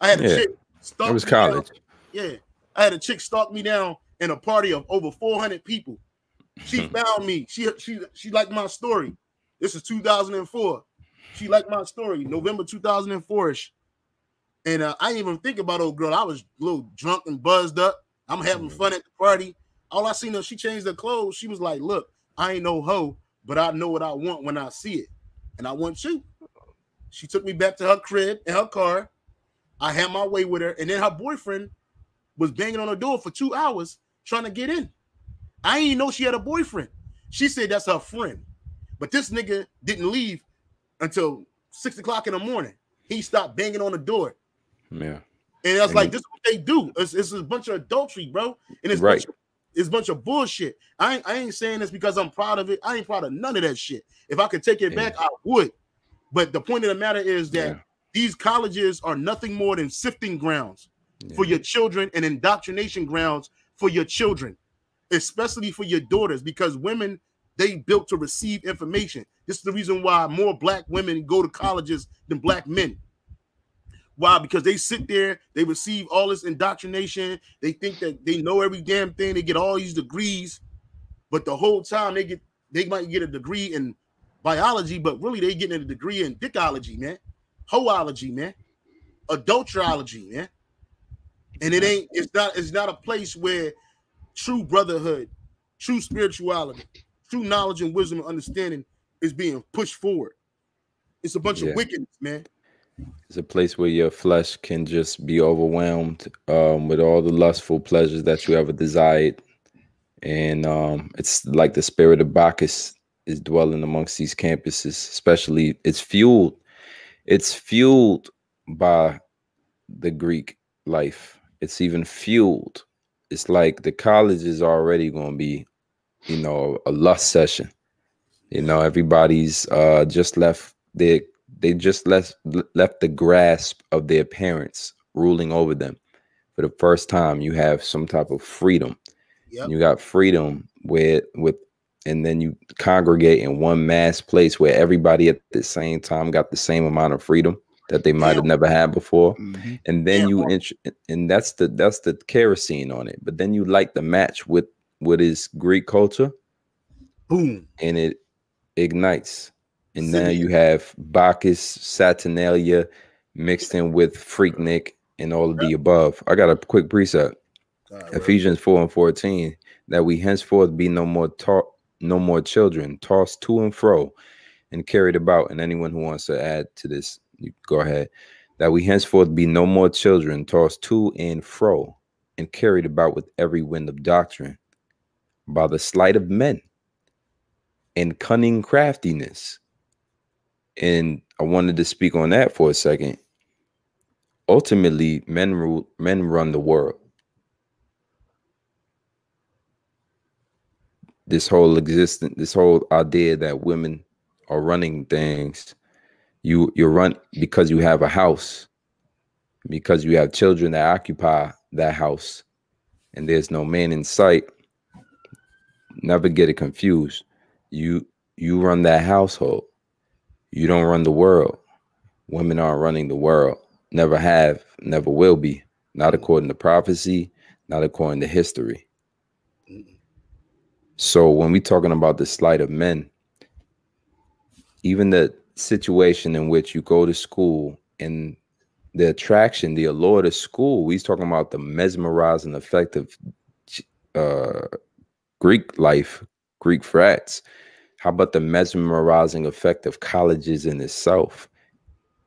I had a chick stalk me. It was college. Down. Yeah, I had a chick stalk me down in a party of over 400 people. She found me. She liked my story. This is 2004. She liked my story, November 2004ish. And I didn't even think about old girl. I was a little drunk and buzzed up. I'm having fun at the party. All I seen her, she changed her clothes. She was like, look, I ain't no hoe, but I know what I want when I see it. And I want you. She took me back to her crib in her car. I had my way with her. And then her boyfriend was banging on her door for 2 hours trying to get in. I didn't even know she had a boyfriend. She said that's her friend. But this nigga didn't leave until 6 o'clock in the morning. He stopped banging on the door. Yeah. And that's like, this is what they do. It's a bunch of adultery, bro. And it's right. It's a bunch of bullshit. I ain't saying this because I'm proud of it. I ain't proud of none of that shit. If I could take it back, I would. But the point of the matter is that these colleges are nothing more than sifting grounds for your children and indoctrination grounds for your children, especially for your daughters, because women, they built to receive information. This is the reason why more black women go to colleges than black men. Why? Because they sit there, they receive all this indoctrination. They think that they know every damn thing. They get all these degrees, but the whole time they might get a degree in biology, but really they getting a degree in dickology, man, hoology, man, adulterology, man. And it's not a place where true brotherhood, true spirituality, true knowledge and wisdom and understanding is being pushed forward. It's a bunch of wickedness, man. It's a place where your flesh can just be overwhelmed with all the lustful pleasures that you ever desired. And it's like the spirit of Bacchus is dwelling amongst these campuses, especially it's fueled by the Greek life. It's even fueled. It's like the college is already going to be, you know, a lust session. You know, everybody's just left their they just left the grasp of their parents ruling over them. For the first time, you have some type of freedom. Yep. You got freedom and then you congregate in one mass place where everybody at the same time got the same amount of freedom that they might have never had before. Mm-hmm. And then and that's the kerosene on it. But then you light the match with what is Greek culture. Boom. And it ignites. And now you have Bacchus, Saturnalia mixed in with Freaknik and all of the above. I got a quick precept. Ephesians 4:14, that we henceforth be no more children, tossed to and fro and carried about. And anyone who wants to add to this, you go ahead. That we henceforth be no more children, tossed to and fro and carried about with every wind of doctrine, by the sleight of men and cunning craftiness. And I wanted to speak on that for a second. Ultimately, men run the world. This whole idea that women are running things, you run because you have a house, because you have children that occupy that house, and there's no man in sight. Never get it confused. You run that household. You don't run the world. Women aren't running the world. Never have, never will be. Not according to prophecy, not according to history. So when we're talking about the sleight of men, even the situation in which you go to school and the attraction, the allure to school, we're talking about the mesmerizing effect of Greek life, Greek frats. How about the mesmerizing effect of colleges in itself?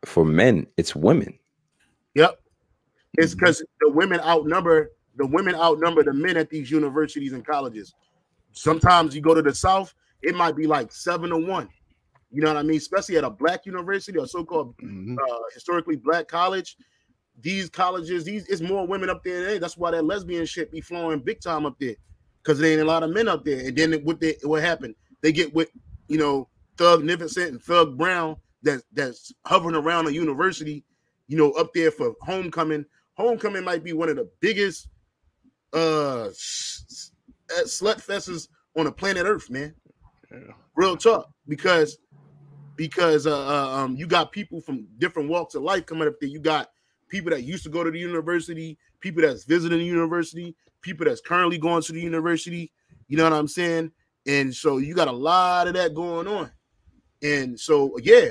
For men, it's women. Yep. It's because the women outnumber the men at these universities and colleges. Sometimes you go to the South, it might be like 7-1. You know what I mean? Especially at a black university or so-called historically black college. These colleges, it's more women up there than anything. That's why that lesbian shit be flowing big time up there, because there ain't a lot of men up there. And then what happened? They get with, you know, Thug Nificent and Thug Brown that's hovering around a university, you know, up there for homecoming. Homecoming might be one of the biggest slut fests on the planet Earth, man. Yeah. Real talk, because you got people from different walks of life coming up there. You got people that used to go to the university, people that's visiting the university, people that's currently going to the university. You know what I'm saying? And so you got a lot of that going on. And so, yeah,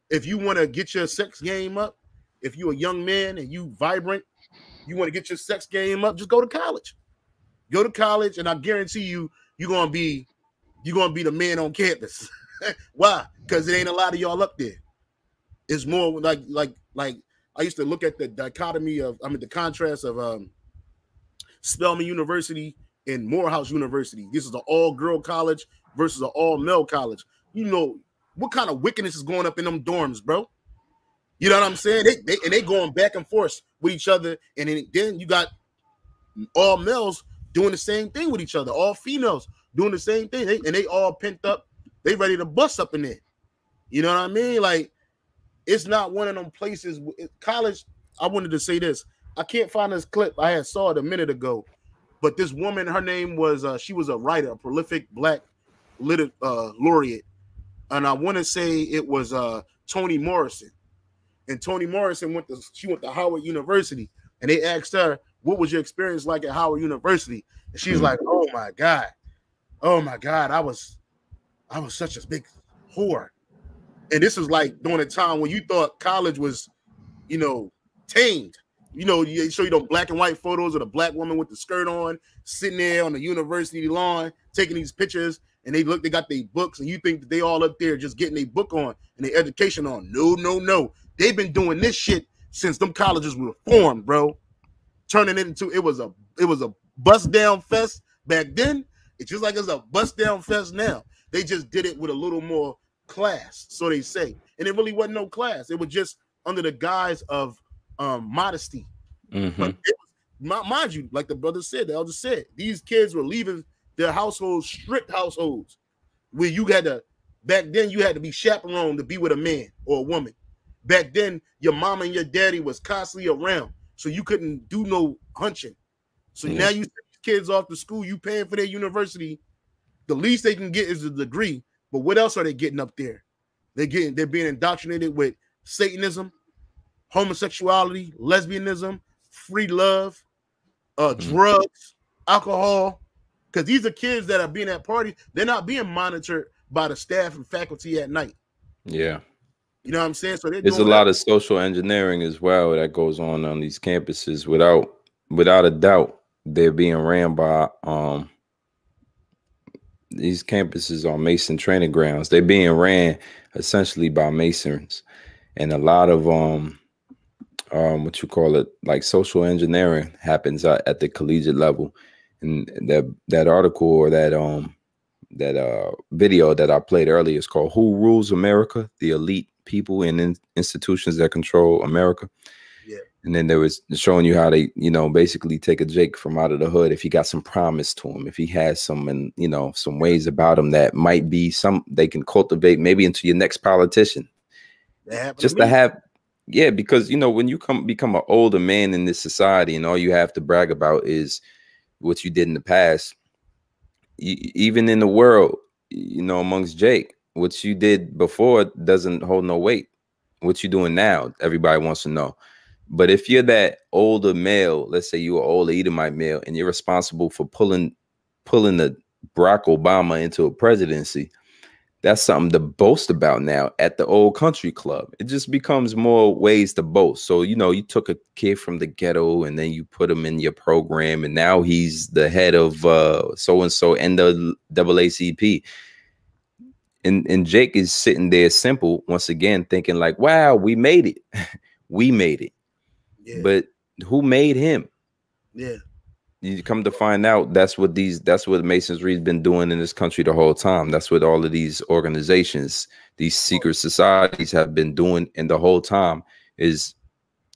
if you want to get your sex game up, if you're a young man and you vibrant, you want to get your sex game up, just go to college. Go to college, and I guarantee you're gonna be the man on campus. Why? Because it ain't a lot of y'all up there. It's more like I used to look at the the contrast of Spelman University and Morehouse University. This is an all-girl college versus an all-male college. You know what kind of wickedness is going up in them dorms, bro? You know what I'm saying? They going back and forth with each other, and then you got all males doing the same thing with each other, all females doing the same thing, and they all pent up. They ready to bust up in there. You know what I mean? Like, it's not one of them places. College, I wanted to say this. I can't find this clip. I saw it a minute ago. But this woman, her name was, she was a writer, a prolific black laureate. And I want to say it was Toni Morrison. And Toni Morrison went to Howard University. And they asked her, what was your experience like at Howard University? And she's like, oh my God, I was such a big whore. And this was like during a time when you thought college was, you know, tamed. You know, you show you black and white photos of the black woman with the skirt on, sitting there on the university lawn, taking these pictures, and they got their books, and you think that they all up there just getting their book on and their education on. No. They've been doing this shit since them colleges were formed, bro. Turning it into it was a bust down fest back then. It's just like it's a bust down fest now. They just did it with a little more class, so they say, and it really wasn't no class. It was just under the guise of modesty. But it was, mind you, like the brother said, the elder said, these kids were leaving their households, strict households, where you had to. Back then, you had to be chaperoned to be with a man or a woman. Back then, your mama and your daddy was constantly around, so you couldn't do no hunching. So now you send kids off to school, you paying for their university. The least they can get is a degree. But what else are they getting up there? They're being indoctrinated with Satanism, homosexuality, lesbianism, free love, drugs, alcohol. Because these are kids that are being at parties. They're not being monitored by the staff and faculty at night. Yeah. You know what I'm saying? So there's a lot of social engineering as well that goes on these campuses. Without a doubt, they're being ran by these campuses are Mason training grounds. They're being ran essentially by Masons, and a lot of what you call it, like social engineering happens at the collegiate level. And that article or that video that I played earlier is called "Who Rules America? The Elite People and Institutions That Control America." Yeah. And then there was showing you how they, basically take a Jake from out of the hood if he got some promise to him, if he has some, and some ways about him that might be some they can cultivate maybe into your next politician. Just to have, because when you become an older man in this society and all you have to brag about is what you did in the past, even in the world, amongst Jake, what you did before doesn't hold no weight. What you doing now, everybody wants to know. But if you're that older male, let's say you're an older Edomite male, and you're responsible for pulling the Barack Obama into a presidency, that's something to boast about now at the old country club. It just becomes more ways to boast. So, you took a kid from the ghetto and then you put him in your program, and now he's the head of so-and-so NAACP. And Jake is sitting there simple, once again, thinking like, wow, we made it. We made it. Yeah. But who made him? Yeah. You come to find out that's what Masonry's been doing in this country the whole time. That's what all of these organizations, these secret societies have been doing, and the whole time is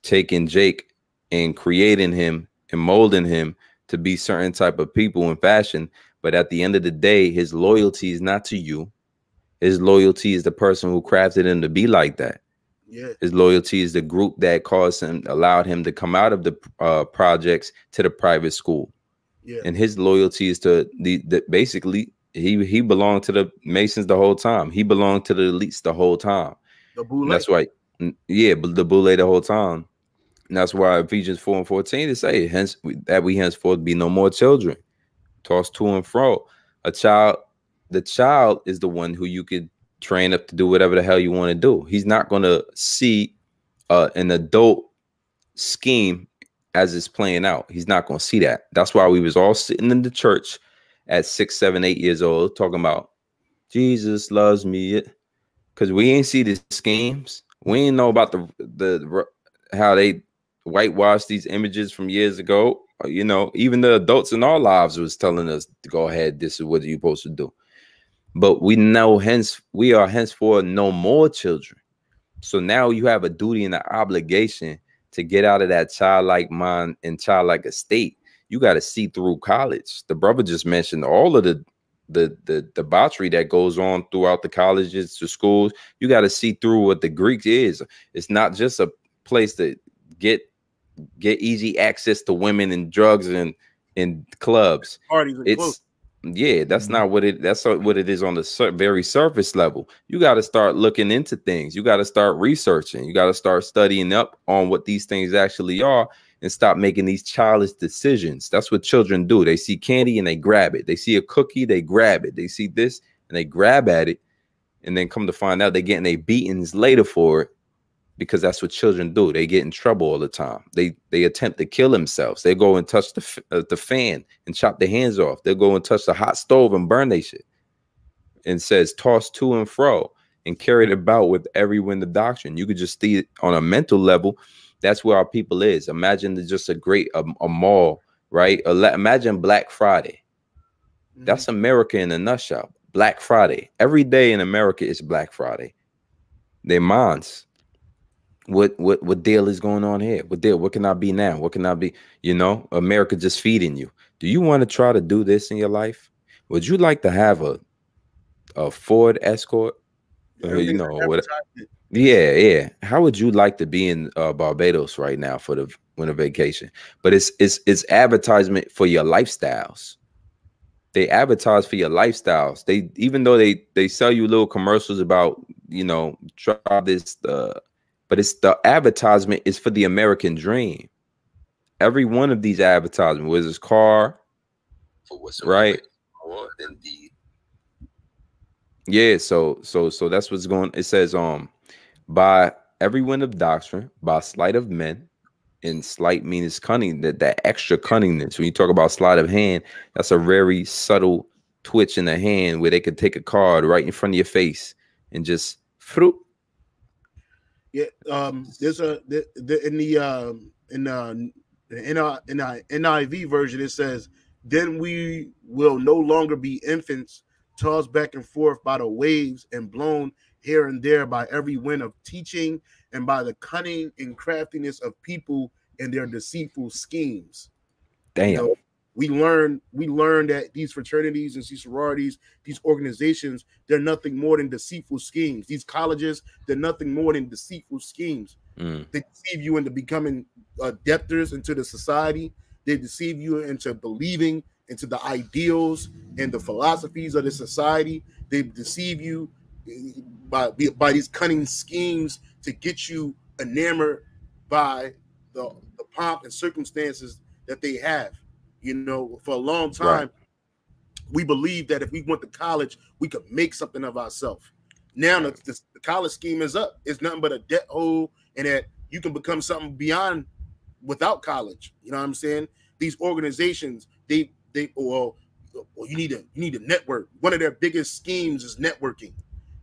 taking Jake and creating him and molding him to be certain type of people in fashion. But at the end of the day, his loyalty is not to you. His loyalty is the person who crafted him to be like that. Yeah. His loyalty is the group that allowed him to come out of the projects to the private school. Yeah. And his loyalty is to basically he belonged to the Masons the whole time. He belonged to the elites the whole time. The Boule. That's why, but the Boule the whole time. And that's why Ephesians 4:14 to say, hence that we henceforth be no more children, tossed to and fro. The child is the one who you could train up to do whatever the hell you want to do. He's not going to see an adult scheme as it's playing out. He's not going to see that. That's why we was all sitting in the church at 6, 7, 8 years old talking about Jesus loves me, because we ain't see the schemes. We ain't know about the how they whitewash these images from years ago. Even the adults in our lives was telling us to go ahead. This is what you're supposed to do. But we know we are henceforth no more children. So now you have a duty and an obligation to get out of that childlike mind and childlike estate. You got to see through college. The brother just mentioned all of the debauchery that goes on throughout the colleges, the schools. You got to see through what the Greek is. It's not just a place to get easy access to women and drugs and clubs. Parties and clothes. That's not what that's what it is on the very surface level. You got to start looking into things. You got to start researching. You got to start studying up on what these things actually are and stop making these childish decisions. That's what children do. They see candy and they grab it. They see a cookie, they grab it. They see this and they grab at it. And then come to find out they're getting their beatings later for it, because that's what children do. They get in trouble all the time. They attempt to kill themselves. They go and touch the fan and chop their hands off. They'll go and touch the hot stove and burn their shit. And says toss to and fro. and carry it about with every wind of doctrine. You could just see it on a mental level. That's where our people is. Imagine just a mall, right? Imagine Black Friday. That's America in a nutshell. Black Friday. Every day in America is Black Friday. Their minds. What deal is going on here? What deal? What can I be now? What can I be? You know, America just feeding you. Do you want to try to do this in your life? Would you like to have a Ford Escort? You know what? Yeah. How would you like to be in Barbados right now for the winter vacation? But it's advertisement for your lifestyles. They advertise for your lifestyles. They, even though they sell you little commercials about, you know, try this, but it's the advertisement is for the American dream. Every one of these advertisements was his car, right? Yeah, so that's what's going. It says, by every wind of doctrine, by sleight of men, and slight means cunning, that extra cunningness. When you talk about sleight of hand, that's a very subtle twitch in the hand where they could take a card right in front of your face and just fruit. Yeah, there's in the NIV version, it says, "Then we will no longer be infants, tossed back and forth by the waves and blown here and there by every wind of teaching and by the cunning and craftiness of people and their deceitful schemes." Damn. You know, we learn that these fraternities and these sororities, these organizations, they're nothing more than deceitful schemes. These colleges, they're nothing more than deceitful schemes. They deceive you into becoming debtors into the society. They deceive you into believing into the ideals and the philosophies of the society. They deceive you by these cunning schemes to get you enamored by the pomp and circumstances that they have. You know, for a long time, we believed that if we went to college, we could make something of ourselves. Now the college scheme is up. It's nothing but a debt hole, and that you can become something beyond without college. You know what I'm saying? These organizations, you need to network. One of their biggest schemes is networking.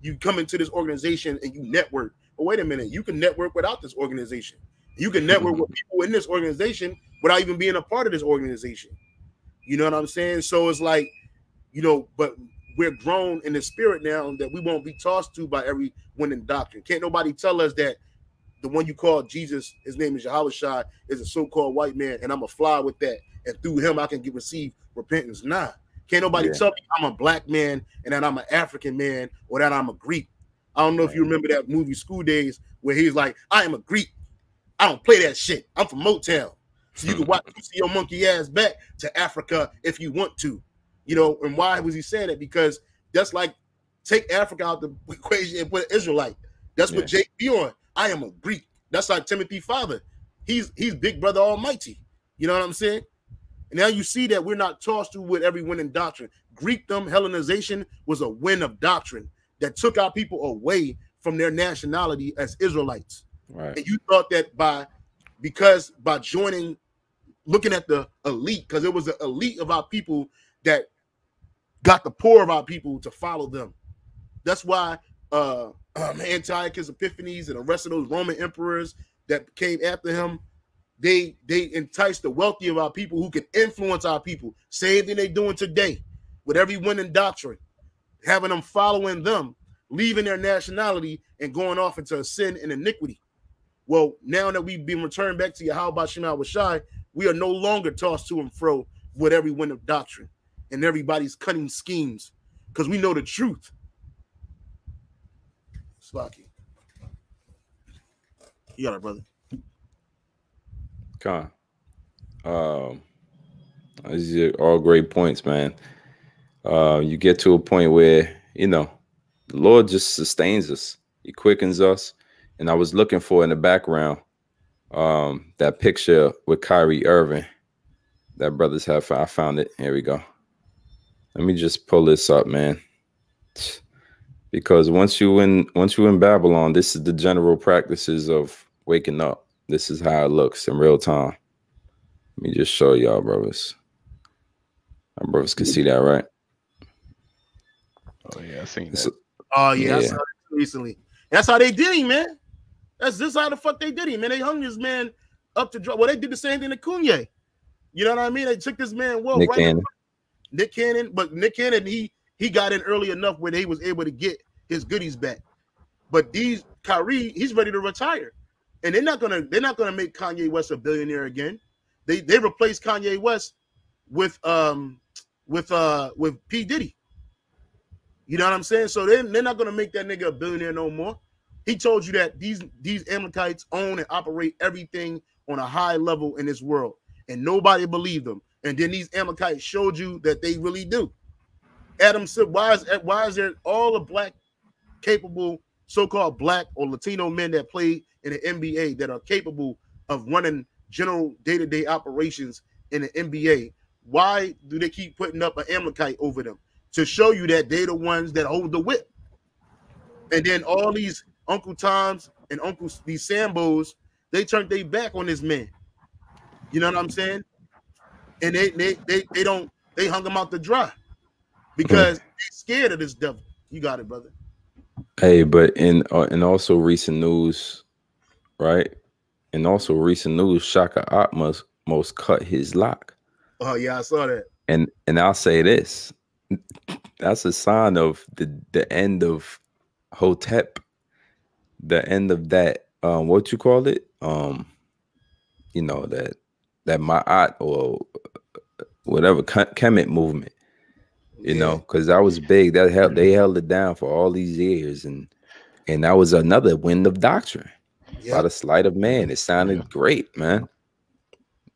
You come into this organization and you network. But wait a minute, you can network without this organization. You can network with people in this organization without even being a part of this organization. You know what I'm saying? So it's like, you know, but we're grown in the spirit now that we won't be tossed to by every wind and doctrine. Can't nobody tell us that the one you call Jesus, his name is Yahushua, is a so-called white man, and I'm going to fly with that, and through him I can receive repentance. Nah. Can't nobody tell me I'm a black man and that I'm an African man or that I'm a Greek. I don't know if you remember that movie School Days where he's like, I am a Greek. I don't play that shit. I'm from Motown. So you can watch your monkey ass back to Africa if you want to. You know, and why was he saying that? Because that's like, take Africa out the equation and put an Israelite. That's what Jake be on. I am a Greek. That's like Timothy's father. He's Big Brother Almighty. You know what I'm saying? And now you see that we're not tossed through with every wind and doctrine. Greekdom, Hellenization was a wind of doctrine that took our people away from their nationality as Israelites. Right. And you thought that by joining, looking at the elite, because it was the elite of our people that got the poor of our people to follow them. That's why Antiochus Epiphanes and the rest of those Roman emperors that came after him, they enticed the wealthy of our people who could influence our people. Same thing they're doing today with every wind and doctrine, having them following them, leaving their nationality and going off into sin and iniquity. Well, now that we've been returned back to Yahweh Shem Yahushai, we are no longer tossed to and fro with every wind of doctrine and everybody's cunning schemes, because we know the truth. Slocky. You got it, brother. These are all great points, man. You get to a point where, you know, the Lord just sustains us. He quickens us. And I was looking for in the background that picture with Kyrie Irving that brothers have. I found it. Here we go. Let me just pull this up, man. Because once you in Babylon, this is the general practices of waking up. This is how it looks in real time. Let me just show y'all, brothers. Our brothers can see that, right? Oh yeah, I seen that. Oh yeah, I saw it too. recently. That's how they did him, man. That's just how the fuck they did him, man. They hung this man up to dry. Well, they did the same thing to Kanye. You know what I mean? They took this man, well, Nick right Cannon. Nick Cannon, but Nick Cannon, he got in early enough where they was able to get his goodies back. But these Kyrie, he's ready to retire. And they're not gonna make Kanye West a billionaire again. They replaced Kanye West with P. Diddy. You know what I'm saying? So they're not gonna make that nigga a billionaire no more. He told you that these Amalekites own and operate everything on a high level in this world, and nobody believed them. And then these Amalekites showed you that they really do. Adam said, why is there all the black capable so-called black or Latino men that play in the NBA that are capable of running general day-to-day operations in the NBA? Why do they keep putting up an Amalekite over them? To show you that they're the ones that hold the whip. And then all these Uncle Toms and these Sambos, they turned their back on this man. You know what I'm saying? And they hung him out to dry because they're scared of this devil. You got it, brother. Hey, but in also recent news, right? In also recent news, Shaka Atmos most cut his lock. Oh yeah, I saw that. And I'll say this. That's a sign of the end of Hotep, the end of that what you call it, you know, that Ma'at or whatever Kemet movement, you know, because that was big. They held it down for all these years, and that was another wind of doctrine by the sleight of man. It sounded great, man.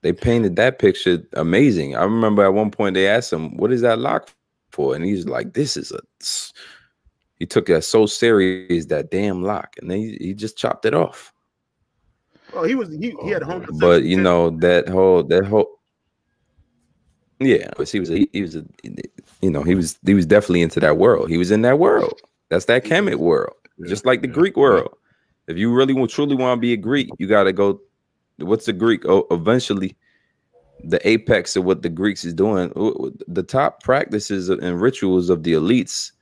They painted that picture amazing. I remember at one point they asked him, "What is that lock for?" And he's like, "This is a." He took that so serious, that damn lock, and then he just chopped it off. Oh, he had 100%. But you know that whole yeah, but he was definitely into that world. He was in that world. That's that Kemet world, just like the Greek world. If you really truly want to be a Greek, you got to go. What's the Greek? Oh, eventually, the apex of what the Greeks is doing. The top practices and rituals of the elites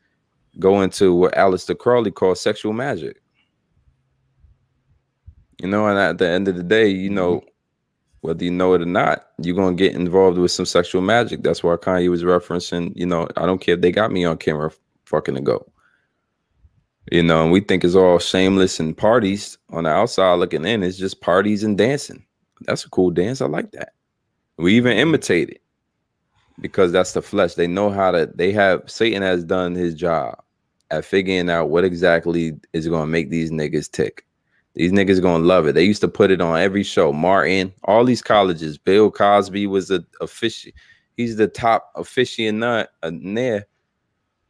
go into what Aleister Crowley calls sexual magic. You know, and at the end of the day, you know, whether you know it or not, you're going to get involved with some sexual magic. That's why Kanye was referencing, you know, I don't care if they got me on camera fucking to go. You know, and we think it's all shameless and parties on the outside looking in. It's just parties and dancing. That's a cool dance. I like that. We even imitate it because that's the flesh. They know how to, Satan has done his job at figuring out what exactly is going to make these niggas tick. These niggas going to love it. They used to put it on every show. Martin, all these colleges. Bill Cosby was he's the top aficionado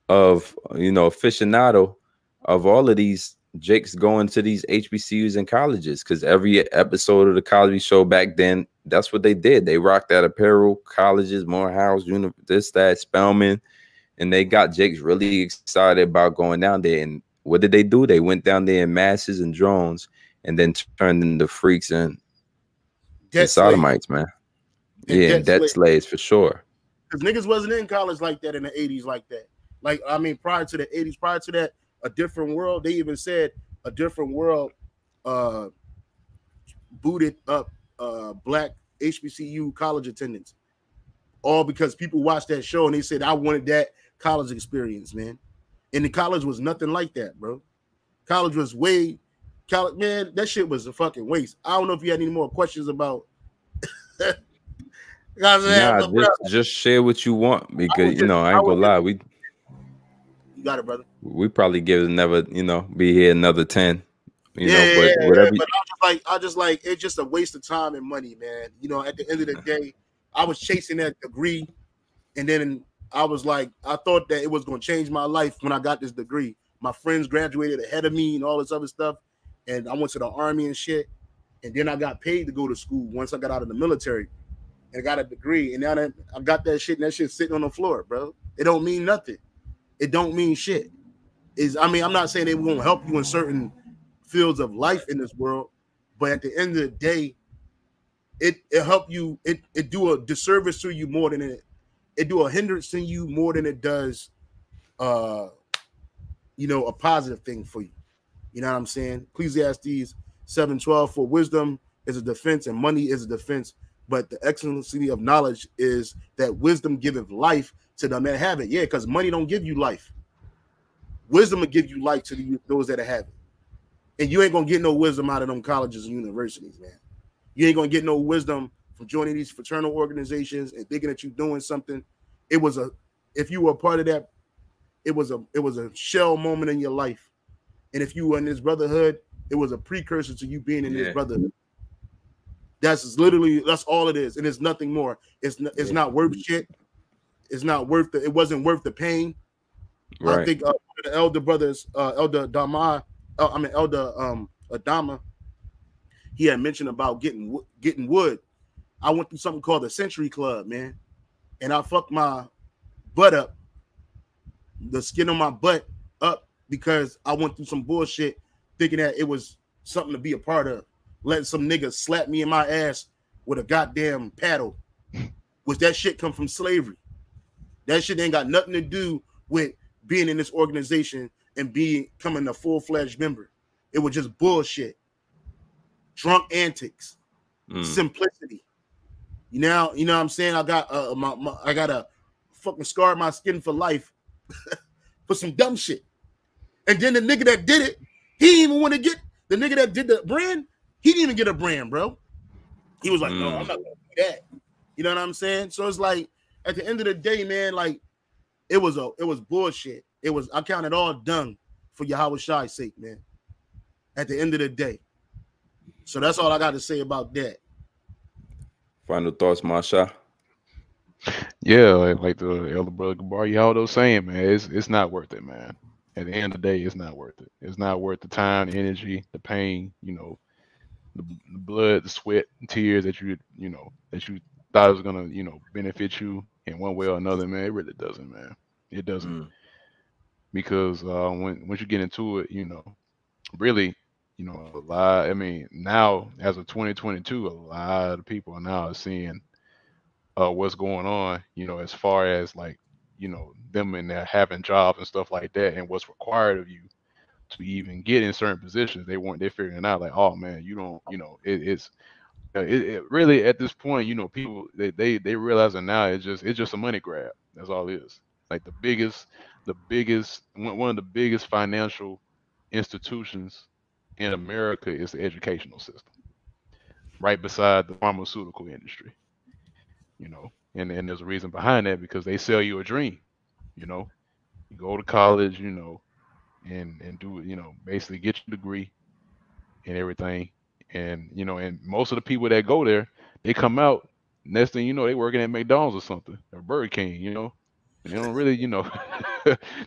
of, you know, aficionado of all of these jakes going to these HBCUs and colleges, because every episode of the Cosby Show back then, that's what they did. They rocked that apparel, colleges, Morehouse, this, that, Spelman, and they got jakes really excited about going down there. And what did they do? They went down there in masses and drones, and then turned into freaks and sodomites, man. Yeah, debt slaves for sure. Because niggas wasn't in college like that in the 80s like that. Like, I mean, prior to the 80s, prior to that, A Different World, they even said A Different World booted up black HBCU college attendance. All because people watched that show and they said, I wanted that college experience, man. And the college was nothing like that, bro. College was man, that shit was a fucking waste. I don't know if you had any more questions about just share what you want, because you know, I ain't gonna lie, you got it, brother. We probably give another, you know, be here another 10. You know, but whatever. But I just like it's just a waste of time and money, man. You know, at the end of the day, I was chasing that degree, and then I was like, I thought that it was gonna change my life when I got this degree. My friends graduated ahead of me and all this other stuff, and I went to the army and shit, and then I got paid to go to school once I got out of the military, and I got a degree, and now that I got that shit, and that shit's sitting on the floor, bro. It don't mean nothing. It don't mean shit. I mean, I'm not saying they won't help you in certain fields of life in this world, but at the end of the day, it help you. It do a disservice to you more than it do a hindrance to you more than it does, you know, a positive thing for you. You know what I'm saying? Ecclesiastes 7:12, for wisdom is a defense and money is a defense, but the excellency of knowledge is that wisdom giveth life to them that have it. Yeah, because money don't give you life. Wisdom will give you life to those that have it. And you ain't going to get no wisdom out of them colleges and universities, man. You ain't going to get no wisdom from joining these fraternal organizations and thinking that you're doing something. If you were a part of that, it was a shell moment in your life. And if you were in this brotherhood, it was a precursor to you being in this brotherhood. That's all it is. And it's nothing more. It's not worth shit. It's not worth it wasn't worth the pain. Right. I think the elder brothers, Elder Adama, he had mentioned about getting wood. I went through something called the Century Club, man. And I fucked my butt up, the skin on my butt up, because I went through some bullshit thinking that it was something to be a part of. Letting some niggas slap me in my ass with a goddamn paddle. Which that shit come from slavery. That shit ain't got nothing to do with being in this organization and becoming a full-fledged member. It was just bullshit. Drunk antics. Simplicity. You know what I'm saying? I got I got a fucking scar my skin for life for some dumb shit. And then the nigga that did it, he didn't even want to get the nigga that did the brand, he didn't even get a brand, bro. He was like, no, I'm not gonna do that. You know what I'm saying? So it's like at the end of the day, man, like it was bullshit. I counted all dung for Yahweh Shai's sake, man. At the end of the day. So that's all I got to say about that. Final thoughts, Masha? Yeah, like the elder brother Gabar Yaldo saying, man, it's not worth it, man. At the end of the day, it's not worth it. It's not worth the time, the energy, the pain, the blood, the sweat, and tears that you thought it was gonna, benefit you in one way or another, man. It really doesn't, man. It doesn't. Because once you get into it, really, a lot. I mean, now as of 2022, a lot of people are now seeing what's going on, as far as like, them in there having jobs and stuff like that, and what's required of you to even get in certain positions. They're figuring it out like, oh man, you don't, it really at this point, people they realizing now it's just a money grab. That's all it is. Like one of the biggest financial institutions in America is the educational system, right beside the pharmaceutical industry. And there's a reason behind that, because they sell you a dream. You go to college, and do, basically get your degree and everything. And, and most of the people that go there, they come out, next thing you know, they working at McDonald's or something, or Burger King, and they don't really,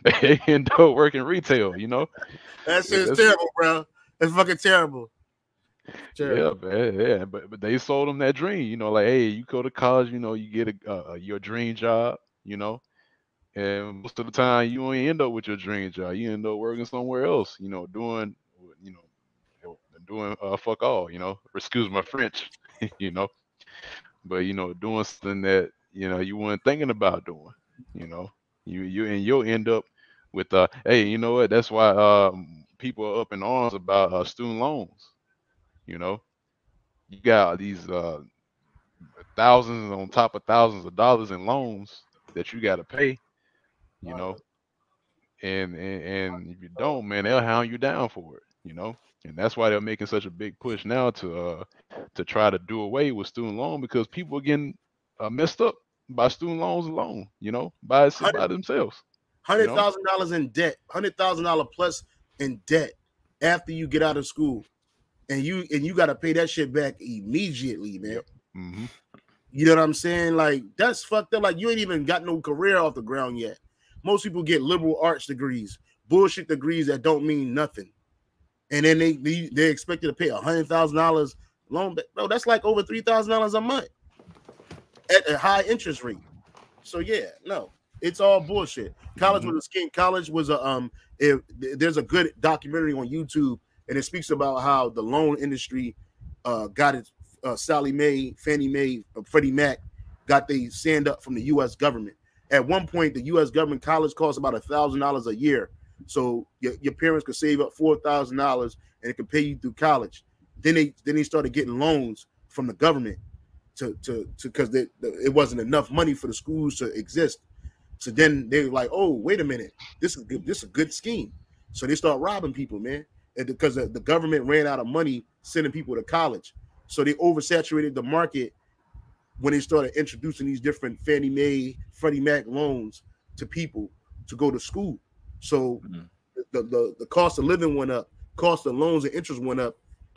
they end up working retail, That shit's terrible, bro. It's fucking terrible. Yeah, man, yeah, but they sold them that dream, like, hey, you go to college, you get your dream job, and most of the time you don't end up with your dream job. You end up working somewhere else, doing fuck all, excuse my French, but doing something that you weren't thinking about doing, you'll end up with hey, you know what? That's why people are up in arms about student loans. You got these thousands on top of thousands of dollars in loans that you got to pay, and if you don't, man, they'll hound you down for it, and that's why they're making such a big push now to try to do away with student loan, because people are getting messed up by student loans alone, by themselves. $100,000 in debt, $100,000 plus in debt after you get out of school. And you got to pay that shit back immediately, man. Yep. You know what I'm saying? Like, that's fucked up. Like, you ain't even got no career off the ground yet. Most people get liberal arts degrees, bullshit degrees that don't mean nothing. And then they're expected to pay $100,000 loan. Bro, that's like over $3,000 a month at a high interest rate. So yeah, no, it's all bullshit. College was a scheme. College was there's a good documentary on YouTube. And it speaks about how the loan industry got its Sallie Mae, Fannie Mae, Freddie Mac got they stand up from the U.S. government. At one point, the U.S. government college cost about $1,000 a year so your parents could save up $4,000 and it could pay you through college. Then they started getting loans from the government to because it wasn't enough money for the schools to exist. So then they were like, oh, wait a minute, this is good. This is a good scheme. So they start robbing people, man, and because the government ran out of money sending people to college. So they oversaturated the market when they started introducing these different Fannie Mae, Freddie Mac loans to people to go to school. So the cost of living went up, cost of loans and interest went up,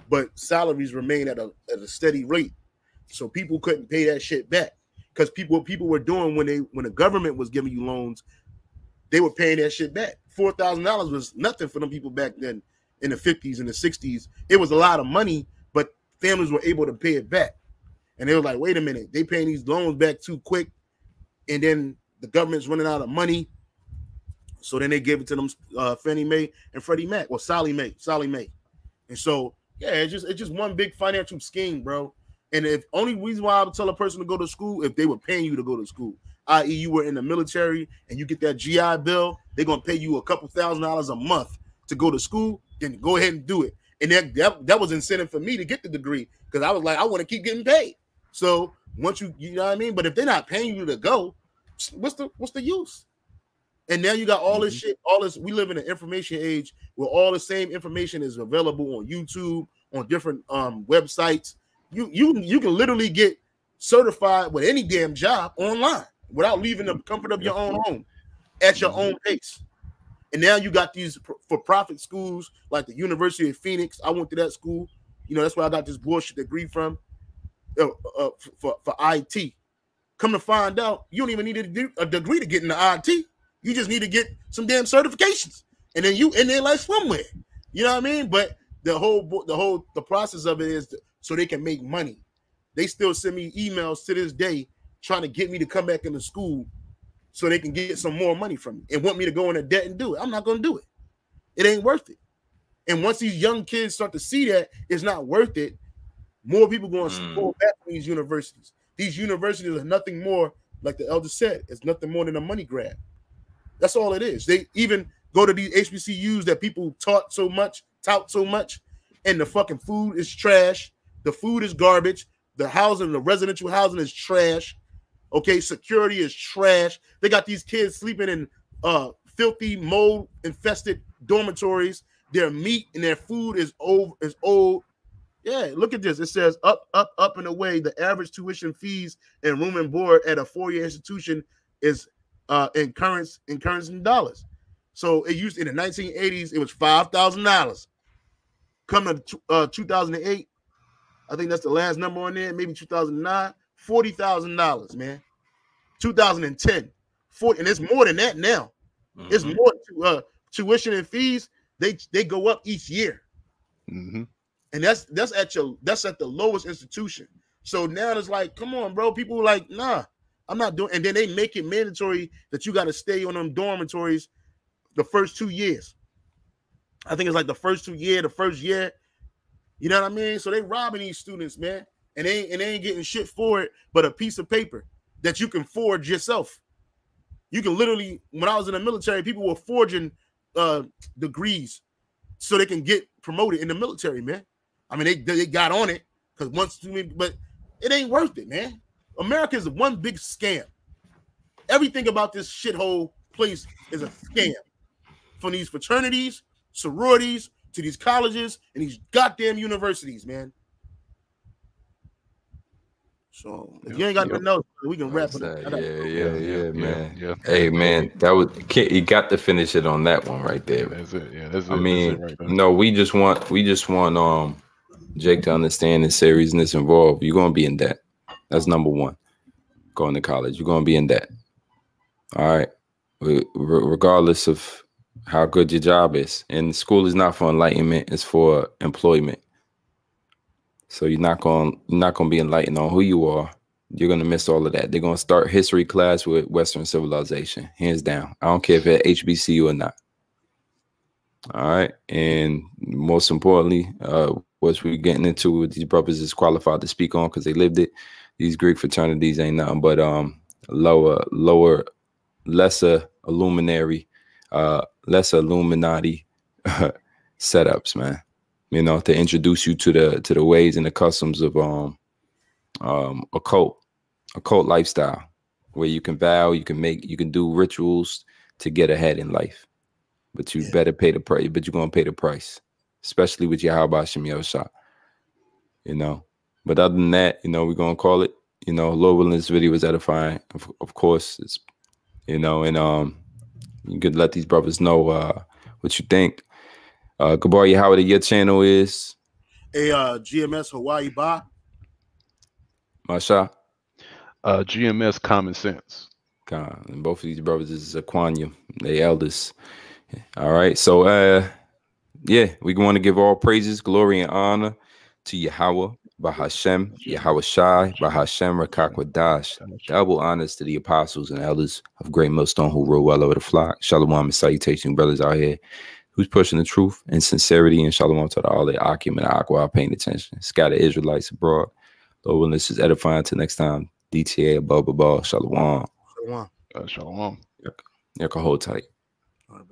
but salaries remained at a steady rate. So people couldn't pay that shit back because people were doing when the government was giving you loans, they were paying that shit back. $4,000 was nothing for them people back then in the 50s and the 60s. It was a lot of money, but families were able to pay it back. And they were like, wait a minute, they paying these loans back too quick. And then the government's running out of money. So then they gave it to them Fannie Mae and Freddie Mac, or Sallie Mae. And so, yeah, it's just one big financial scheme, bro. And if only reason why I would tell a person to go to school if they were paying you to go to school, i.e. you were in the military and you get that GI Bill, they're going to pay you a couple $1,000s a month to go to school, then go ahead and do it. And that was incentive for me to get the degree because I was like, I want to keep getting paid. So once you know what I mean? But if they're not paying you to go, what's the use? And now you got all this shit, we live in an information age where all the same information is available on YouTube, on different websites. You can literally get certified with any damn job online without leaving the comfort of your own home at your own pace. And now you got these for-profit schools like the University of Phoenix. I went to that school. You know, that's where I got this bullshit degree from for IT. Come to find out, you don't even need a degree to get into IT. You just need to get some damn certifications, and then you in there like somewhere. You know what I mean? But the process of it is so they can make money. They still send me emails to this day trying to get me to come back into school so they can get some more money from me and want me to go into debt and do it. I'm not going to do it. It ain't worth it. And once these young kids start to see that it's not worth it, more people going to pull back from these universities. These universities are nothing more, like the elder said, it's nothing more than a money grab. That's all it is. They even go to these HBCUs that people tout so much, and the fucking food is trash. The food is garbage. The housing, the residential housing is trash. Okay, security is trash. They got these kids sleeping in filthy, mold-infested dormitories. Their meat and their food is old. Yeah, look at this. It says up and away. The average tuition fees and room and board at a four-year institution is in currency dollars. So it used in the 1980s, it was $5,000. Coming to 2008, I think that's the last number on there. Maybe 2009, $40,000, man. 2010, 40, and it's more than that now. It's more tuition and fees. They go up each year, and that's at the lowest institution. So now it's like, come on, bro. People are like, nah, I'm not doing. And then they make it mandatory that you got to stay on them dormitories the first 2 years. I think it's like the first year. You know what I mean? So they robbing these students, man, and they ain't getting shit for it, but a piece of paper that you can forge yourself. You can literally, when I was in the military, people were forging degrees so they can get promoted in the military, man. I mean, they got on it because but it ain't worth it, man. America is one big scam. Everything about this shithole place is a scam. From these fraternities, sororities, to these colleges and these goddamn universities, man. So if you ain't got nothing else, we can wrap it up. Yeah, man. Yeah. Hey, man, you got to finish it on that one right there. That's it. Yeah, that's it. I mean, right there. No, we just want Jake to understand the seriousness involved. You're gonna be in debt. That's number one. Going to college, you're gonna be in debt. All right, regardless of how good your job is. And school is not for enlightenment, it's for employment. So you're not gonna be enlightened on who you are. You're gonna miss all of that. They're gonna start history class with Western civilization, hands down. I don't care if it's at HBCU or not. All right. And most importantly, what we're getting into with these brothers is qualified to speak on because they lived it. These Greek fraternities ain't nothing but lesser illuminary less Illuminati setups, man. You know, to introduce you to the ways and the customs of a cult lifestyle, where you can vow, you can do rituals to get ahead in life, but you better pay the price. But you're gonna pay the price, especially with Yahweh Hashem Yahushua. You know, but other than that, you know, we're gonna call it. You know, Lord willing, this video was edifying. Of course, it's, you know, and you could let these brothers know what you think. Gabar Yahweh, your channel is GMS Hawaii Ba. Masha. GMS Common Sense. God, and both of these brothers is Aquanium, they elders. All right, so yeah, we want to give all praises, glory, and honor to Yahweh, Bahashem, Yahweh Shai, Bahashem, Rakakwadash. Double honors to the apostles and elders of Great Millstone who rule well over the flock. Shalom and salutation, brothers out here who's pushing the truth and sincerity, and shalom to all the Akim and Aqua paying attention. Scattered Israelites abroad. Lord willing, this is edifying. Till next time, DTA above above. Shalom. Shalom. Shalom. Yeah, can hold tight. All right,